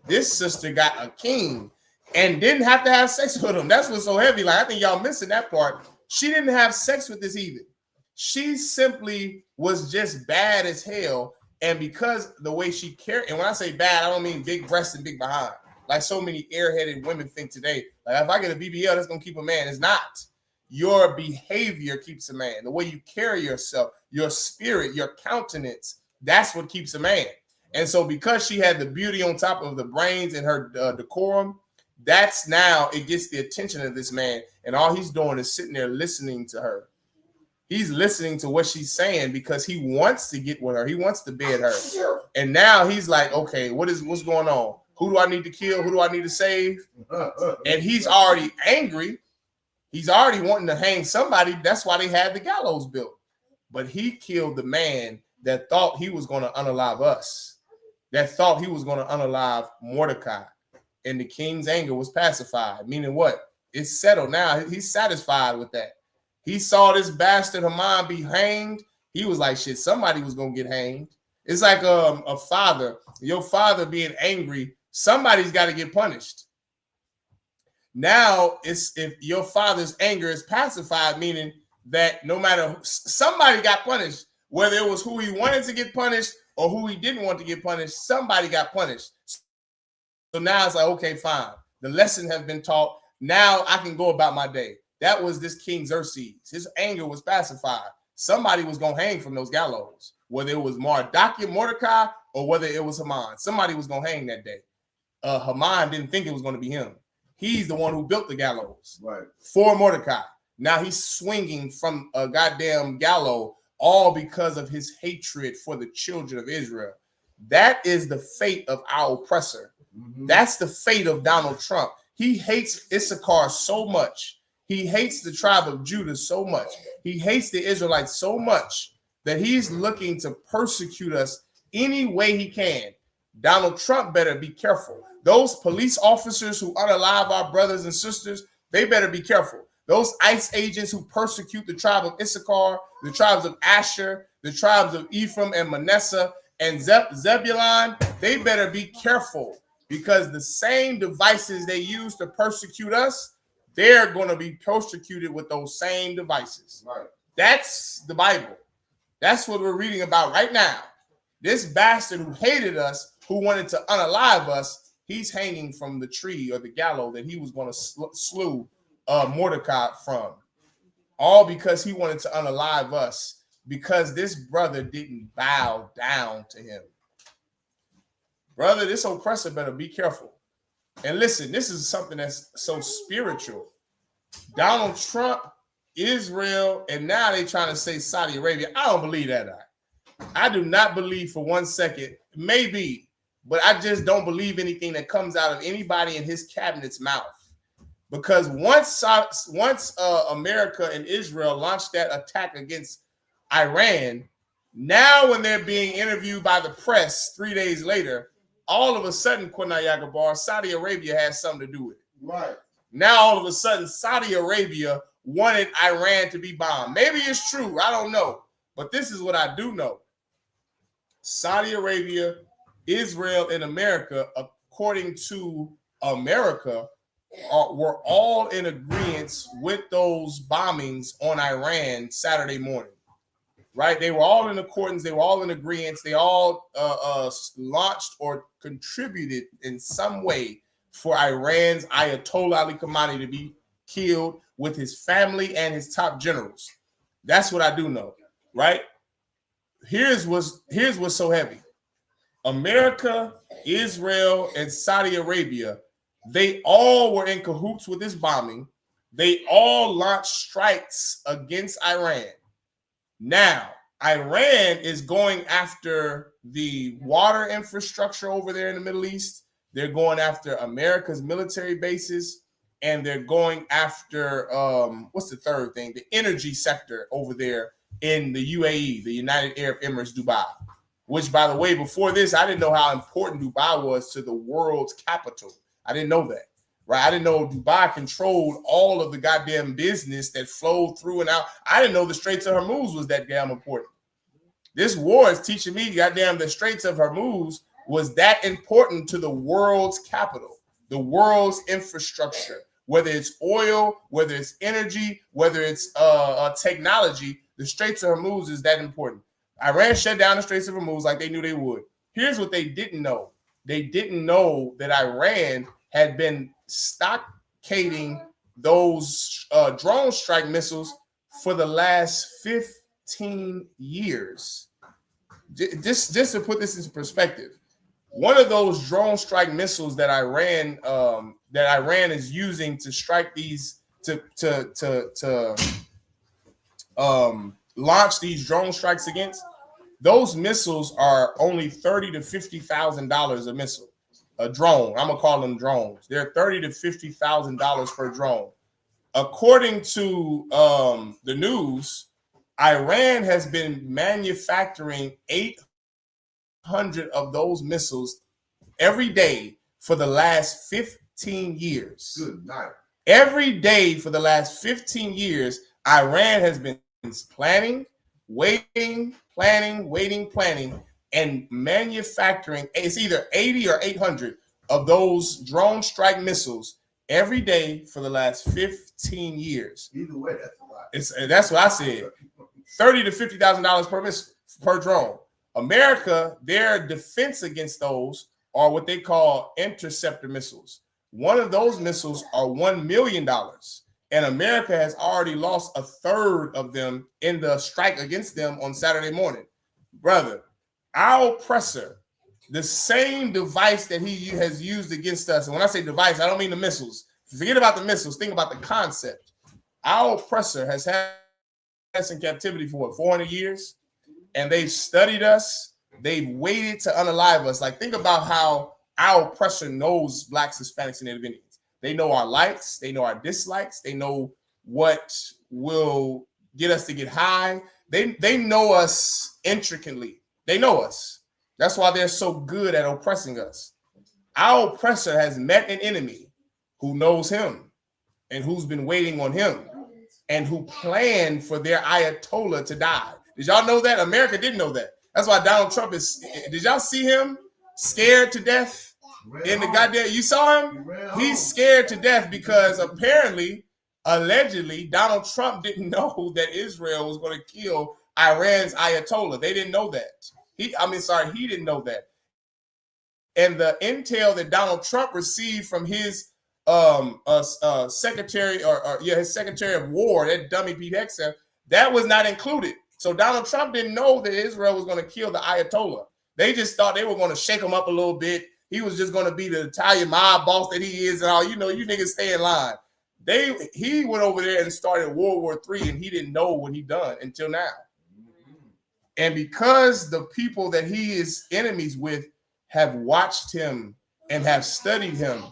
This sister got a king and didn't have to have sex with him. That's what's so heavy. Like, I think y'all missing that part. She didn't have sex with this either. She simply was just bad as hell. And because the way she carried, and when I say bad, I don't mean big breasts and big behind. Like so many airheaded women think today. Like, if I get a BBL, that's going to keep a man. It's not. Your behavior keeps a man. The way you carry yourself, your spirit, your countenance, that's what keeps a man. And so because she had the beauty on top of the brains and her decorum, that's now it gets the attention of this man. And all he's doing is sitting there listening to her. He's listening to what she's saying because he wants to get with her. He wants to bed her. And now he's like, okay, what's going on? Who do I need to kill? Who do I need to save? And he's already angry. He's already wanting to hang somebody. That's why they had the gallows built. But he killed the man that thought he was going to unalive us, that thought he was going to unalive Mordecai. And the king's anger was pacified, meaning what? It's settled now. He's satisfied with that. He saw this bastard Haman be hanged. He was like, shit, somebody was going to get hanged. It's like a father, your father being angry. Somebody's got to get punished. Now, if your father's anger is pacified, meaning that no matter, somebody got punished, whether it was who he wanted to get punished or who he didn't want to get punished, somebody got punished. So now it's like, okay, fine. The lesson has been taught. Now I can go about my day. That was this King Xerxes. His anger was pacified. Somebody was going to hang from those gallows, whether it was Mordecai or whether it was Haman. Somebody was going to hang that day. Haman didn't think it was going to be him. He's the one who built the gallows for Mordecai. Now he's swinging from a goddamn gallows, all because of his hatred for the children of Israel. That is the fate of our oppressor. That's the fate of Donald Trump. He hates Issachar so much. He hates the tribe of Judah so much. He hates the Israelites so much that he's looking to persecute us any way he can. Donald Trump better be careful. Those police officers who unalive our brothers and sisters, they better be careful. Those ICE agents who persecute the tribe of Issachar, the tribes of Asher, the tribes of Ephraim and Manasseh and Zebulun, they better be careful because the same devices they use to persecute us, they're going to be persecuted with those same devices. That's the Bible. That's what we're reading about right now. This bastard who hated us, who wanted to unalive us, he's hanging from the tree or the gallows that he was going to slew Mordecai from. All because he wanted to unalive us, because this brother didn't bow down to him. Brother, this oppressor better be careful. And listen, this is something that's so spiritual. Donald Trump, Israel, and now they trying to say Saudi Arabia. I don't believe that. I do not believe for 1 second, maybe, but I just don't believe anything that comes out of anybody in his cabinet's mouth. Because once America and Israel launched that attack against Iran, now when they're being interviewed by the press 3 days later, all of a sudden, Saudi Arabia has something to do with it. Right. Now, all of a sudden, Saudi Arabia wanted Iran to be bombed. Maybe it's true. I don't know. But this is what I do know. Saudi Arabia, Israel, and America, according to America, were all in agreement with those bombings on Iran Saturday morning. Right? They were all in accordance. They were all in agreement. They all launched or contributed in some way for Iran's Ayatollah Ali Khamenei to be killed with his family and his top generals. That's what I do know, right? Here's what's so heavy. America, Israel, and Saudi Arabia, they all were in cahoots with this bombing. They all launched strikes against Iran. Now, Iran is going after the water infrastructure over there in the Middle East. They're going after America's military bases, and they're going after what's the third thing? The energy sector over there in the UAE, the United Arab Emirates, Dubai. Which, by the way, before this, I didn't know how important Dubai was to the world's capital. I didn't know that. Right? I didn't know Dubai controlled all of the goddamn business that flowed through and out. I didn't know the Straits of Hormuz was that damn important. This war is teaching me, goddamn, the Straits of Hormuz was that important to the world's capital, the world's infrastructure, whether it's oil, whether it's energy, whether it's technology. The Straits of Hormuz is that important. Iran shut down the Straits of Hormuz like they knew they would. Here's what they didn't know. They didn't know that Iran had been stockading those drone strike missiles for the last 15 years. Just to put this into perspective, one of those drone strike missiles that Iran is using to strike these to launch these drone strikes against, those missiles are only $30,000 to $50,000 a missile. A drone, I'm gonna call them drones. They're $30,000 to $50,000 per drone. According to the news, Iran has been manufacturing 800 of those missiles every day for the last 15 years. Good night. Every day for the last 15 years, Iran has been planning, waiting, and manufacturing. It's either 80 or 800 of those drone strike missiles every day for the last 15 years. Either way, that's a lot. That's what I said. $30,000 to $50,000 per missile, per drone. America, their defense against those are what they call interceptor missiles. One of those missiles are $1 million. And America has already lost a third of them in the strike against them on Saturday morning. Brother, our oppressor, the same device that he has used against us. And when I say device, I don't mean the missiles. Forget about the missiles. Think about the concept. Our oppressor has had us in captivity for what, 400 years? And they've studied us. They've waited to unalive us. Like, think about how our oppressor knows Blacks, Hispanics, and Native Indians. They know our likes. They know our dislikes. They know what will get us to get high. They know us intricately. They know us. That's why they're so good at oppressing us. Our oppressor has met an enemy who knows him and who's been waiting on him and who planned for their Ayatollah to die. Did y'all know that? America didn't know that. That's why Donald Trump is. Did y'all see him scared to death in the goddamn? You saw him? He's scared to death because apparently allegedly Donald Trump didn't know that Israel was going to kill Iran's Ayatollah. They didn't know that. He didn't know that. And the intel that Donald Trump received from his secretary his secretary of war, that dummy Pete Hegseth, that was not included. So Donald Trump didn't know that Israel was going to kill the Ayatollah. They just thought they were going to shake him up a little bit. He was just going to be the Italian mob boss that he is, and all. You niggas stay in line. He went over there and started World War III, and he didn't know what he done until now. And because the people that he is enemies with have watched him and have studied him,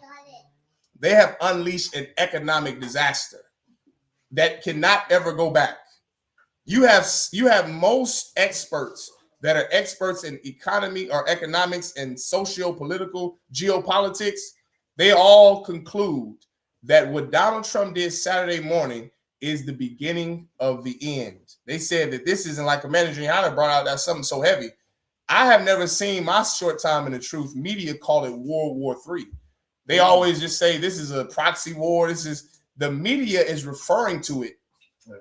they have unleashed an economic disaster that cannot ever go back. You have most experts that are experts in economy or economics and socio-political geopolitics. They all conclude that what Donald Trump did Saturday morning is the beginning of the end. They said that this isn't like Commander Yahanna brought out that something so heavy. I have never seen my short time in the truth media call it World War III. They always just say this is a proxy war. The media is referring to it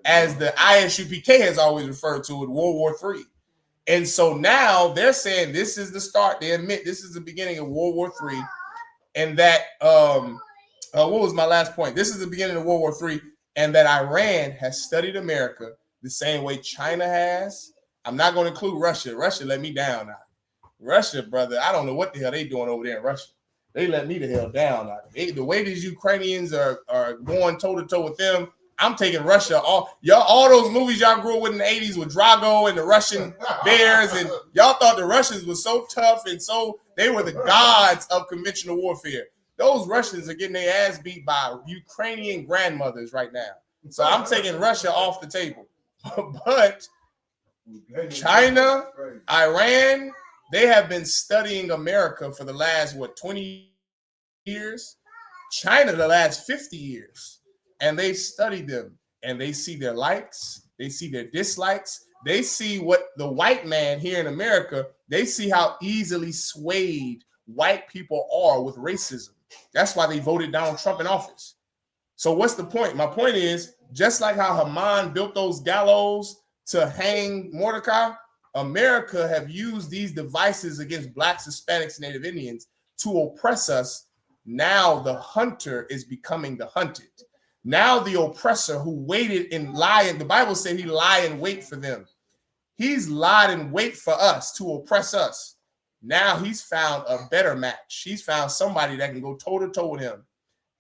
as the I.S.U.P.K has always referred to it, World War III. And so now they're saying this is the start. They admit this is the beginning of World War III. And that, what was my last point? This is the beginning of World War III. And that Iran has studied America the same way China has. I'm not going to include Russia. Russia let me down now. Russia, brother, I don't know what the hell they doing over there in Russia. They let me the hell down now. The way these Ukrainians are going toe-to-toe with them, I'm taking Russia off. All those movies y'all grew up with in the 80s with Drago and the Russian bears, and y'all thought the Russians were so tough and so they were the gods of conventional warfare. Those Russians are getting their ass beat by Ukrainian grandmothers right now. So I'm taking Russia off the table. But China, Iran, they have been studying America for the last, 20 years? China, the last 50 years. And they've studied them, and they see their likes, they see their dislikes, they see what the white man here in America, they see how easily swayed white people are with racism. That's why they voted Donald Trump in office. So what's the point? My point is, just like how Haman built those gallows to hang Mordecai, America have used these devices against Blacks, Hispanics, Native Indians to oppress us. Now the hunter is becoming the hunted. Now the oppressor who waited and lied, the Bible said he lied and wait for them. He's lied and wait for us to oppress us. Now he's found a better match. He's found somebody that can go toe-to-toe with him.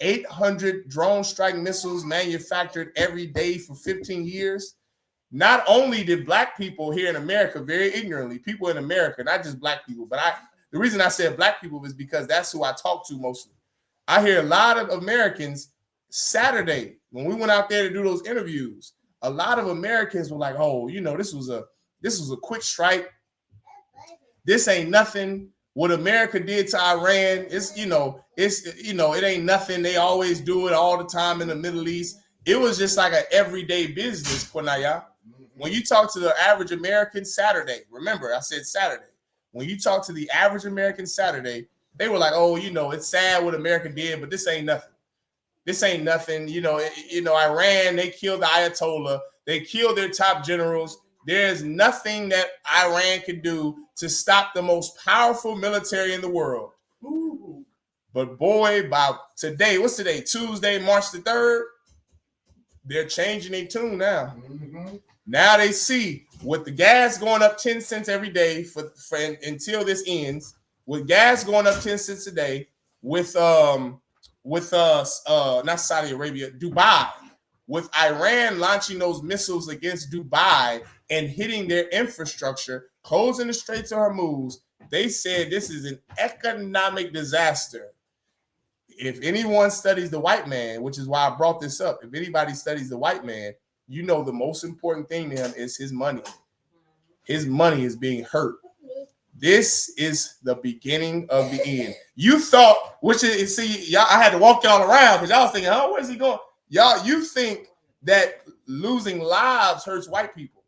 800 drone strike missiles manufactured every day for 15 years. Not only did Black people here in America, very ignorantly, people in America, not just Black people, but the reason I said Black people is because that's who I talk to mostly. I hear a lot of Americans Saturday, when we went out there to do those interviews, a lot of Americans were like, oh, this was a quick strike. This ain't nothing. What America did to Iran, it ain't nothing. They always do it all the time in the Middle East. It was just like an everyday business, Quinaya. When you talk to the average American Saturday, remember I said Saturday. When you talk to the average American Saturday, they were like, oh, it's sad what America did, but this ain't nothing. This ain't nothing. Iran, they killed the Ayatollah. They killed their top generals. There's nothing that Iran can do to stop the most powerful military in the world. Ooh. But boy, by today, what's today? Tuesday, March the 3rd, they're changing their tune now. Mm-hmm. Now they see with the gas going up 10 cents every day for until this ends, with gas going up 10 cents a day, with not Saudi Arabia, Dubai, with Iran launching those missiles against Dubai and hitting their infrastructure, closing the Straits of Hormuz, they said this is an economic disaster. If anyone studies the white man, which is why I brought this up, if anybody studies the white man, the most important thing to him is his money. His money is being hurt. This is the beginning of the end. You thought, y'all, I had to walk y'all around because y'all was thinking, oh, where's he going? Y'all, you think that losing lives hurts white people.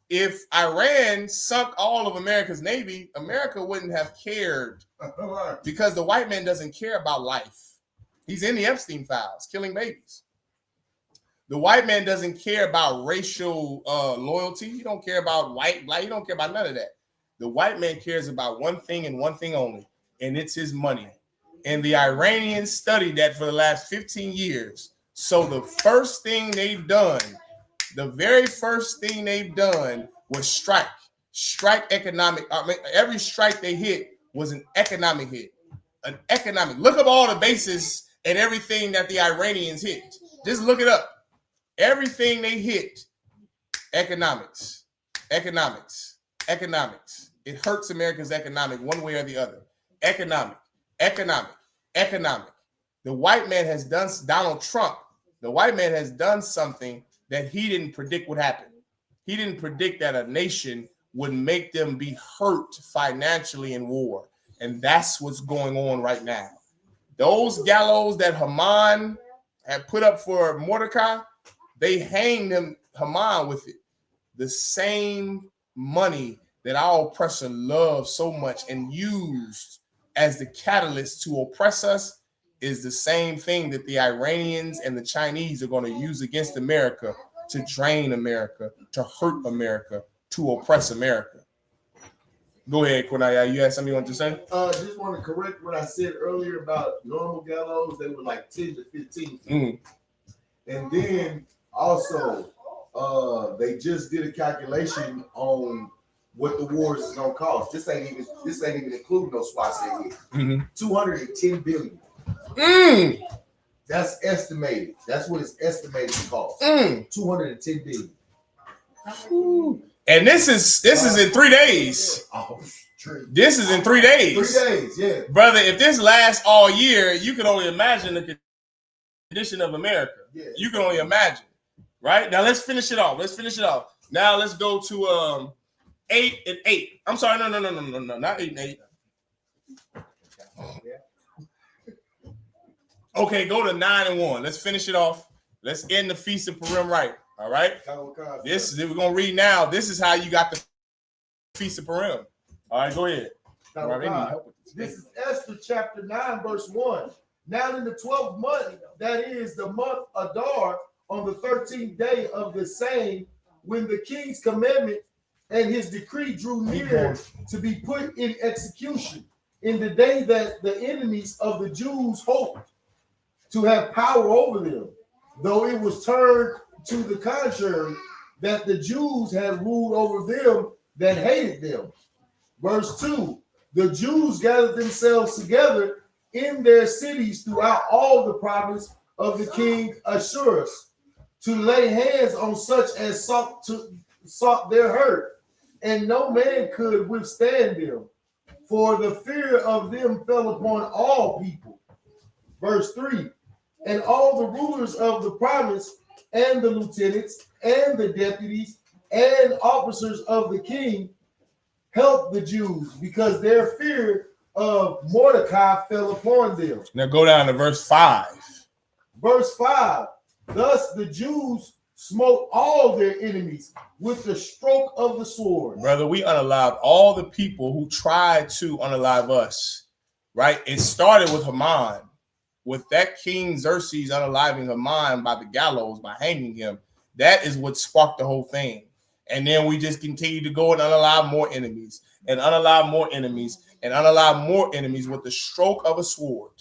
If Iran sunk all of America's Navy, America wouldn't have cared because the white man doesn't care about life. He's in the Epstein files, killing babies. The white man doesn't care about racial loyalty. He don't care about white, black. He don't care about none of that. The white man cares about one thing and one thing only, and it's his money. And the Iranians studied that for the last 15 years. So the first thing they've done, the very first thing they've done was strike economic. Every strike they hit was an economic hit. An economic. Look up all the bases and everything that the Iranians hit. Just look it up. Everything they hit, economics. It hurts America's economic one way or the other. Economic. The white man has done, Donald Trump, the white man has done something that he didn't predict would happen. He didn't predict that a nation would make them be hurt financially in war. And that's what's going on right now. Those gallows that Haman had put up for Mordecai, they hanged them, Haman, with it. The same money that our oppressor loved so much and used as the catalyst to oppress us is the same thing that the Iranians and the Chinese are going to use against America to drain America, to hurt America, to oppress America. Go ahead, Quinaya. You had something you want to say? Just want to correct what I said earlier about normal gallows. They were like 10 to 15 feet. Mm-hmm. And then also, they just did a calculation on what the wars is gonna cost. This ain't even including those spots they hit. Mm-hmm. 210 billion. That's estimated. That's what it's estimated to cost. 210 billion. And this is in 3 days. Oh, true. This is in 3 days. 3 days, yeah. Brother, if this lasts all year, you can only imagine the condition of America. Yeah. You can only imagine. Right? Now let's finish it off. Now let's go to 8 and 8. I'm sorry, no, not 8 and 8. Okay, go to 9 and 1. Let's finish it off. Let's end the Feast of Purim right. All right. We're gonna read now. This is how you got the Feast of Purim. All right, go ahead. This is Esther chapter 9, verse 1. Now in the 12th month, that is the month Adar, on the 13th day of the same, when the king's commandment and his decree drew near to be put in execution, in the day that the enemies of the Jews hoped to have power over them, though it was turned to the contrary, that the Jews had ruled over them that hated them. Verse 2, the Jews gathered themselves together in their cities throughout all the province of the king Ahasuerus, to lay hands on such as sought their hurt, and no man could withstand them, for the fear of them fell upon all people. Verse 3, and all the rulers of the province and the lieutenants and the deputies and officers of the king helped the Jews, because their fear of Mordecai fell upon them. Now go down to verse 5. Verse 5, thus the Jews smote all their enemies with the stroke of the sword. Brother, we unalived all the people who tried to unalive us, right? It started with Haman, with that King Xerxes unaliving Haman by the gallows, by hanging him. That is what sparked the whole thing. And then we just continue to go and unalive more enemies, and unalive more enemies, and unalive more enemies with the stroke of a sword.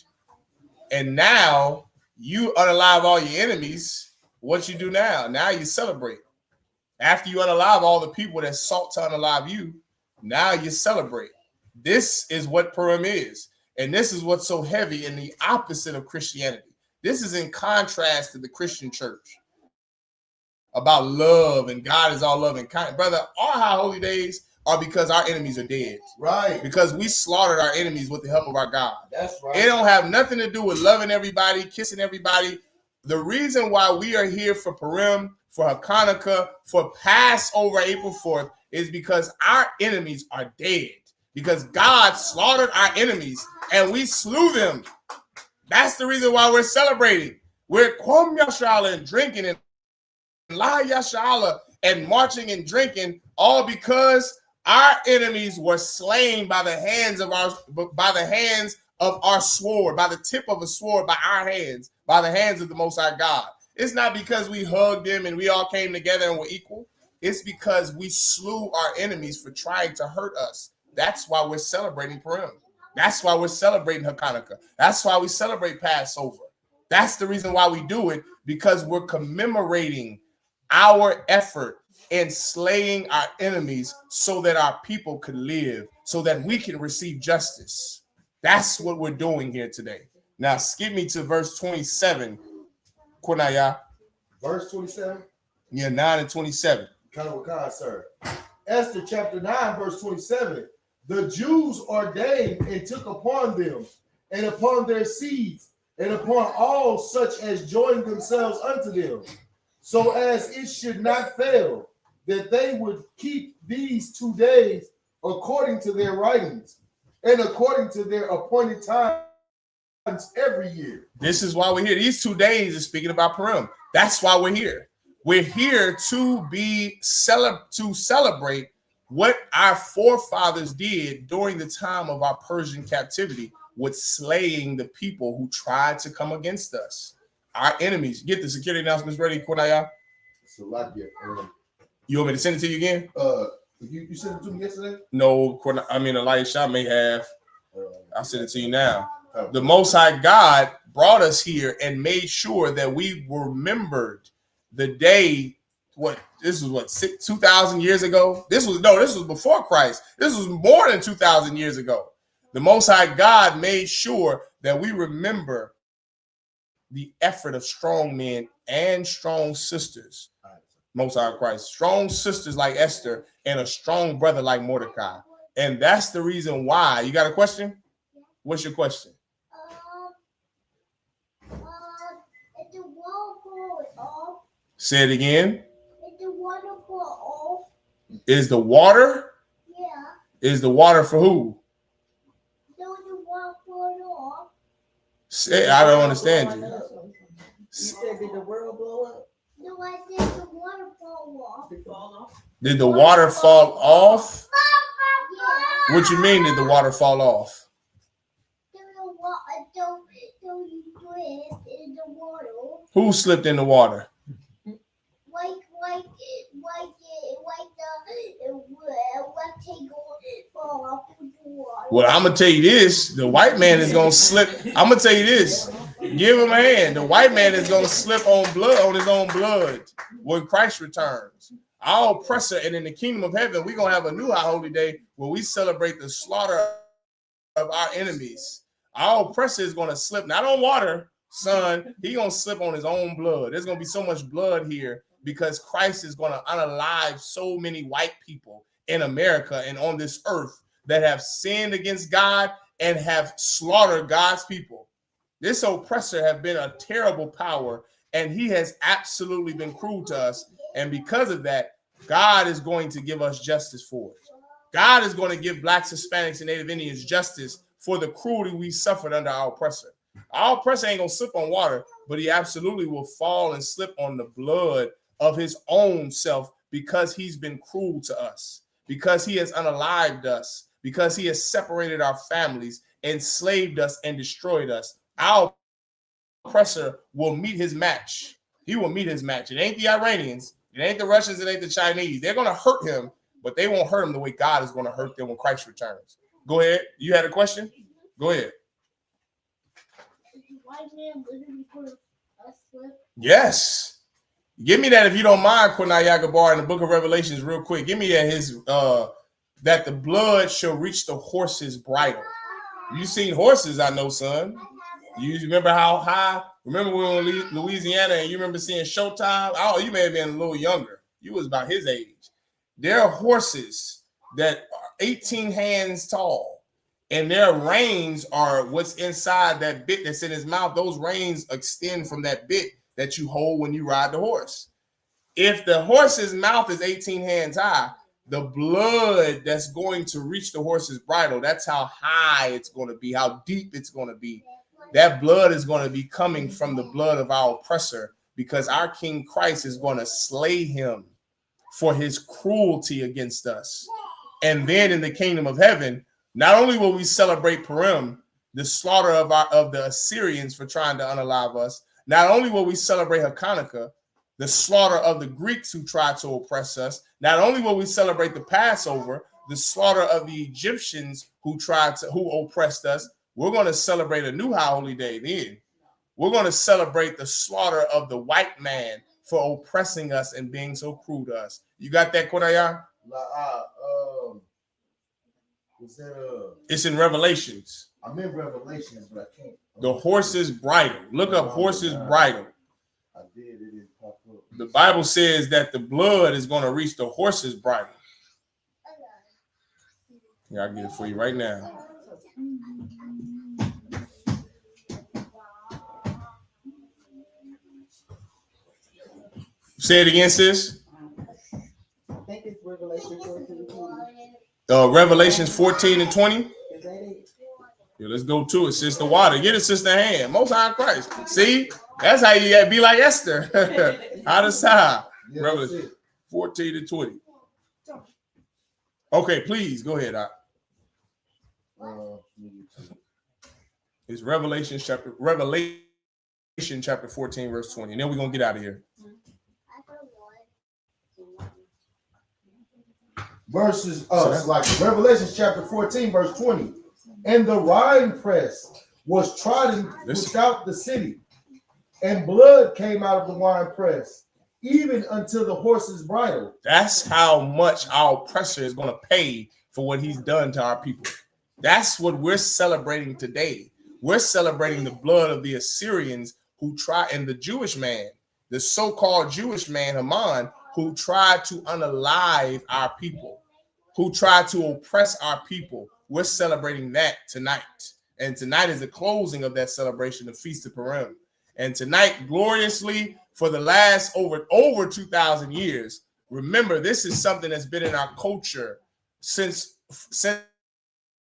And now you unalive all your enemies. What you do now? Now you celebrate. After you unalive all the people that sought to unalive you, now you celebrate. This is what Purim is. And this is what's so heavy and the opposite of Christianity. This is in contrast to the Christian church about love, and God is all love and kind. Brother, our high holy days are because our enemies are dead. Right. Because we slaughtered our enemies with the help of our God. That's right. It don't have nothing to do with loving everybody, kissing everybody. The reason why we are here for Purim, for Hanukkah, for Passover, April 4th, is because our enemies are dead. Because God slaughtered our enemies and we slew them. That's the reason why we're celebrating. We're Kwam Yashala and drinking, and La Yashala and marching and drinking, all because our enemies were slain by the hands of our sword, by the tip of a sword, by our hands, by the hands of the Most High God. It's not because we hugged them and we all came together and were equal. It's because we slew our enemies for trying to hurt us. That's why we're celebrating Purim. That's why we're celebrating Hanukkah. That's why we celebrate Passover. That's the reason why we do it, because we're commemorating our effort in slaying our enemies so that our people could live, so that we can receive justice. That's what we're doing here today. Now, skip me to verse 27, Kunaya. Verse 27? Yeah, 9 and 27. Kanawakai, sir. Esther chapter 9, verse 27. The Jews ordained and took upon them, and upon their seeds, and upon all such as joined themselves unto them, so as it should not fail, that they would keep these 2 days according to their writings, and according to their appointed times every year. This is why we're here. These 2 days is speaking about Purim. That's why we're here. We're here to celebrate what our forefathers did during the time of our Persian captivity, with slaying the people who tried to come against us, our enemies. Get the security announcements ready, Kunaya. You want me to send it to you again? You sent it to me yesterday? No, I mean, Elisha may have. I'll send it to you now. The Most High God brought us here and made sure that we remembered the day. This was 2,000 years ago. This was before Christ. This was more than 2,000 years ago. The Most High God made sure that we remember the effort of strong men and strong sisters. Most High Christ, strong sisters like Esther and a strong brother like Mordecai. And that's the reason why. You got a question? What's your question? Is the water going off? Say it again. Is the water going off? Is the water? Yeah. Is the water for who? No, the water going off. Say, I don't understand you. You said, did the world blow up? No, I said the water fall off. Did the water fall off? Yeah. What you mean, did the water fall off? Don't you twist in the water? Who slipped in the water? Like the rectangle fall off with the water. Well, I'm gonna tell you this: the white man is gonna slip. I'm gonna tell you this: give him a hand. The white man is gonna slip on his own blood when Christ returns. Our oppressor, and in the kingdom of heaven, we're gonna have a new high holy day where we celebrate the slaughter of our enemies. Our oppressor is gonna slip not on water, son. He's gonna slip on his own blood. There's gonna be so much blood here because Christ is gonna unalive so many white people in America and on this earth that have sinned against God and have slaughtered God's people. This oppressor has been a terrible power, and he has absolutely been cruel to us. And because of that, God is going to give us justice for it. God is going to give Blacks, Hispanics, and Native Indians justice for the cruelty we suffered under our oppressor. Our oppressor ain't going to slip on water, but he absolutely will fall and slip on the blood of his own self because he's been cruel to us, because he has unalived us, because he has separated our families, enslaved us, and destroyed us. Our oppressor will meet his match. He will meet his match. It ain't the Iranians. It ain't the Russians. It ain't the Chinese. They're going to hurt him, but they won't hurt him the way God is going to hurt them when Christ returns. Go ahead. You had a question? Go ahead. Yes. Give me that if you don't mind, Kunaya Gabar, in the book of Revelations real quick. Give me that that the blood shall reach the horse's bridle. You seen horses, I know, son. You remember how high? Remember when we were in Louisiana and you remember seeing Showtime? Oh, you may have been a little younger. You was about his age. There are horses that are 18 hands tall, and their reins are what's inside that bit that's in his mouth. Those reins extend from that bit that you hold when you ride the horse. If the horse's mouth is 18 hands high, the blood that's going to reach the horse's bridle, that's how high it's going to be, how deep it's going to be. That blood is going to be coming from the blood of our oppressor, because our King Christ is going to slay him for his cruelty against us. And then in the kingdom of heaven, not only will we celebrate Purim, the slaughter of the Assyrians for trying to unalive us, Not only will we celebrate Hanukkah, the slaughter of the Greeks who tried to oppress us, not only will we celebrate the Passover, the slaughter of the Egyptians who oppressed us, we're going to celebrate a new high holy day then. We're going to celebrate the slaughter of the white man for oppressing us and being so cruel to us. You got that, Kodaya? It's in Revelations. I'm in Revelations, but I can't. The horse's bridle. Look up horse's bridle. I did. It didn't pop up. The Bible says that the blood is going to reach the horse's bridle. Yeah, I'll get it for you right now. Say it again, sis. I think it's Revelation 14. Revelations 14 and 20. Is that it? Yeah, let's go to it, Sister Water. Get it, Sister Hand. Most High Christ. See, that's how you be like Esther. Out of side. Yeah, Revelation 14 and 20. Okay, please go ahead. It's Revelation chapter 14, verse 20. And then we're gonna get out of here. Verses like Revelation chapter 14, verse 20. And the winepress was trodden without the city, and blood came out of the winepress, even until the horse's bridle. That's how much our oppressor is going to pay for what he's done to our people. That's what we're celebrating today. We're celebrating the blood of the Assyrians who tried, and the Jewish man, the so-called Jewish man, Haman, who tried to unalive our people, who tried to oppress our people. We're celebrating that tonight. And tonight is the closing of that celebration, the Feast of Purim. And tonight, gloriously, for the last over 2,000 years, remember, this is something that's been in our culture since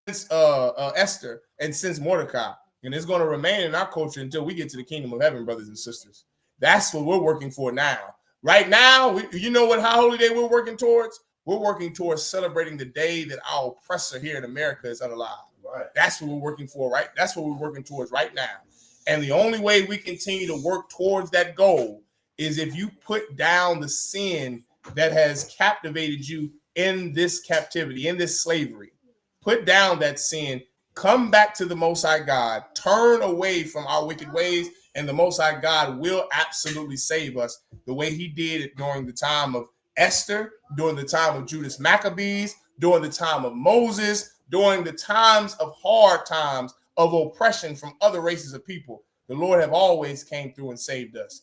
Esther and since Mordecai. And it's going to remain in our culture until we get to the kingdom of heaven, brothers and sisters. That's what we're working for now. Right now, you know what high holy day we're working towards? We're working towards celebrating the day that our oppressor here in America is unalive. Right. That's what we're working for, right? That's what we're working towards right now. And the only way we continue to work towards that goal is if you put down the sin that has captivated you in this captivity, in this slavery. Put down that sin, come back to the Most High God, turn away from our wicked ways, and the Most High God will absolutely save us the way he did it during the time of Esther, during the time of Judas Maccabees, during the time of Moses, during the times of hard times of oppression from other races of people. The Lord have always came through and saved us.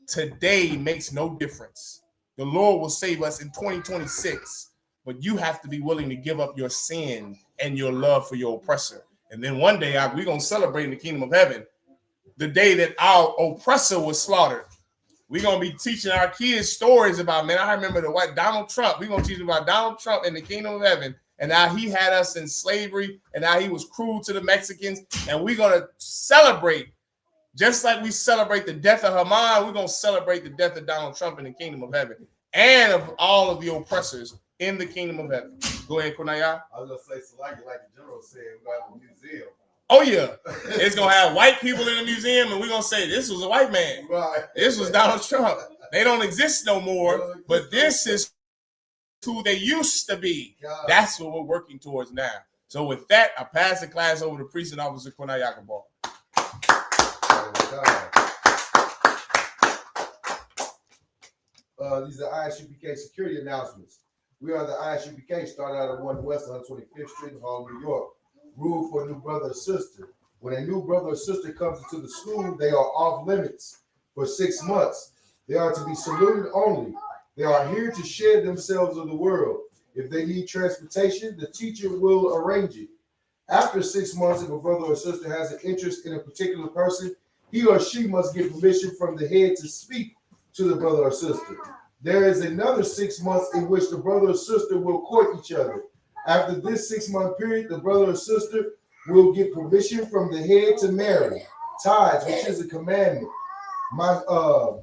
Today makes no difference. The Lord will save us in 2026, but you have to be willing to give up your sin and your love for your oppressor. And then one day we're going to celebrate in the kingdom of heaven the day that our oppressor was slaughtered. We're going to be teaching our kids stories about, man, I remember the white Donald Trump. We're going to teach them about Donald Trump in the kingdom of heaven and how he had us in slavery and how he was cruel to the Mexicans. And we're going to celebrate, just like we celebrate the death of Haman, we're going to celebrate the death of Donald Trump in the kingdom of heaven and of all of the oppressors in the kingdom of heaven. Go ahead, Kunaya. I was going to say, so like the general said, we're going to have a museum. Oh, yeah. It's going to have white people in the museum, and we're going to say, this was a white man. Right. This was Donald Trump. They don't exist no more, but this is who they used to be. God. That's what we're working towards now. So with that, I pass the class over to Priest and Officer Kunaya Yakabal. These are I.S.U.P.K security announcements. We are the I.S.U.P.K, started out at 1 West 125th Street in Harlem, New York. Rule for a new brother or sister. When a new brother or sister comes into the school, they are off limits for 6 months. They are to be saluted only. They are here to share themselves with the world. If they need transportation, the teacher will arrange it. After 6 months, if a brother or sister has an interest in a particular person, he or she must get permission from the head to speak to the brother or sister. There is another 6 months in which the brother or sister will court each other. After this 6 month period, the brother or sister will get permission from the head to marry. Tithes, which is a commandment.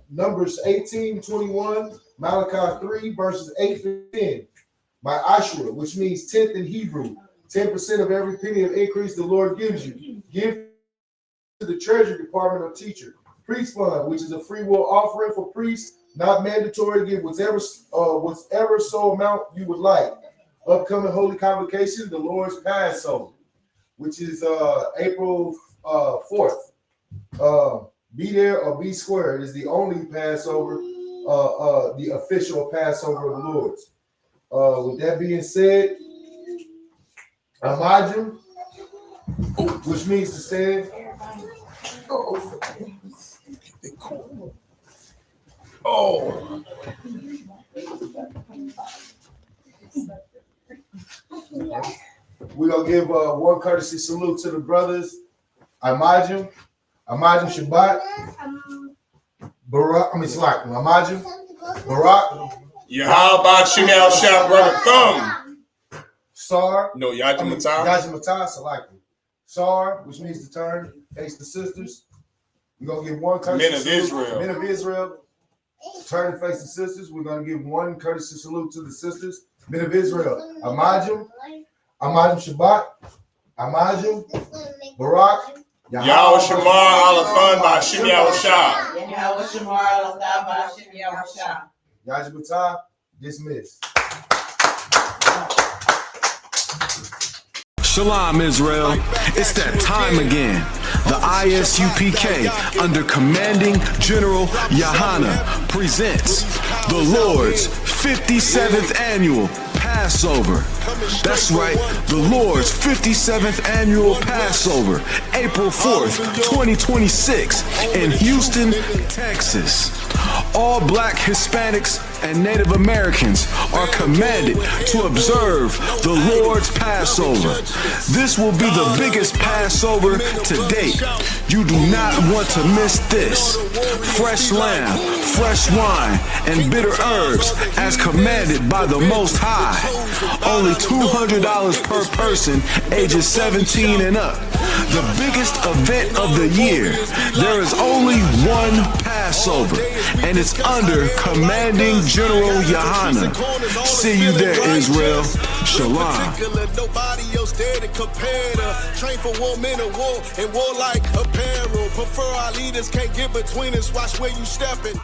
Numbers 18:21, Malachi 3, verses 8 to 10. My I.S.U.P.K, which means 10th in Hebrew. 10% of every penny of increase the Lord gives you. Give to the treasury department or teacher. Priest Fund, which is a free will offering for priests, not mandatory to give whatever so amount you would like. Upcoming Holy Convocation, the Lord's Passover, which is April 4th. Be there or be square. It is the only Passover, the official Passover of the Lord's. With that being said, Amajim, which means to stand. Oh. We're gonna give one courtesy salute to the brothers. Amajim Shabbat. Barak, Amajim, Barak. Yahanna Shemel Shah, brother Thumb. Sar. No, Yajimatah. Yajimatah, Salaki. Sar, which means to turn, face the sisters. We're gonna give one courtesy Men of salute. Israel. Men of Israel. Turn and face the sisters. We're gonna give one courtesy salute to the sisters. Men of Israel. Amajim Shabbat. Amajim, Barak. Yahweh Shamar Alathan by Hashem Yahushua. Yahweh Shamar Alathan by Hashem Yahushua. Yajimatah, dismissed. Shalom, Israel. It's that time again. The I.S.U.P.K. under Commanding General Yahanna presents the Lord's 57th Annual Passover. That's right, the Lord's 57th Annual Passover, April 4th, 2026 in Houston, Texas. All Black, Hispanics, and Native Americans are commanded to observe the Lord's Passover. This will be the biggest Passover to date. You do not want to miss this. Fresh lamb, fresh wine, and bitter herbs as commanded by the Most High. Only $200 per person ages 17 and up. The biggest event of the year. There is only one Passover, and it's under Commanding General Yahanna. See you there, Israel. Shalom. Nobody else there to compare to. Train for war, men of war, and warlike apparel. Prefer our leaders, can't get between us. Watch where you stepping.